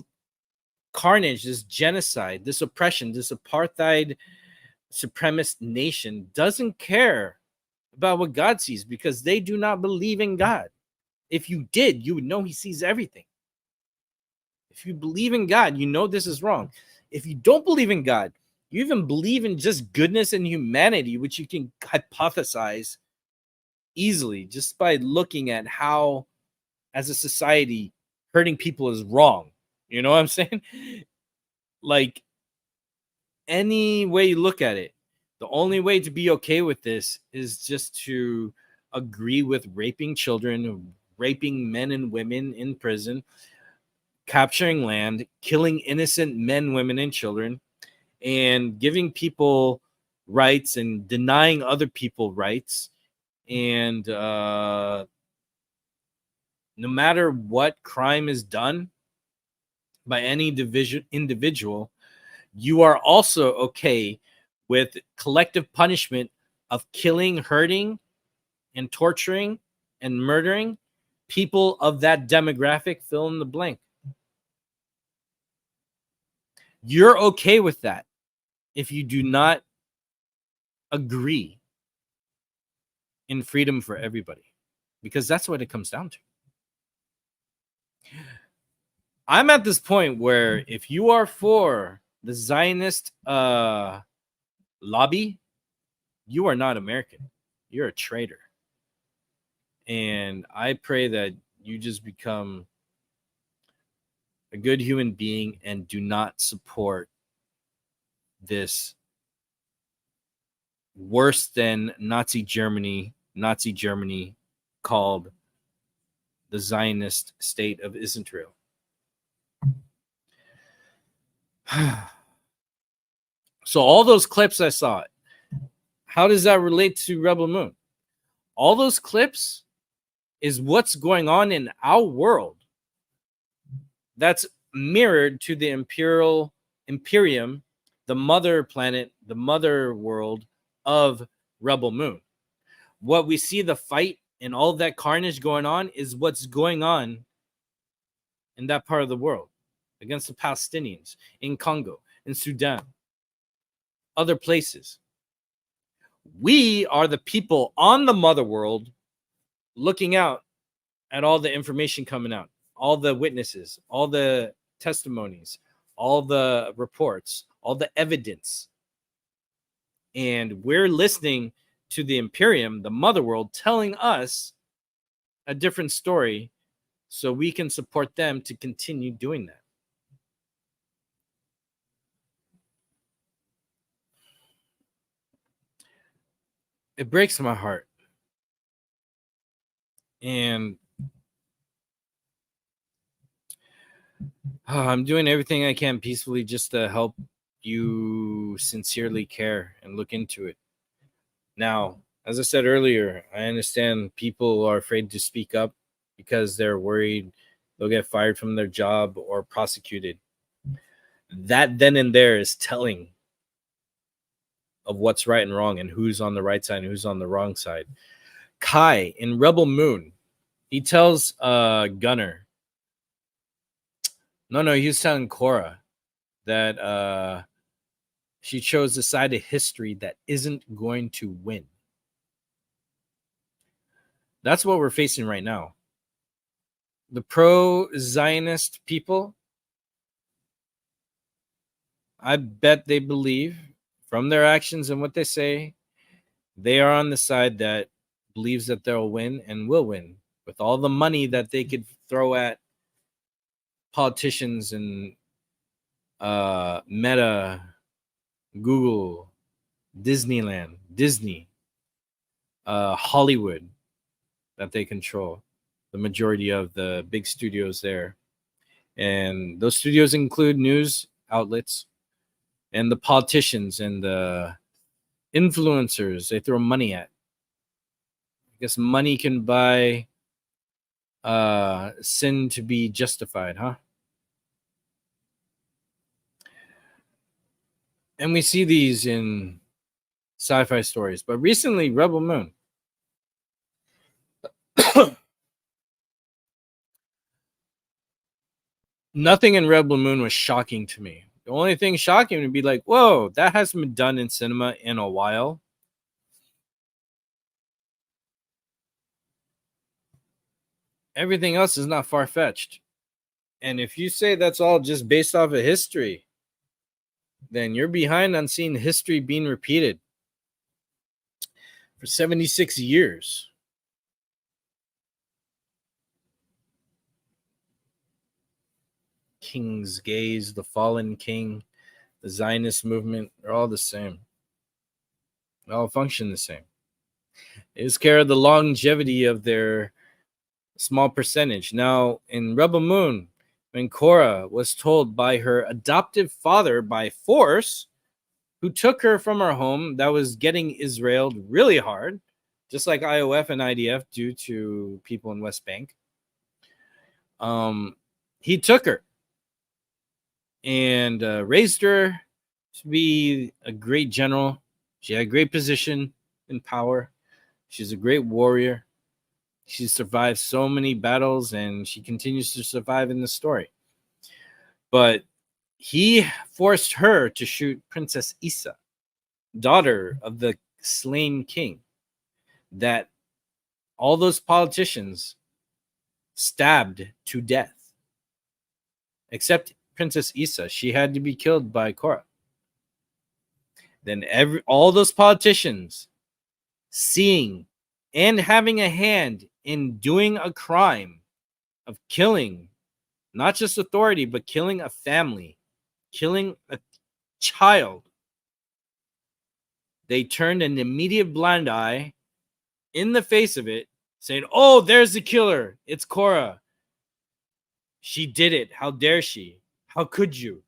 carnage, this genocide, this oppression, this apartheid supremacist nation doesn't care about what God sees because they do not believe in God. If you did, you would know he sees everything. If you believe in God, you know this is wrong. If you don't believe in God, you even believe in just goodness and humanity, which you can hypothesize easily just by looking at how, as a society, hurting people is wrong. You know what I'm saying? Like, any way you look at it, the only way to be okay with this is just to agree with raping children, raping men and women in prison, capturing land, killing innocent men, women, and children, and giving people rights and denying other people rights. And no matter what crime is done by any individual, you are also okay with collective punishment of killing, hurting, and torturing and murdering people of that demographic, fill in the blank. You're okay with that if you do not agree in freedom for everybody, because that's what it comes down to. I'm at this point where if you are for the Zionist lobby, you are not American. You're a traitor. And I pray that you just become a good human being and do not support this worse than Nazi Germany called the Zionist state of Israel. So all those clips I saw, how does that relate to Rebel Moon? All those clips is what's going on in our world that's mirrored to the imperium, the mother planet, the mother world of Rebel Moon. What we see, the fight and all that carnage going on, is what's going on in that part of the world against the Palestinians in Congo, in Sudan, other places. We are the people on the mother world looking out at all the information coming out, all the witnesses, all the testimonies, all the reports, all the evidence. And we're listening to the Imperium, the mother world, telling us a different story so we can support them to continue doing that. It breaks my heart. And I'm doing everything I can peacefully just to help you sincerely care and look into it. Now, as I said earlier, I understand people are afraid to speak up because they're worried they'll get fired from their job or prosecuted. That then and there is telling of what's right and wrong and who's on the right side and who's on the wrong side. Kai in Rebel Moon, he tells Gunner, he was telling Cora that she chose the side of history that isn't going to win. That's what we're facing right now. The pro-Zionist people, I bet they believe from their actions and what they say, they are on the side that believes that they'll win and will win with all the money that they could throw at politicians and Meta, Google, Disneyland, Disney, Hollywood, that they control the majority of the big studios there. And those studios include news outlets and the politicians and the influencers they throw money at. I guess money can buy sin to be justified, huh? And we see these in sci-fi stories. But recently, Rebel Moon. Nothing in Rebel Moon was shocking to me. The only thing shocking would be like, whoa, that hasn't been done in cinema in a while. Everything else is not far-fetched. And if you say that's all just based off of history, then you're behind on seeing history being repeated for 76 years. King's Gaze, the Fallen King, the Zionist movement, they're all the same. They all function the same. They just care of the longevity of their small percentage. Now, in Rebel Moon, when Korra was told by her adoptive father by force, who took her from her home that was getting Israeled really hard, just like IOF and IDF do to people in West Bank, he took her and raised her to be a great general. She had a great position in power. She's a great warrior. She survived so many battles, and she continues to survive in the story. But he forced her to shoot Princess Issa, daughter of the slain king, that all those politicians stabbed to death. Except Princess Issa, she had to be killed by Korra. Then all those politicians, seeing and having a hand in doing a crime of killing not just authority, but killing a family, killing a child, they turned an immediate blind eye in the face of it, saying, oh, there's the killer. It's Korra. She did it. How dare she? How could you?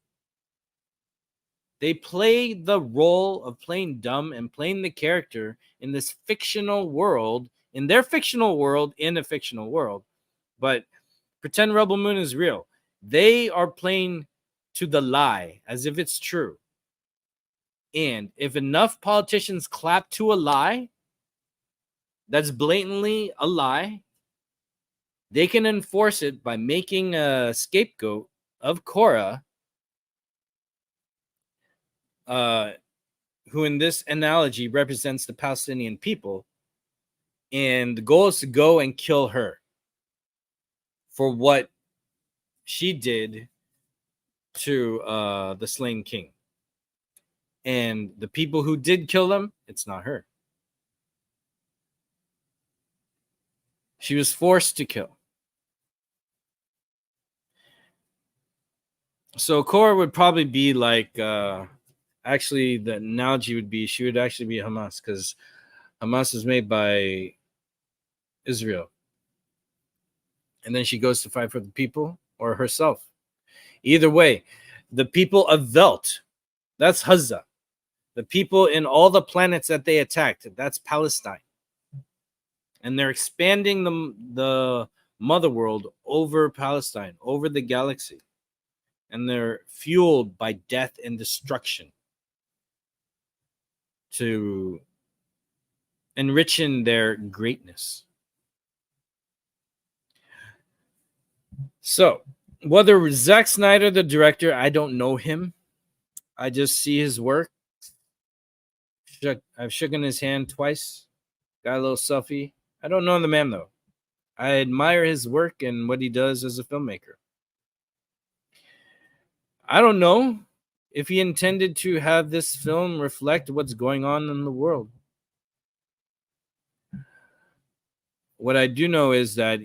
They play the role of playing dumb and playing the character in this fictional world, in their fictional world, in a fictional world. But pretend Rebel Moon is real. They are playing to the lie as if it's true. And if enough politicians clap to a lie that's blatantly a lie, they can enforce it by making a scapegoat of Korra, who in this analogy represents the Palestinian people. And the goal is to go and kill her for what she did to the slain king. And the people who did kill them, it's not her. She was forced to kill. So Korra would probably be like, actually the analogy would be, she would actually be Hamas, because Hamas is made by Israel. And then she goes to fight for the people or herself. Either way, the people of Welt, that's Gaza. The people in all the planets that they attacked, that's Palestine. And they're expanding the mother world over Palestine, over the galaxy. And they're fueled by death and destruction to enrichen their greatness. So, whether Zack Snyder, the director, I don't know him. I just see his work. I've shaken his hand twice. Got a little selfie. I don't know the man, though. I admire his work and what he does as a filmmaker. I don't know if he intended to have this film reflect what's going on in the world. What I do know is that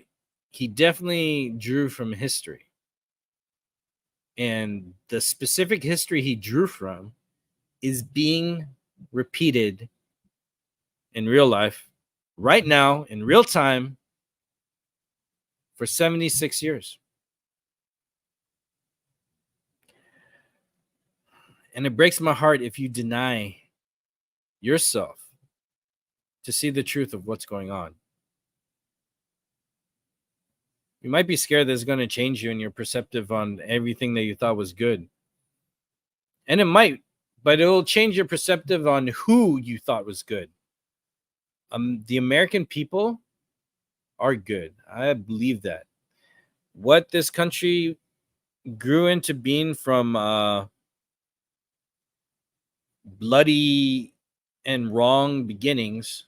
he definitely drew from history. And the specific history he drew from is being repeated in real life, right now, in real time, for 76 years. And it breaks my heart if you deny yourself to see the truth of what's going on. You might be scared that it's going to change you and your perspective on everything that you thought was good. And it might, but it will change your perspective on who you thought was good. The American people are good. I believe that. What this country grew into being from bloody and wrong beginnings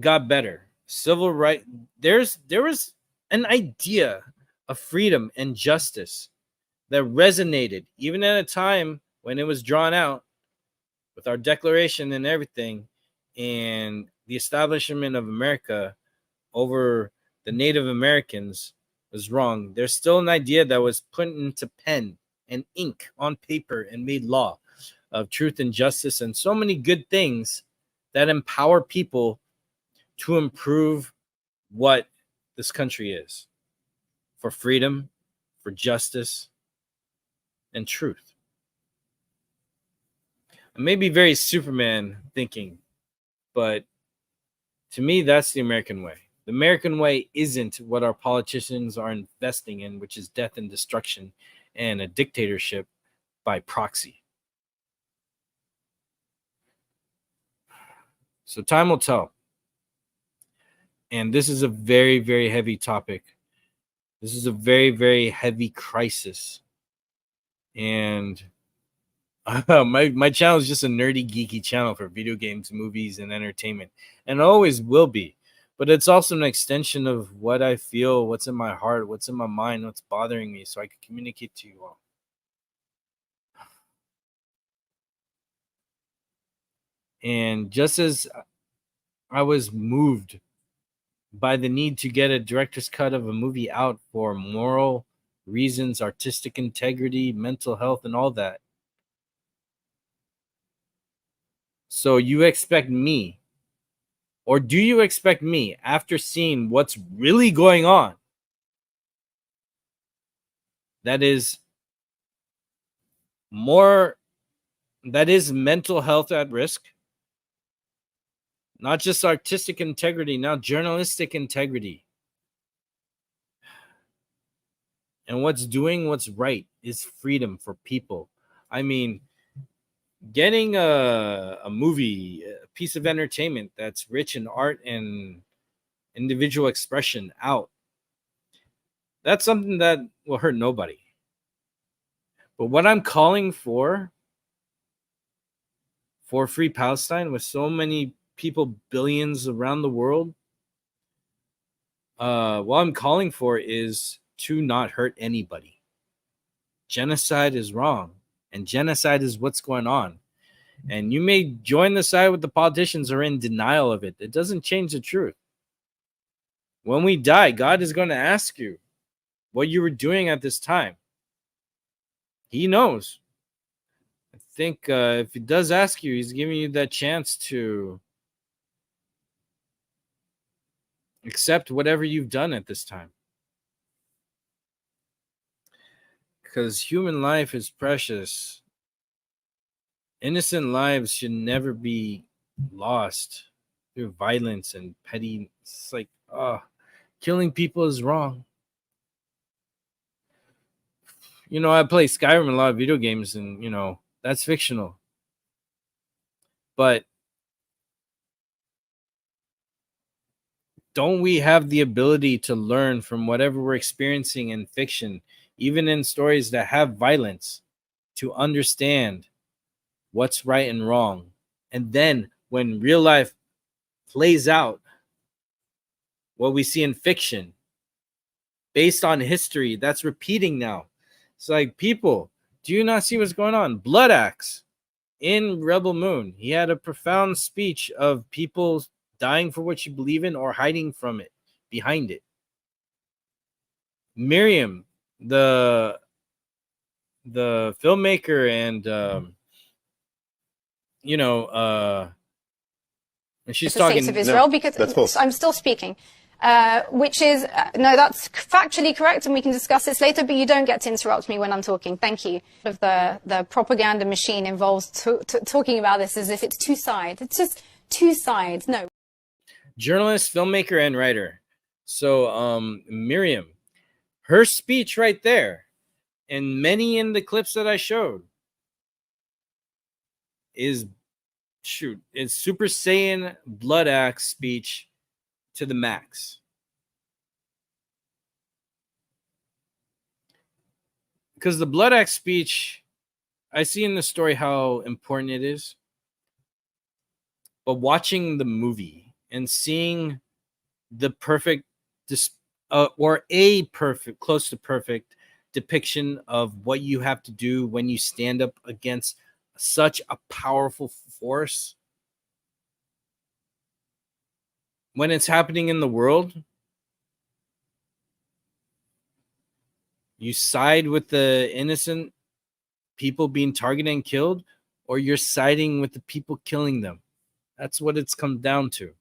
got better. Civil right, there was an idea of freedom and justice that resonated even at a time when it was drawn out with our declaration and everything, and the establishment of America over the Native Americans was wrong. There's still an idea that was put into pen and ink on paper and made law of truth and justice and so many good things that empower people to improve what this country is, for freedom, for justice, and truth. I may be very Superman thinking, but to me, that's the American way. The American way isn't what our politicians are investing in, which is death and destruction and a dictatorship by proxy. So time will tell. And this is a very, very heavy topic. This is a very, very heavy crisis. And my channel is just a nerdy, geeky channel for video games, movies, and entertainment. And always will be. But it's also an extension of what I feel, what's in my heart, what's in my mind, what's bothering me, so I can communicate to you all. And just as I was moved by the need to get a director's cut of a movie out for moral reasons, artistic integrity, mental health, and all that. So you expect me, or do you expect me, after seeing what's really going on, that is mental health at risk? Not just artistic integrity, now journalistic integrity. And what's right is freedom for people. I mean, getting a movie, a piece of entertainment that's rich in art and individual expression out, that's something that will hurt nobody. But what I'm calling for free Palestine, with so many people, billions around the world, what I'm calling for is to not hurt anybody. Genocide is wrong, and genocide is what's going on. And you may join the side with the politicians or in denial of it. It doesn't change the truth. When we die, God is going to ask you what you were doing at this time. He knows. I think if he does ask you, he's giving you that chance to accept whatever you've done at this time. Because human life is precious. Innocent lives should never be lost through violence and petty. It's like, killing people is wrong. You know, I play Skyrim and a lot of video games, and, you know, that's fictional. But don't we have the ability to learn from whatever we're experiencing in fiction, even in stories that have violence, to understand what's right and wrong? And then when real life plays out what we see in fiction based on history that's repeating now, it's like, people, do you not see what's going on? Blood Axe in Rebel Moon, he had a profound speech of people dying for what you believe in or hiding from it, behind it. Miriam, the filmmaker, and and she's talking of Israel, because I'm still speaking, which is no, that's factually correct, and we can discuss this later. But you don't get to interrupt me when I'm talking. Thank you. Of the propaganda machine involves talking about this as if it's two sides. It's just two sides. No. Journalist, filmmaker, and writer. So Miriam, her speech right there and many in the clips that I showed, is it's Super Saiyan Blood Axe speech to the max. Because the Blood Axe speech, I see in the story how important it is. But watching the movie and seeing the perfect or a perfect, close to perfect depiction of what you have to do when you stand up against such a powerful force, when it's happening in the world, you side with the innocent people being targeted and killed, or you're siding with the people killing them. That's what it's come down to.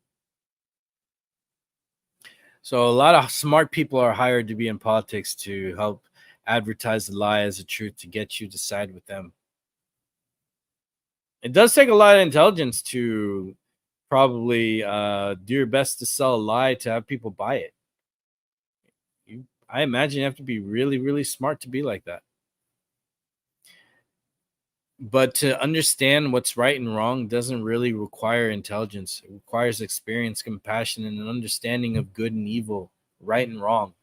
So a lot of smart people are hired to be in politics to help advertise the lie as a truth to get you to side with them. It does take a lot of intelligence to probably do your best to sell a lie to have people buy it. I imagine you have to be really, really smart to be like that. But to understand what's right and wrong doesn't really require intelligence. It requires experience, compassion, and an understanding of good and evil, right and wrong.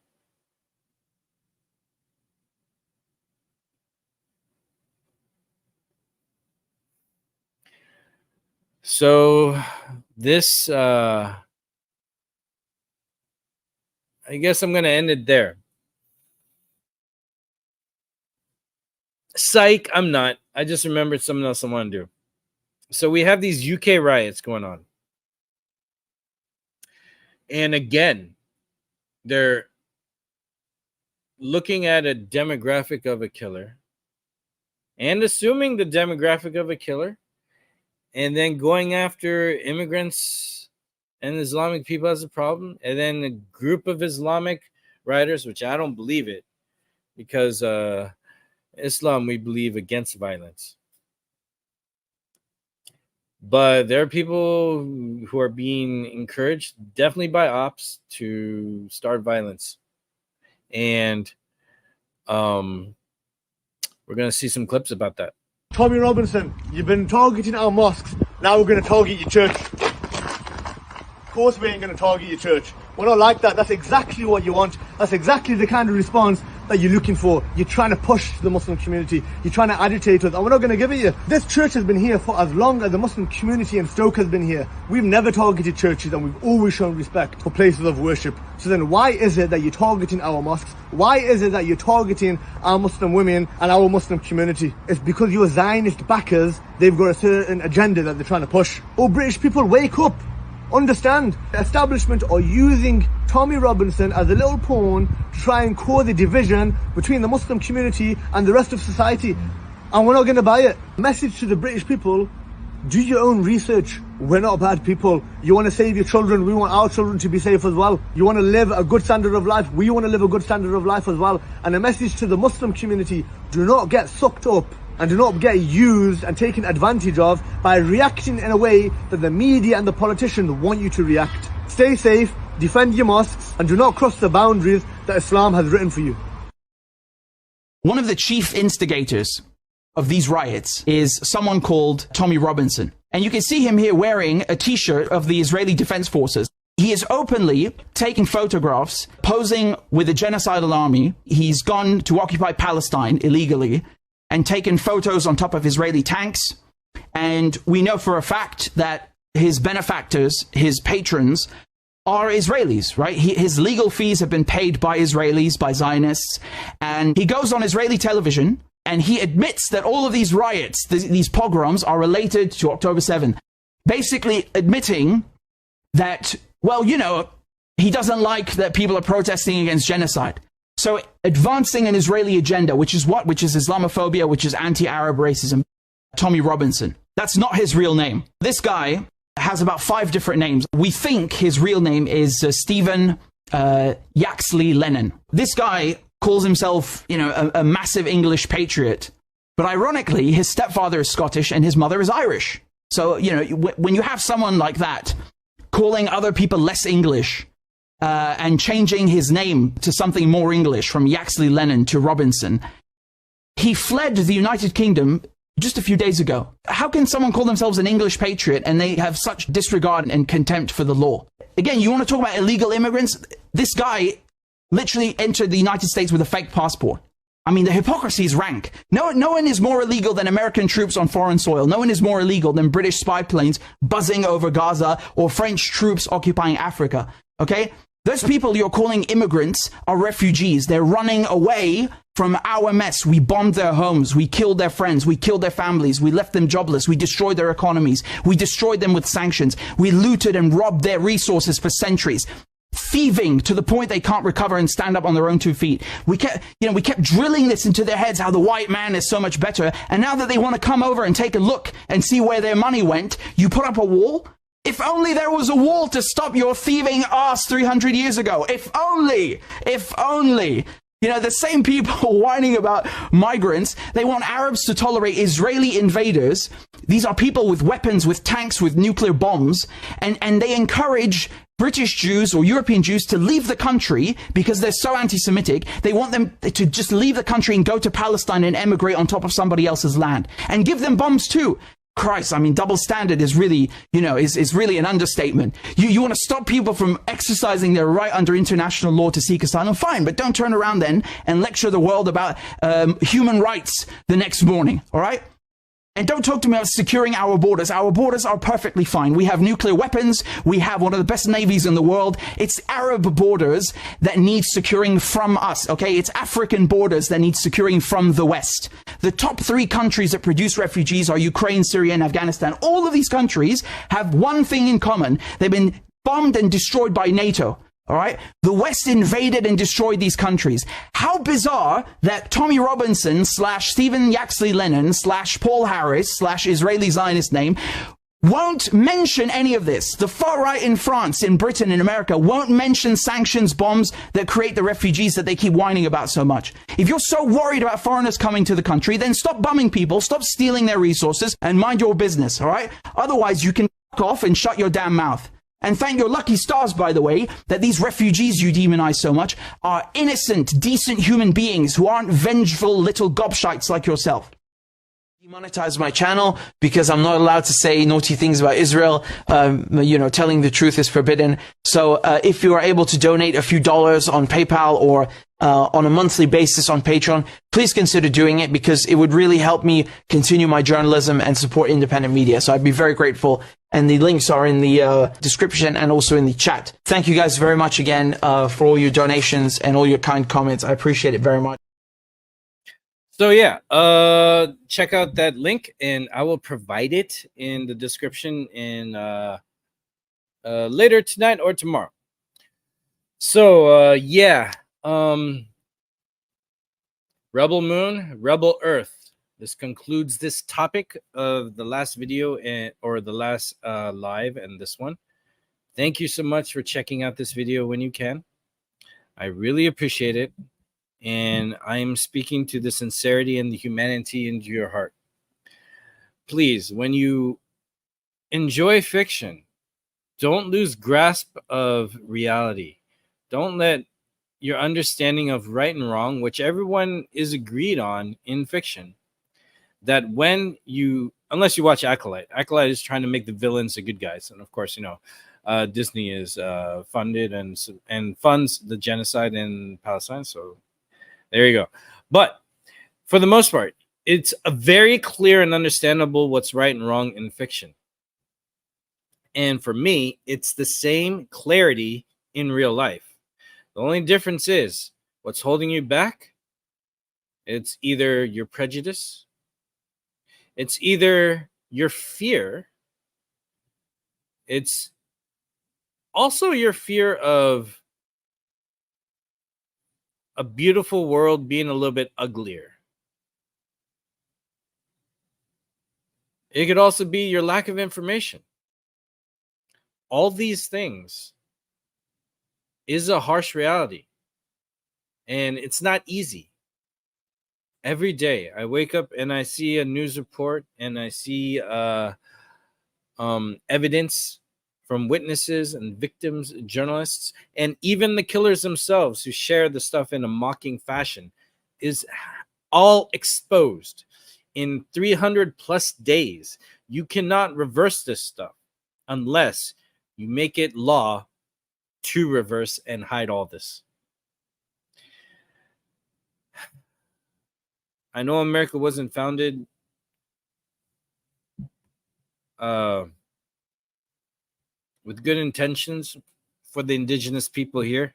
So this, I guess I'm going to end it there. Psych, I'm not. I just remembered something else I want to do. So we have these UK riots going on. And again, they're looking at a demographic of a killer and assuming the demographic of a killer and then going after immigrants and Islamic people as a problem. And then a group of Islamic rioters, which I don't believe it, because Islam, we believe against violence. But there are people who are being encouraged, definitely by ops, to start violence. And we're going to see some clips about that. Tommy Robinson, you've been targeting our mosques. Now we're going to target your church. Of course we ain't going to target your church. We're not like that. That's exactly what you want. That's exactly the kind of response that you're looking for. You're trying to push the Muslim community. You're trying to agitate us, and we're not going to give it you. This church has been here for as long as the Muslim community in Stoke has been here. We've never targeted churches, and we've always shown respect for places of worship. So then why is it that you're targeting our mosques? Why is it that you're targeting our Muslim women and our Muslim community? It's because your Zionist backers, they've got a certain agenda that they're trying to push. Oh, British people, wake up. Understand, the establishment are using Tommy Robinson as a little pawn to try and cause a division between the Muslim community and the rest of society. And we're not going to buy it. Message to the British people, do your own research. We're not bad people. You want to save your children, we want our children to be safe as well. You want to live a good standard of life, we want to live a good standard of life as well. And a message to the Muslim community, do not get sucked up and do not get used and taken advantage of by reacting in a way that the media and the politicians want you to react. Stay safe, defend your mosques, and do not cross the boundaries that Islam has written for you. One of the chief instigators of these riots is someone called Tommy Robinson. And you can see him here wearing a t-shirt of the Israeli Defense Forces. He is openly taking photographs, posing with the genocidal army. He's gone to occupy Palestine illegally and taken photos on top of Israeli tanks. And we know for a fact that his benefactors, his patrons, are Israelis, right? His legal fees have been paid by Israelis, by Zionists. And he goes on Israeli television and he admits that all of these riots, these pogroms, are related to October 7th. Basically admitting that, well, you know, he doesn't like that people are protesting against genocide. So advancing an Israeli agenda, which is what? Which is Islamophobia, which is anti-Arab racism. Tommy Robinson. That's not his real name. This guy has about 5 different names. We think his real name is Stephen Yaxley Lennon. This guy calls himself, you know, a massive English patriot. But ironically, his stepfather is Scottish and his mother is Irish. So, you know, when you have someone like that calling other people less English, and changing his name to something more English, from Yaxley Lennon to Robinson, He fled the United Kingdom just a few days ago. How can someone call themselves an English patriot and they have such disregard and contempt for the law? Again, you want to talk about illegal immigrants? This guy literally entered the United States with a fake passport. I mean, the hypocrisy is rank. No one is more illegal than American troops on foreign soil. No one is more illegal than British spy planes buzzing over Gaza or French troops occupying Africa. Okay? Those people you're calling immigrants are refugees. They're running away from our mess. We bombed their homes. We killed their friends. We killed their families. We left them jobless. We destroyed their economies. We destroyed them with sanctions. We looted and robbed their resources for centuries. Thieving to the point they can't recover and stand up on their own 2 feet. We kept drilling this into their heads, how the white man is so much better. And now that they want to come over and take a look and see where their money went, you put up a wall? If only there was a wall to stop your thieving ass 300 years ago. If only. You know, the same people whining about migrants, they want Arabs to tolerate Israeli invaders. These are people with weapons, with tanks, with nuclear bombs. And they encourage British Jews or European Jews to leave the country because they're so anti-Semitic. They want them to just leave the country and go to Palestine and emigrate on top of somebody else's land. And give them bombs too. Christ, I mean, double standard is really, is really an understatement. You want to stop people from exercising their right under international law to seek asylum? Fine, but don't turn around then and lecture the world about human rights the next morning, all right? And don't talk to me about securing our borders. Our borders are perfectly fine. We have nuclear weapons. We have one of the best navies in the world. It's Arab borders that need securing from us, okay? It's African borders that need securing from the West. The top 3 countries that produce refugees are Ukraine, Syria, and Afghanistan. All of these countries have one thing in common. They've been bombed and destroyed by NATO. All right. The West invaded and destroyed these countries. How bizarre that Tommy Robinson / Stephen Yaxley Lennon / Paul Harris / Israeli Zionist name won't mention any of this. The far right in France, in Britain, in America won't mention sanctions bombs that create the refugees that they keep whining about so much. If you're so worried about foreigners coming to the country, then stop bombing people, stop stealing their resources, and mind your business. All right. Otherwise, you can fuck off and shut your damn mouth. And thank your lucky stars, by the way, that these refugees you demonize so much are innocent, decent human beings who aren't vengeful little gobshites like yourself. Demonetize my channel because I'm not allowed to say naughty things about Israel. Telling the truth is forbidden. So if you are able to donate a few dollars on PayPal or on a monthly basis on Patreon, please consider doing it because it would really help me continue my journalism and support independent media. So I'd be very grateful. And the links are in the description and also in the chat. Thank you guys very much again for all your donations and all your kind comments. I appreciate it very much. So yeah, check out that link and I will provide it in the description in later tonight or tomorrow. So Rebel Moon, Rebel Earth. This concludes this topic of the last video or the last live and this one. Thank you so much for checking out this video when you can. I really appreciate it. And I'm speaking to the sincerity and the humanity into your heart. Please, when you enjoy fiction, don't lose grasp of reality. Don't let your understanding of right and wrong, which everyone is agreed on in fiction, that when you, unless you watch Acolyte is trying to make the villains the good guys. And of course, Disney is funded and funds the genocide in Palestine. So there you go. But for the most part, it's a very clear and understandable what's right and wrong in fiction. And for me, it's the same clarity in real life. The only difference is what's holding you back. It's either your prejudice, it's either your fear, it's also your fear of a beautiful world being a little bit uglier. It could also be your lack of information. All these things is a harsh reality. And it's not easy. Every day I wake up and I see a news report and I see evidence from witnesses and victims, journalists, and even the killers themselves who share the stuff in a mocking fashion is all exposed in 300 plus days. You cannot reverse this stuff unless you make it law to reverse and hide all this. I know America wasn't founded with good intentions for the indigenous people here.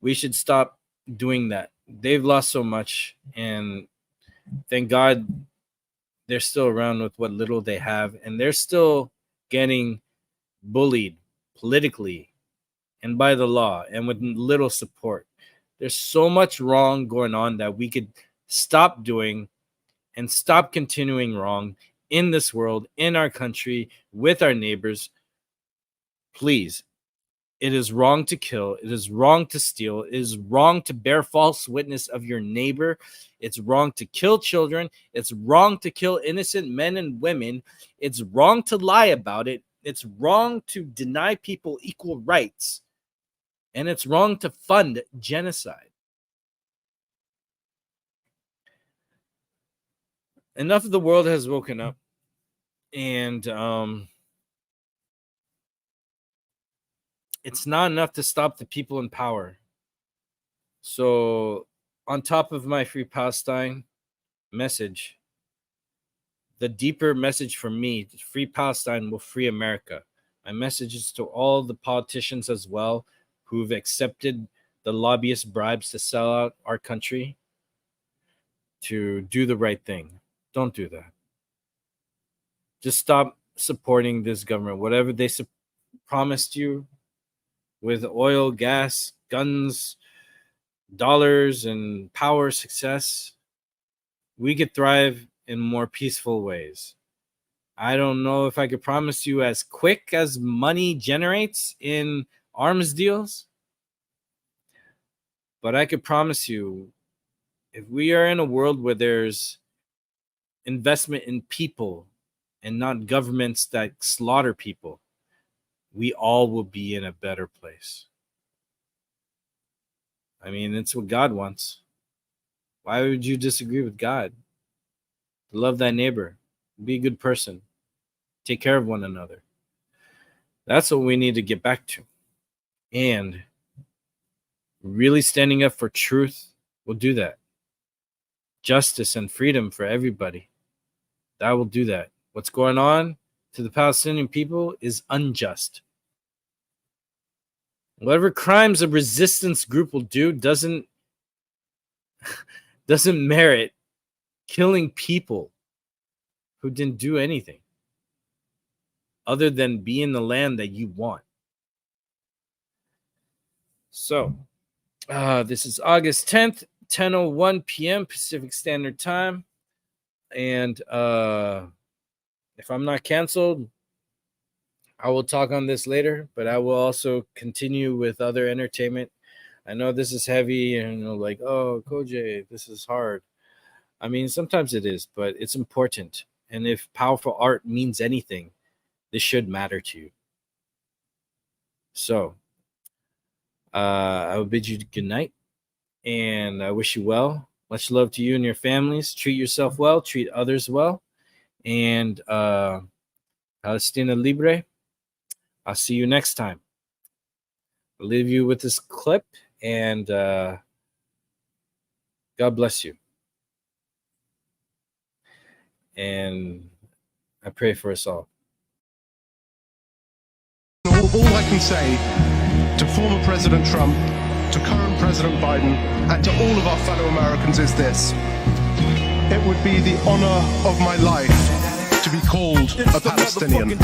We should stop doing that. They've lost so much, and thank God they're still around with what little they have, and they're still getting bullied politically and by the law and with little support. There's so much wrong going on that we could stop doing and stop continuing wrong in this world, in our country, with our neighbors. Please. It is wrong to kill. It is wrong to steal. It is wrong to bear false witness of your neighbor. It's wrong to kill children. It's wrong to kill innocent men and women. It's wrong to lie about it. It's wrong to deny people equal rights. And it's wrong to fund genocide. Enough of the world has woken up. And it's not enough to stop the people in power. So on top of my Free Palestine message, the deeper message for me, Free Palestine will free America. My message is to all the politicians as well who've accepted the lobbyist bribes to sell out our country, to do the right thing. Don't do that. Just stop supporting this government. Whatever they promised you, with oil, gas, guns, dollars, and power, success, we could thrive in more peaceful ways. I don't know if I could promise you as quick as money generates in arms deals, but I could promise you, if we are in a world where there's investment in people and not governments that slaughter people, we all will be in a better place. I mean, it's what God wants. Why would you disagree with God? Love thy neighbor. Be a good person. Take care of one another. That's what we need to get back to. And really standing up for truth will do that. Justice and freedom for everybody. That will do that. What's going on to the Palestinian people is unjust. Whatever crimes a resistance group will do doesn't merit killing people who didn't do anything other than be in the land that you want. So, this is August 10th, 10:01 p.m. Pacific Standard Time. And if I'm not canceled, I will talk on this later, but I will also continue with other entertainment. I know this is heavy and like, oh, Kojay, this is hard. I mean, sometimes it is, but it's important. And if powerful art means anything, this should matter to you. So, I will bid you good night, and I wish you well. Much love to you and your families. Treat yourself well. Treat others well. And Palestina Libre. I'll see you next time. I'll leave you with this clip, and God bless you. And I pray for us all. All I can say to former President Trump, to current President Biden, and to all of our fellow Americans is this: it would be the honor of my life to be called a Palestinian.